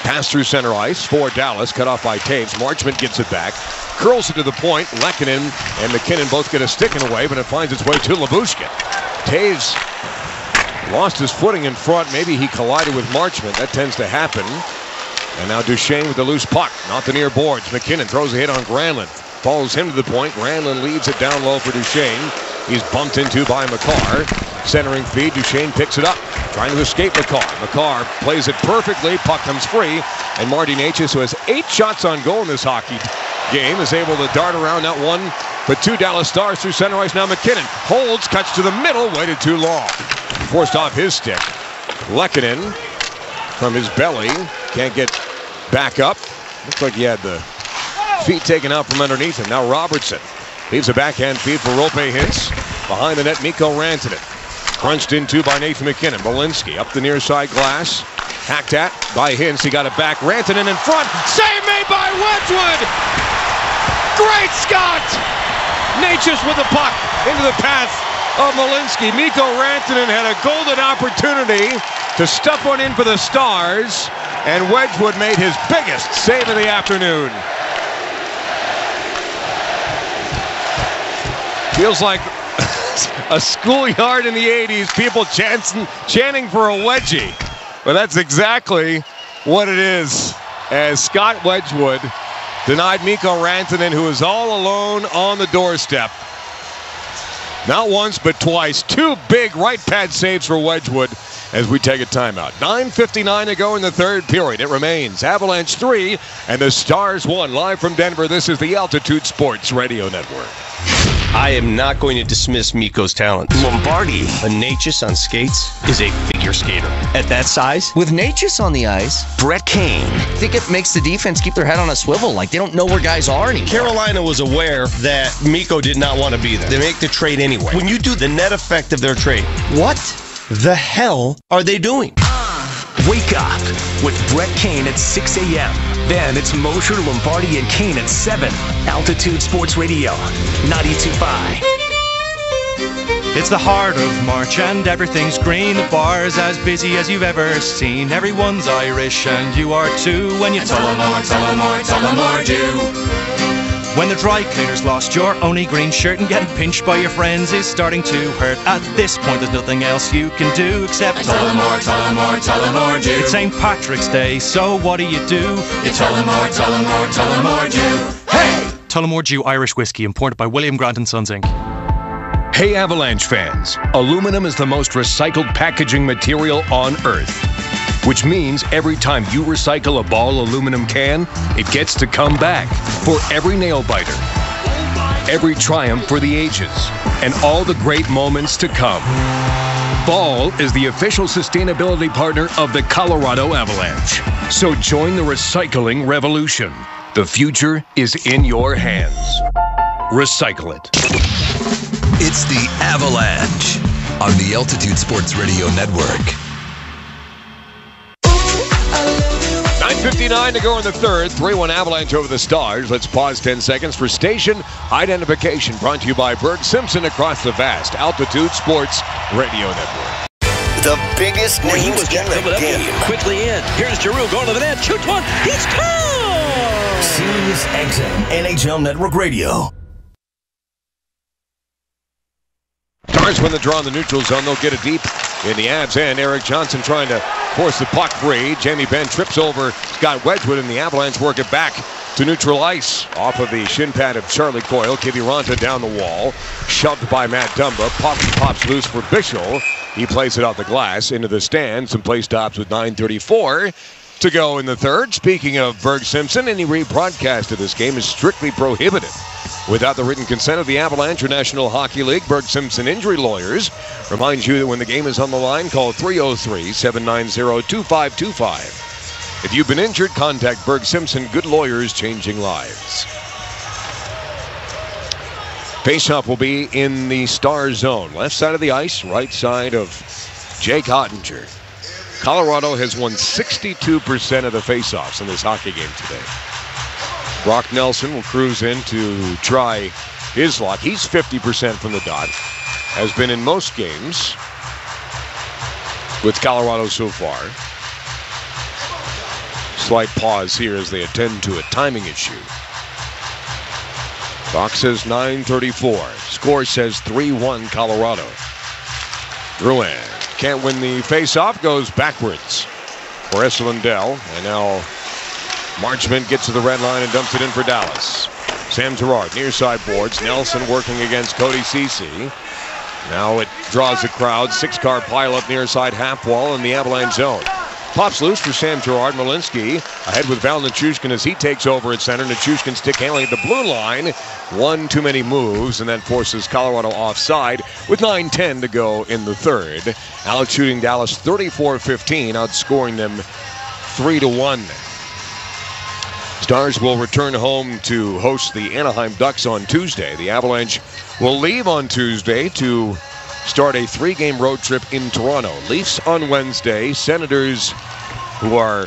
Pass through center ice for Dallas, cut off by Taves. Marchment gets it back, curls it to the point. Lehkonen and McKinnon both get a stick in a way, but it finds its way to Lyubushkin. Taves lost his footing in front. Maybe he collided with Marchment. That tends to happen. And now Duchesne with the loose puck. Not the near boards. McKinnon throws a hit on Granlund. Follows him to the point. Granlund leads it down low for Duchesne. He's bumped into by Makar. Centering feed. Duchesne picks it up. Trying to escape Makar. Makar plays it perfectly. Puck comes free. And Marty Necas, who has 8 shots on goal in this hockey game, is able to dart around that one. But 2 Dallas Stars through center ice. Now McKinnon holds, cuts to the middle, waited too long. Forced off his stick. Lehkonen from his belly. Can't get back up. Looks like he had the feet taken out from underneath him. Now Robertson leaves a backhand feed for Rope Hintz. Behind the net, Mikko Rantanen. Crunched into by Nathan McKinnon. Malinsky up the near side glass. Hacked at by Hintz. He got it back. Rantanen in front. Save made by Wedgwood. Great Scott! Necas with the puck into the path of Malinsky. Mikko Rantanen had a golden opportunity to stuff one in for the Stars, and Wedgwood made his biggest save of the afternoon. Feels like a schoolyard in the 80s, people chanting for a wedgie. But that's exactly what it is, as Scott Wedgwood denied Mikko Rantanen, who is all alone on the doorstep. Not once, but twice. 2 big right pad saves for Wedgwood as we take a timeout. 9:59 to go in the third period. It remains Avalanche 3 and the Stars 1. Live from Denver, this is the Altitude Sports Radio Network. I am not going to dismiss Mikko's talent. Lombardi. A Necas on skates is a figure skater. At that size? With Necas on the ice, Brett Kane. I think it makes the defense keep their head on a swivel, like they don't know where guys are anymore. Carolina was aware that Mikko did not want to be there. They make the trade anyway. When you do the net effect of their trade, what the hell are they doing? Wake up with Brett Kane at 6 a.m. Then it's Mosher, Lombardi, and Kane at 7. Altitude Sports Radio, 92.5. It's the heart of March and everything's green. The bar's as busy as you've ever seen. Everyone's Irish and you are too. When you Tullamore do. When the dry cleaners lost your only green shirt and getting pinched by your friends is starting to hurt. At this point there's nothing else you can do except Tullamore do. It's St. Patrick's Day, so what do? You Tullamore do. Hey! Tullamore Dew Irish Whiskey, imported by William Grant & Sons Inc. Hey, Avalanche fans, aluminum is the most recycled packaging material on Earth, which means every time you recycle a Ball aluminum can, it gets to come back for every nail biter, every triumph for the ages, and all the great moments to come. Ball is the official sustainability partner of the Colorado Avalanche. So join the recycling revolution. The future is in your hands. Recycle it. It's the Avalanche on the Altitude Sports Radio Network. 9:59 to go in the third. 3-1 Avalanche over the Stars. Let's pause 10 seconds for station identification. Brought to you by Berg Simpson across the vast Altitude Sports Radio Network. The biggest names in the game. Quickly in. Here's Giroux going to the net. Shoots one. He's caught! Sirius XM NHL Network Radio. Stars win the draw in the neutral zone. They'll get it deep in the Avs end. Erik Johnson trying to force the puck free. Jamie Benn trips over Scott Wedgwood, and the Avalanche work it back to neutral ice. Off of the shin pad of Charlie Coyle. Kiviranta down the wall. Shoved by Matt Dumba. Pops loose for Bischel. He plays it off the glass into the stands. Some play stops with 9:34 to go in the third. Speaking of Berg Simpson, any rebroadcast of this game is strictly prohibited without the written consent of the Avalanche or National Hockey League. Berg Simpson Injury Lawyers reminds you that when the game is on the line, call 303-790-2525. If you've been injured, contact Berg Simpson. Good lawyers, changing lives. Faceoff will be in the Star zone. Left side of the ice, right side of Jake Ottinger. Colorado has won 62% of the faceoffs in this hockey game today. Brock Nelson will cruise in to try his luck. He's 50% from the dot. Has been in most games with Colorado so far. Slight pause here as they attend to a timing issue. Clock says 9:34. Score says 3-1 Colorado. Drouin can't win the faceoff, goes backwards for Esa Lindell. And now Marchment gets to the red line and dumps it in for Dallas. Sam Girard, near side boards. Nelson working against Cody Ceci. Now it draws the crowd. 6-car pileup near side half wall in the Avalanche zone. Pops loose for Sam Girard. Malinsky ahead with Val Nichushkin as he takes over at center. Nichushkin stick handling at the blue line. One too many moves, and that forces Colorado offside with 9:10 to go in the third. Alex shooting Dallas 34-15, outscoring them 3-1. Stars will return home to host the Anaheim Ducks on Tuesday. The Avalanche will leave on Tuesday to start a 3-game road trip in Toronto. Leafs on Wednesday. Senators, who are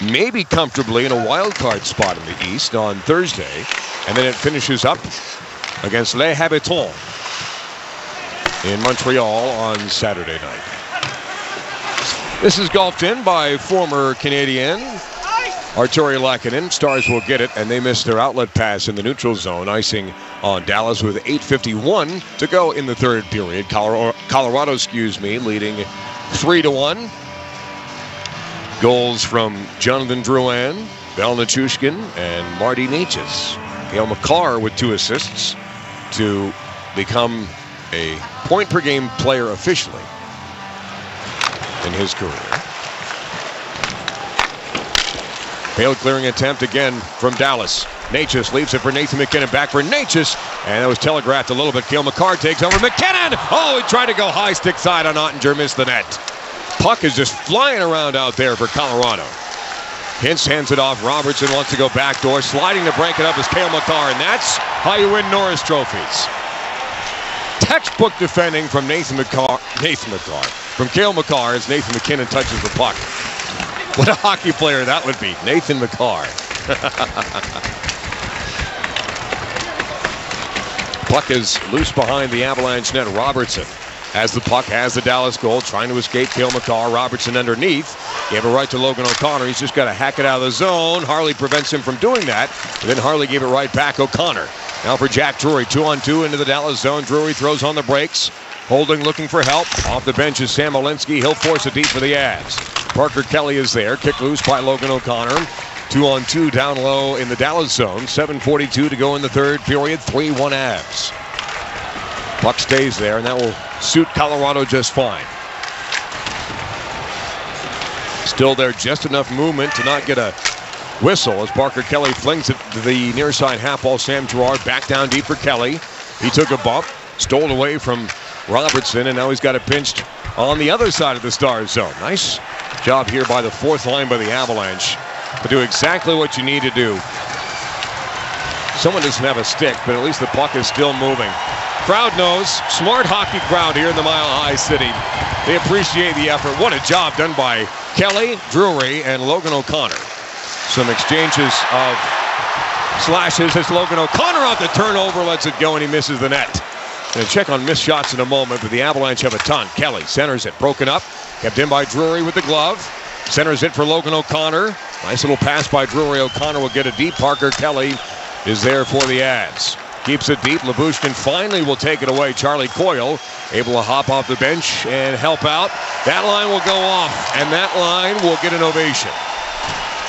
maybe comfortably in a wild card spot in the East, on Thursday. And then it finishes up against Les Habitants in Montreal on Saturday night. This is golfed in by former Canadian Artturi Lehkonen. Stars will get it, and they missed their outlet pass in the neutral zone. Icing on Dallas with 8:51 to go in the third period. Colorado, leading 3-1. Goals from Jonathan Drouin, Val Nichushkin, and Marty Necas. Cale Makar with 2 assists to become a point-per-game player officially in his career. Failed clearing attempt again from Dallas. Necas leaves it for Nathan MacKinnon. Back for Necas. And it was telegraphed a little bit. Cale Makar takes over. MacKinnon! Oh, he tried to go high stick side on Ottinger. Missed the net. Puck is just flying around out there for Colorado. Hintz hands it off. Robertson wants to go backdoor. Sliding to break it up is Cale Makar. And that's how you win Norris trophies. Textbook defending from Nathan Makar. From Cale Makar as Nathan MacKinnon touches the puck. What a hockey player that would be. Nathan Makar. Puck is loose behind the Avalanche net. Robertson has the puck, has the Dallas goal, trying to escape Cale Makar. Robertson underneath. Gave it right to Logan O'Connor. He's just got to hack it out of the zone. Harley prevents him from doing that. And then Harley gave it right back. O'Connor. Now for Jack Drury. 2-on-2 into the Dallas zone. Drury throws on the brakes. Holding, looking for help. Off the bench is Sam Malinsky. He'll force it deep for the Avs. Parker Kelly is there. Kick loose by Logan O'Connor. 2-on-2 down low in the Dallas zone. 7:42 to go in the third period. 3-1 Avs. Puck stays there, and that will suit Colorado just fine. Still there, just enough movement to not get a whistle as Parker Kelly flings it to the near side half wall. Sam Girard back down deep for Kelly. He took a bump, stole it away from Robertson, and now he's got it pinched on the other side of the Stars zone. Nice job here by the fourth line by the Avalanche to do exactly what you need to do. Someone doesn't have a stick, but at least the puck is still moving. Crowd knows. Smart hockey crowd here in the Mile High City. They appreciate the effort. What a job done by Kelly, Drury, and Logan O'Connor. Some exchanges of slashes as Logan O'Connor out the turnover, lets it go, and he misses the net. Going to check on missed shots in a moment, but the Avalanche have a ton. Kelly centers it, broken up, kept in by Drury with the glove. Centers it for Logan O'Connor. Nice little pass by Drury. O'Connor will get a deep. Parker Kelly is there for the Avs. Keeps it deep. Lyubushkin finally will take it away. Charlie Coyle able to hop off the bench and help out. That line will go off, and that line will get an ovation.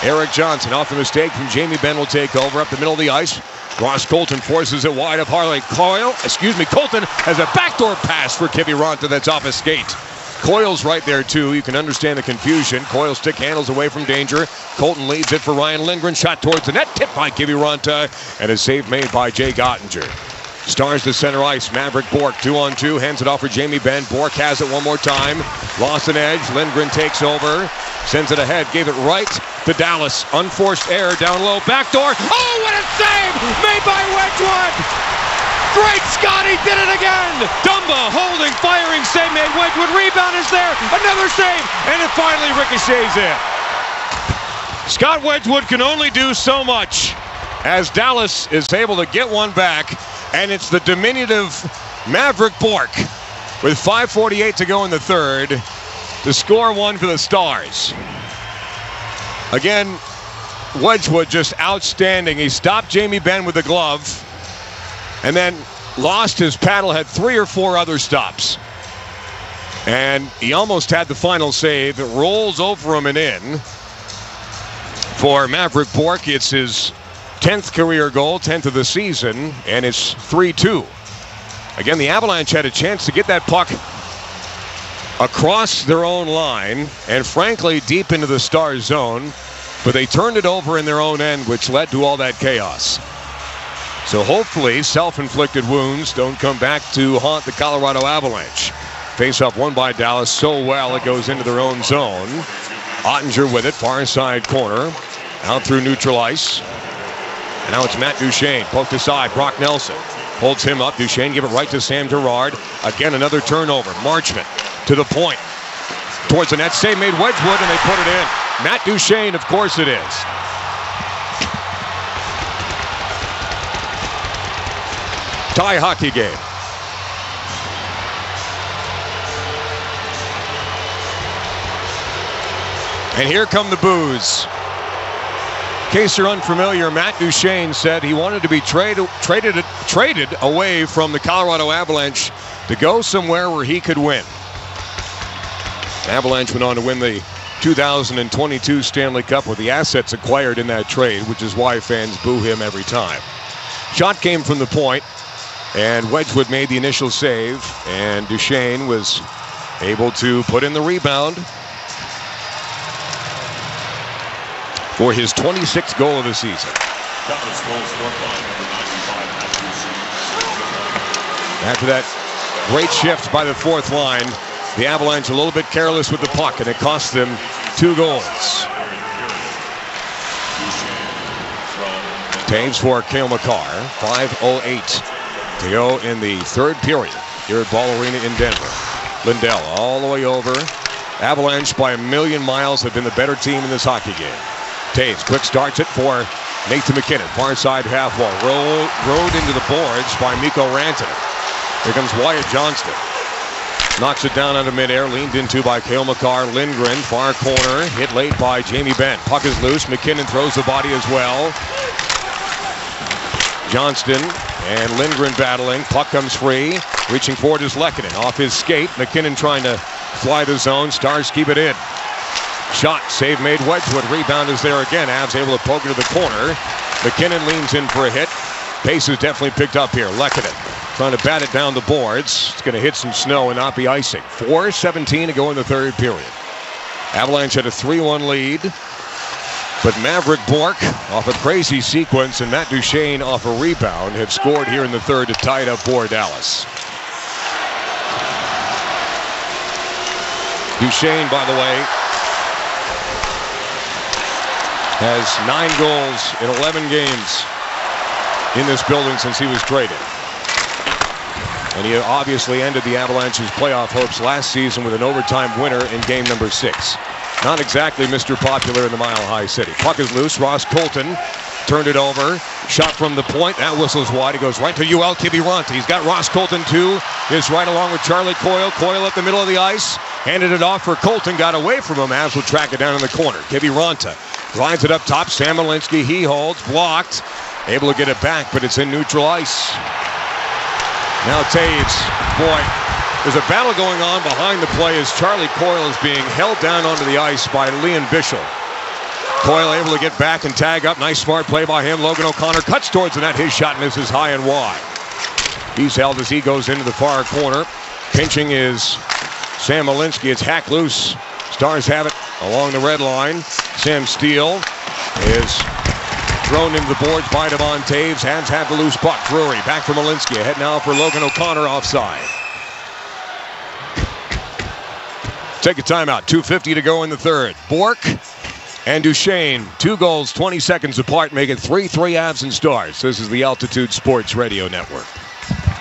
Eric Johnson off the mistake from Jamie Benn will take over up the middle of the ice. Ross Colton forces it wide of Harley. Colton has a backdoor pass for Kiviranta that's off his skate. Coyle's right there too. You can understand the confusion. Coyle stick handles away from danger. Colton leads it for Ryan Lindgren. Shot towards the net. Tipped by Kiviranta. And a save made by Jay Gottinger. Stars to center ice. Maverick Bourque 2-on-2. Hands it off for Jamie Benn. Bourque has it one more time. Lost an edge. Lindgren takes over. Sends it ahead. Gave it right to Dallas. Unforced error down low. Backdoor. Oh, what a save made by Wedgwood. Great Scotty did it again. Dumba holding, firing, save made. Wedgwood rebound is there. Another save. And it finally ricochets in. Scott Wedgwood can only do so much as Dallas is able to get one back. And it's the diminutive Maverick Bourque with 5:48 to go in the third to score one for the Stars. Again, Wedgwood just outstanding. He stopped Jamie Benn with the glove and then lost his paddle, had 3 or 4 other stops. And he almost had the final save. It rolls over him and in. For Maverick Bourque, it's his 10th career goal, 10th of the season, and it's 3-2. Again, the Avalanche had a chance to get that puck across their own line and frankly deep into the Stars zone, but they turned it over in their own end, which led to all that chaos. So hopefully self-inflicted wounds don't come back to haunt the Colorado Avalanche. Face-off won by Dallas so well it goes into their own zone. Ottinger with it, far side corner, out through neutral ice. And now it's Matt Duchene, poked aside, Brock Nelson holds him up. Duchene give it right to Sam Girard. Again, another turnover. Marchment to the point. Towards the net, save made Wedgwood, and they put it in. Matt Duchene, of course it is. Tie hockey game. And here come the boos. In case you're unfamiliar, Matt Duchene said he wanted to be traded away from the Colorado Avalanche to go somewhere where he could win. Avalanche went on to win the 2022 Stanley Cup with the assets acquired in that trade, which is why fans boo him every time. Shot came from the point, and Wedgwood made the initial save, and Duchene was able to put in the rebound for his 26th goal of the season. After that great shift by the fourth line, the Avalanche a little bit careless with the puck, and it cost them 2 goals. Taves for Cale Makar. 5:08 to go in the third period here at Ball Arena in Denver. Lindell all the way over. Avalanche by a million miles have been the better team in this hockey game. Taves quick starts it for Nathan MacKinnon. Far side half wall. Rode into the boards by Mikko Rantanen. Here comes Wyatt Johnston. Knocks it down out of midair. Leaned into by Cale Makar. Lindgren, far corner. Hit late by Jamie Benn. Puck is loose. MacKinnon throws the body as well. Johnston and Lindgren battling. Puck comes free. Reaching forward is Lehkonen. Off his skate. MacKinnon trying to fly the zone. Stars keep it in. Shot, save made Wedgwood. Rebound is there again. Avs able to poke it to the corner. MacKinnon leans in for a hit. Pace is definitely picked up here. Lehkonen trying to bat it down the boards. It's going to hit some snow and not be icing. 4:17 to go in the third period. Avalanche had a 3-1 lead, but Maverick Bourque off a crazy sequence and Matt Duchene off a rebound have scored here in the third to tie it up for Dallas. Duchene, by the way, has 9 goals in 11 games in this building since he was traded. And he obviously ended the Avalanche's playoff hopes last season with an overtime winner in game number 6. Not exactly Mr. Popular in the Mile High City. Puck is loose. Ross Colton turned it over. Shot from the point. That whistles wide. It goes right to UL Kiviranta. He's got Ross Colton to his right along with Charlie Coyle. Coyle up the middle of the ice. Handed it off for Colton. Got away from him. Avs will track it down in the corner. Kiviranta lines it up top. Sam Malinsky. He holds. Blocked. Able to get it back, but it's in neutral ice. Now Taves, boy, there's a battle going on behind the play as Charlie Coyle is being held down onto the ice by Liam Bichsel. Coyle able to get back and tag up. Nice smart play by him. Logan O'Connor cuts towards the net. His shot misses high and wide. He's held as he goes into the far corner. Pinching is Sam Malinsky. It's hacked loose. Stars have it along the red line. Sam Steele is thrown into the boards by Devon Taves. Habs have the loose puck. Drury back for Malinsky. Ahead now for Logan O'Connor offside. Take a timeout. 2:50 to go in the third. Bourque and Duchene, 2 goals, 20 seconds apart, make it 3-3 Avs and Stars. This is the Altitude Sports Radio Network.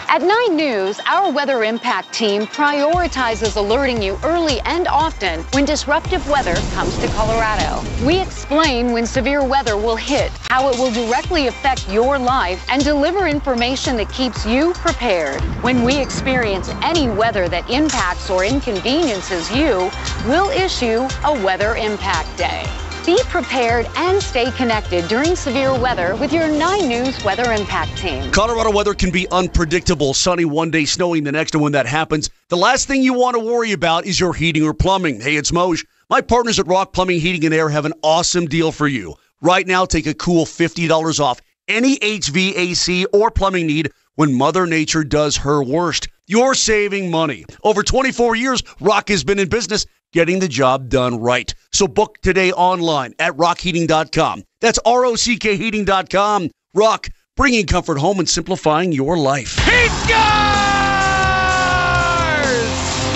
At 9 News, our Weather Impact team prioritizes alerting you early and often when disruptive weather comes to Colorado. We explain when severe weather will hit, how it will directly affect your life, and deliver information that keeps you prepared. When we experience any weather that impacts or inconveniences you, we'll issue a Weather Impact Day. Be prepared and stay connected during severe weather with your 9 News Weather Impact team. Colorado weather can be unpredictable. Sunny one day, snowing the next, and when that happens, the last thing you want to worry about is your heating or plumbing. Hey, it's Moj. My partners at Rock Plumbing, Heating, and Air have an awesome deal for you. Right now, take a cool $50 off any HVAC or plumbing need when Mother Nature does her worst. You're saving money. Over 24 years, Rock has been in business getting the job done right. So book today online at rockheating.com. That's ROCK heating.com. Rock, bringing comfort home and simplifying your life. He scores!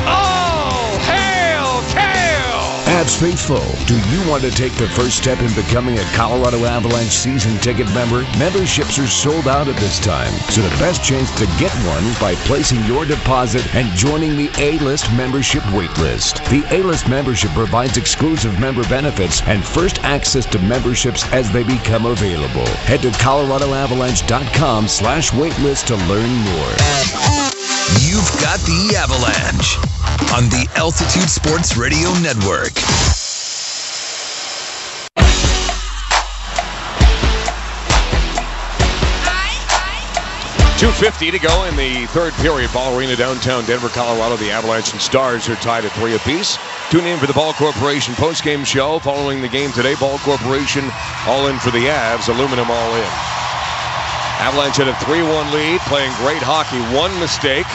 Oh, hail Kale! Avs faithful, do you want to take the first step in becoming a Colorado Avalanche season ticket member? Memberships are sold out at this time, so the best chance to get one is by placing your deposit and joining the A-List membership waitlist. The A-List membership provides exclusive member benefits and first access to memberships as they become available. Head to coloradoavalanche.com/waitlist to learn more. You've got the Avalanche on the Altitude Sports Radio Network. .250 to go in the third period. Ball Arena, downtown Denver, Colorado. The Avalanche and Stars are tied at 3 apiece. Tune in for the Ball Corporation postgame show following the game today. Ball Corporation all in for the Avs. Aluminum all in. Avalanche had a 3-1 lead, playing great hockey. One mistake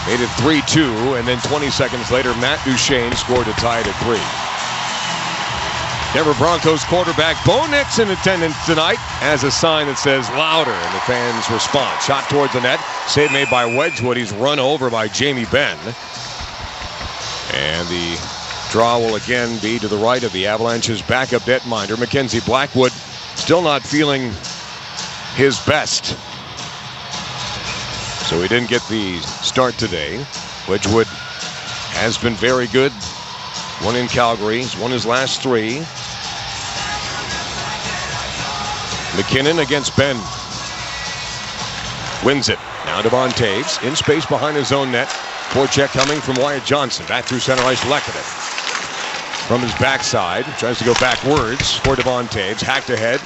made it 3-2, and then 20 seconds later, Matt Duchene scored to tie it at 3. Denver Broncos quarterback Bo Nix in attendance tonight as a sign that says louder, and the fans respond. Shot towards the net, save made by Wedgwood. He's run over by Jamie Benn. And the draw will again be to the right of the Avalanche's backup netminder, Mackenzie Blackwood, still not feeling his best. So he didn't get the start today. Wedgwood has been very good. One in Calgary. He's won his last 3. McKinnon against Benn. Wins it. Now Devon Taves in space behind his own net. Forecheck coming from Wyatt Johnson. Back through center ice, Lehkonen. From his backside. Tries to go backwards for Devon Taves. Hacked ahead.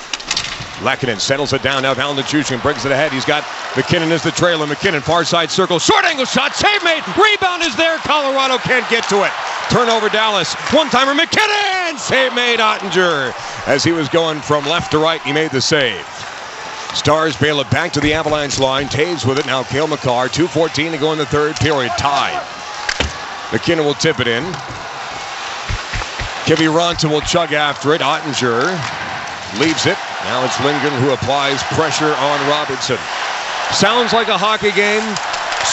Lehkonen settles it down. Now Valentine brings it ahead. He's got McKinnon as the trailer. McKinnon far side circle. Short angle shot. Save made. Rebound is there. Colorado can't get to it. Turnover Dallas. One-timer McKinnon. Save made Ottinger. As he was going from left to right, he made the save. Stars bail it back to the Avalanche line. Taves with it. Now Cale Makar. 2:14 to go in the third period. Tied. McKinnon will tip it in. Kiviranta will chug after it. Ottinger leaves it. Now it's Lindgren who applies pressure on Robertson. Sounds like a hockey game.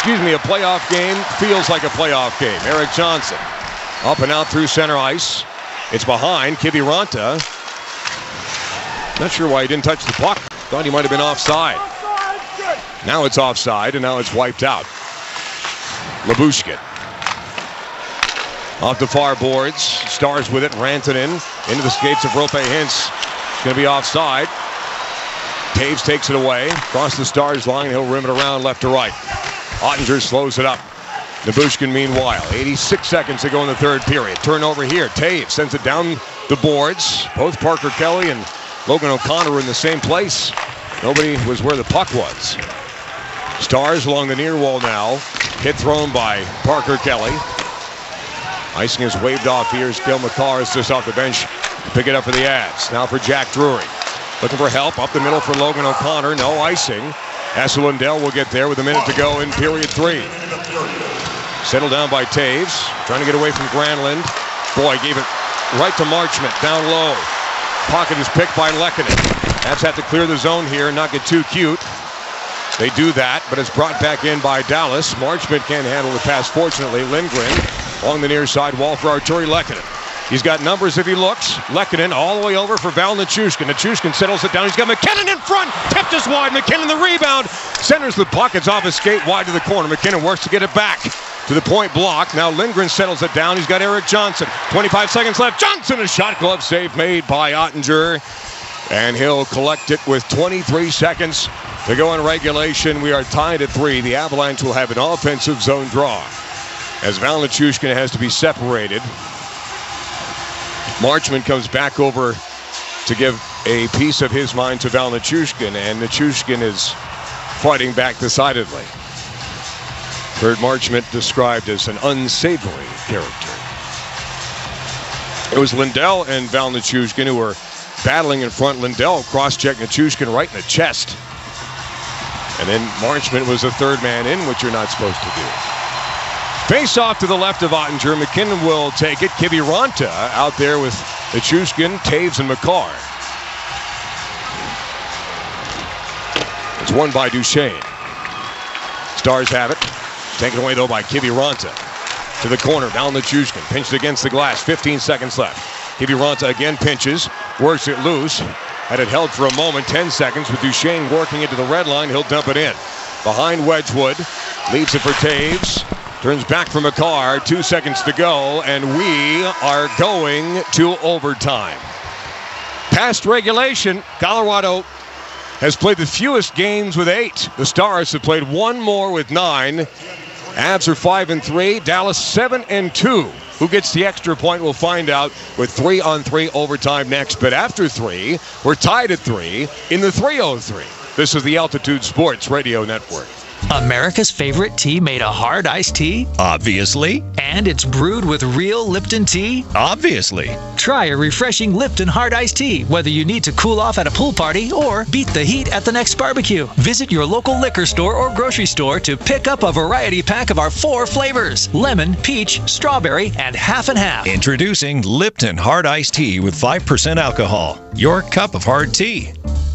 A playoff game. Feels like a playoff game. Erik Johnson up and out through center ice. It's behind Kiviranta. Not sure why he didn't touch the puck. Thought he might have been offside. Now it's offside, and now it's wiped out. Lyubushkin. Off the far boards. Stars with it. Rantanen into the skates of Roope Hintz. It's going to be offside. Taves takes it away. Across the Stars line. He'll rim it around left to right. Ottinger slows it up. Lyubushkin, meanwhile. 86 seconds to go in the third period. Turnover here. Taves sends it down the boards. Both Parker Kelly and Logan O'Connor were in the same place. Nobody was where the puck was. Stars along the near wall now. Hit thrown by Parker Kelly. Icing is waved off. Here's Cale Makar is just off the bench to pick it up for the Avs. Now for Jack Drury. Looking for help up the middle for Logan O'Connor. No icing. Asa Lundell will get there with a minute to go in period 3. Settled down by Taves. Trying to get away from Granlund. Boy, gave it right to Marchment. Down low. Pocket is picked by Lehkonen. Avs have to clear the zone here and not get too cute. They do that, but it's brought back in by Dallas. Marchment can't handle the pass, fortunately. Lindgren along the near side wall for Arturi Lehkonen. He's got numbers if he looks. Lehkonen all the way over for Val Nichushkin. Nichushkin settles it down. He's got McKinnon in front. Tipped is wide. McKinnon the rebound. Centers the puck. It's off his skate wide to the corner. McKinnon works to get it back to the point block. Now Lindgren settles it down. He's got Erik Johnson. 25 seconds left. Johnson, a shot glove save made by Ottinger. And he'll collect it with 23 seconds to go in regulation. We are tied at 3. The Avalanche will have an offensive zone draw as Val Nichushkin has to be separated. Marchment comes back over to give a piece of his mind to Val Nichushkin, and Nichushkin is fighting back decidedly. Heard Marchment described as an unsavory character. It was Lindell and Val Nichushkin who were battling in front. Lindell cross-checked Nichushkin right in the chest. And then Marchment was the third man in, which you're not supposed to do. Face off to the left of Ottinger. McKinnon will take it. Kiviranta out there with Nichushkin, Taves, and Makar. It's won by Duchesne. Stars have it. Taken away, though, by Kiviranta. To the corner, Val Nichushkin. Pinched against the glass. 15 seconds left. Kiviranta again pinches. Works it loose. Had it held for a moment. 10 seconds with Duchesne working into the red line. He'll dump it in. Behind Wedgwood. Leaves it for Taves. Turns back for Makar. 2 seconds to go. And we are going to overtime. Past regulation, Colorado has played the fewest games with 8. The Stars have played one more with 9. Avs are 5-3. Dallas 7-2. Who gets the extra point, we'll find out with 3-on-3 overtime next. But after 3, we're tied at 3 in the 3:03. This is the Altitude Sports Radio Network. America's favorite tea made a hard iced tea? Obviously. And it's brewed with real Lipton tea? Obviously. Try a refreshing Lipton hard iced tea, whether you need to cool off at a pool party or beat the heat at the next barbecue. Visit your local liquor store or grocery store to pick up a variety pack of our 4 flavors: lemon, peach, strawberry, and half and half. Introducing Lipton hard iced tea with 5% alcohol. Your cup of hard tea.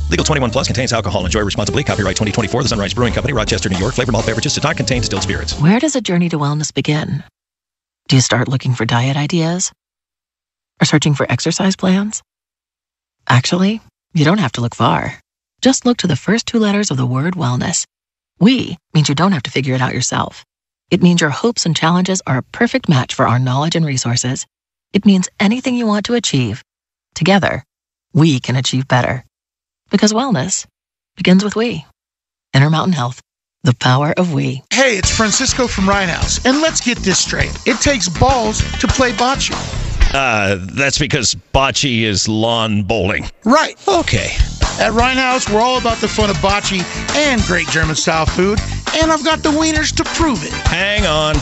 Legal 21 plus, contains alcohol. Enjoy responsibly. Copyright 2024, The Sunrise Brewing Company, Rochester, New York. Flavored malt beverages does not contain distilled spirits. Where does a journey to wellness begin? Do you start looking for diet ideas? Or searching for exercise plans? Actually, you don't have to look far. Just look to the first 2 letters of the word wellness. We means you don't have to figure it out yourself. It means your hopes and challenges are a perfect match for our knowledge and resources. It means anything you want to achieve, together, we can achieve better. Because wellness begins with we. Intermountain Health, the power of we. Hey, it's Francisco from Rhinehouse, and let's get this straight. It takes balls to play bocce. That's because bocce is lawn bowling. Right. Okay. At Rhinehouse, we're all about the fun of bocce and great German-style food, and I've got the wieners to prove it. Hang on.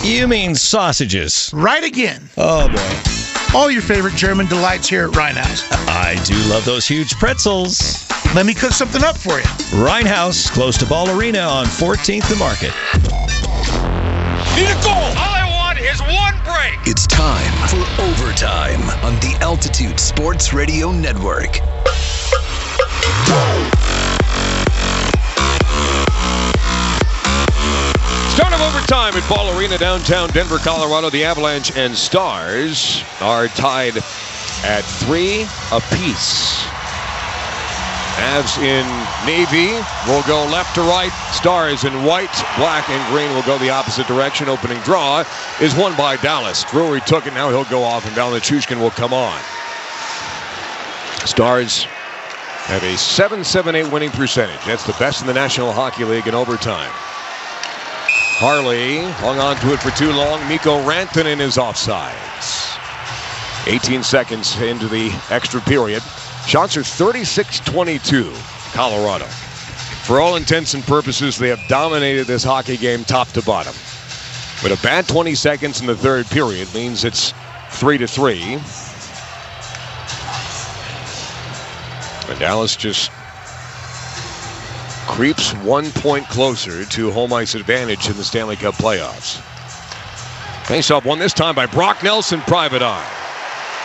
You mean sausages? Right again. Oh, boy. All your favorite German delights here at Rhinehouse. I do love those huge pretzels. Let me cook something up for you. Rhinehouse, close to Ball Arena on 14th and Market. Need a goal. All I want is one break. It's time for Overtime on the Altitude Sports Radio Network. Start of overtime at Ball Arena, downtown Denver, Colorado. The Avalanche and Stars are tied at 3 apiece. Avs in navy will go left to right. Stars in white, black, and green will go the opposite direction. Opening draw is won by Dallas. Drury took it. Now he'll go off, and Nichushkin will come on. Stars have a .778 winning percentage. That's the best in the National Hockey League in overtime. Harley hung on to it for too long. Mikko Rantanen is offsides. 18 seconds into the extra period. Shots are 36-22, Colorado. For all intents and purposes, they have dominated this hockey game top to bottom. But a bad 20 seconds in the third period means it's 3-3. And Dallas just creeps 1 point closer to home ice advantage in the Stanley Cup playoffs. Face-off won this time by Brock Nelson, private eye.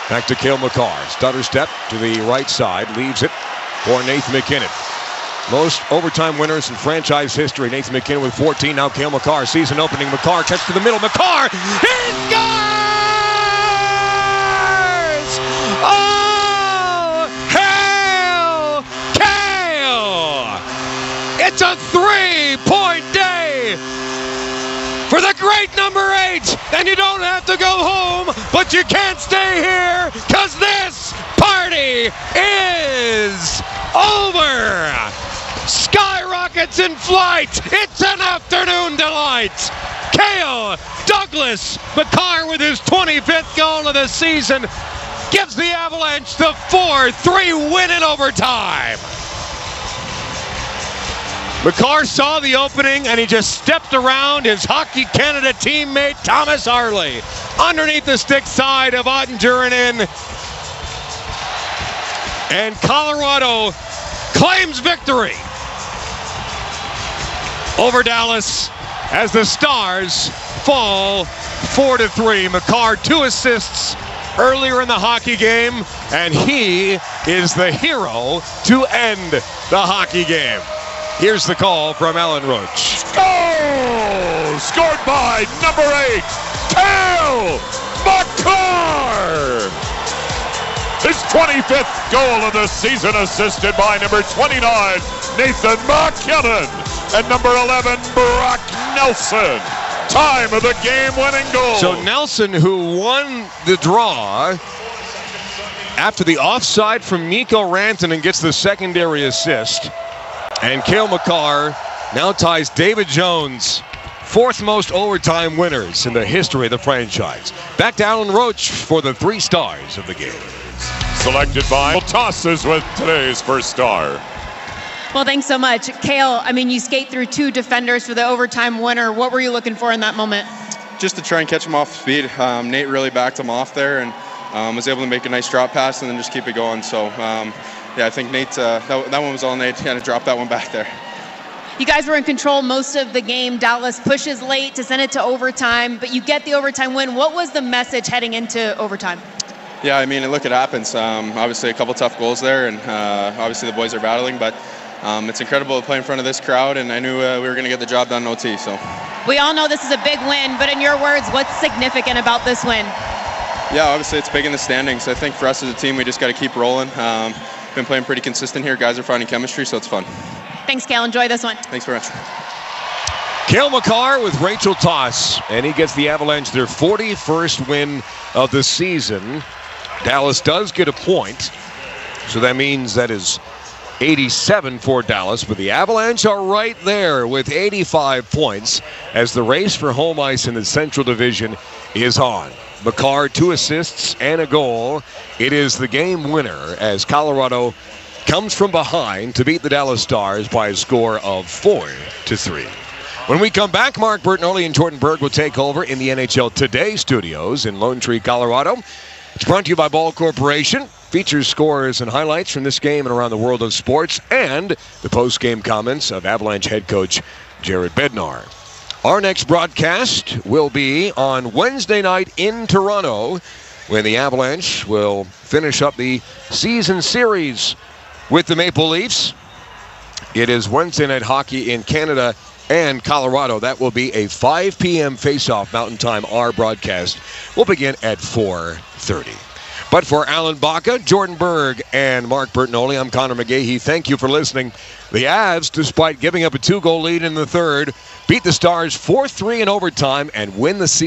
Back to Cale Makar. Stutter step to the right side. Leaves it for Nathan MacKinnon. Most overtime winners in franchise history. Nathan MacKinnon with 14. Now Cale Makar sees an opening. Makar cuts to the middle. Makar! He scores! Oh! Hail! Cale! It's a 3-point day for the great number 8, and you don't have to go home, but you can't stay here, because this party is over. Skyrockets in flight. It's an afternoon delight. Cale Douglas Makar with his 25th goal of the season gives the Avalanche the 4-3 win in overtime. Makar saw the opening, and he just stepped around his Hockey Canada teammate, Thomas Harley, underneath the stick side of Ottinger and in. And Colorado claims victory over Dallas as the Stars fall 4-3. Makar 2 assists earlier in the hockey game, and he is the hero to end the hockey game. Here's the call from Alan Roach. Goal! Scored by number 8, Cale Makar! His 25th goal of the season, assisted by number 29, Nathan MacKinnon, and number 11, Brock Nelson. Time of the game-winning goal. So Nelson, who won the draw after the offside from Mikko Rantanen, gets the secondary assist. And Cale Makar now ties David Jones' 4th most overtime winners in the history of the franchise. Back to Alan Roach for the 3 stars of the game. Selected by Tosses with today's first star. Well, thanks so much. Cale, I mean, you skate through 2 defenders for the overtime winner. What were you looking for in that moment? Just to try and catch him off speed. Nate really backed him off there and was able to make a nice drop pass and then just keep it going. So, yeah, I think Nate, that one was all Nate. He had to drop that one back there. You guys were in control most of the game. Dallas pushes late to send it to overtime, but you get the overtime win. What was the message heading into overtime? Yeah, I mean, look, it happens. Obviously, a couple tough goals there, and obviously the boys are battling, but it's incredible to play in front of this crowd, and I knew we were going to get the job done in OT. So we all know this is a big win, but in your words, what's significant about this win? Yeah, obviously it's big in the standings. I think for us as a team, we just got to keep rolling. Been playing pretty consistent here. Guys are finding chemistry, so it's fun. Thanks, Cale. Enjoy this one. Thanks very much. Cale Makar with Rachel Toss, and he gets the Avalanche their 41st win of the season. Dallas does get a point, so that means that is 87 for Dallas, but the Avalanche are right there with 85 points as the race for home ice in the Central Division is on. Makar, 2 assists and a goal. It is the game winner as Colorado comes from behind to beat the Dallas Stars by a score of 4-3. When we come back, Mark Bertinelli and Jordan Berg will take over in the NHL Today studios in Lone Tree, Colorado. It's brought to you by Ball Corporation. features scores and highlights from this game and around the world of sports, and the post-game comments of Avalanche head coach Jared Bednar. Our next broadcast will be on Wednesday night in Toronto, when the Avalanche will finish up the season series with the Maple Leafs. It is Wednesday night hockey in Canada and Colorado. That will be a 5 p.m. face-off Mountain Time. Our broadcast will begin at 4:30. But for Alan Baca, Jordan Berg, and Mark Bertinoli, I'm Connor McGahey. Thank you for listening. The Avs, despite giving up a 2-goal lead in the third, beat the Stars 4-3 in overtime and win the season.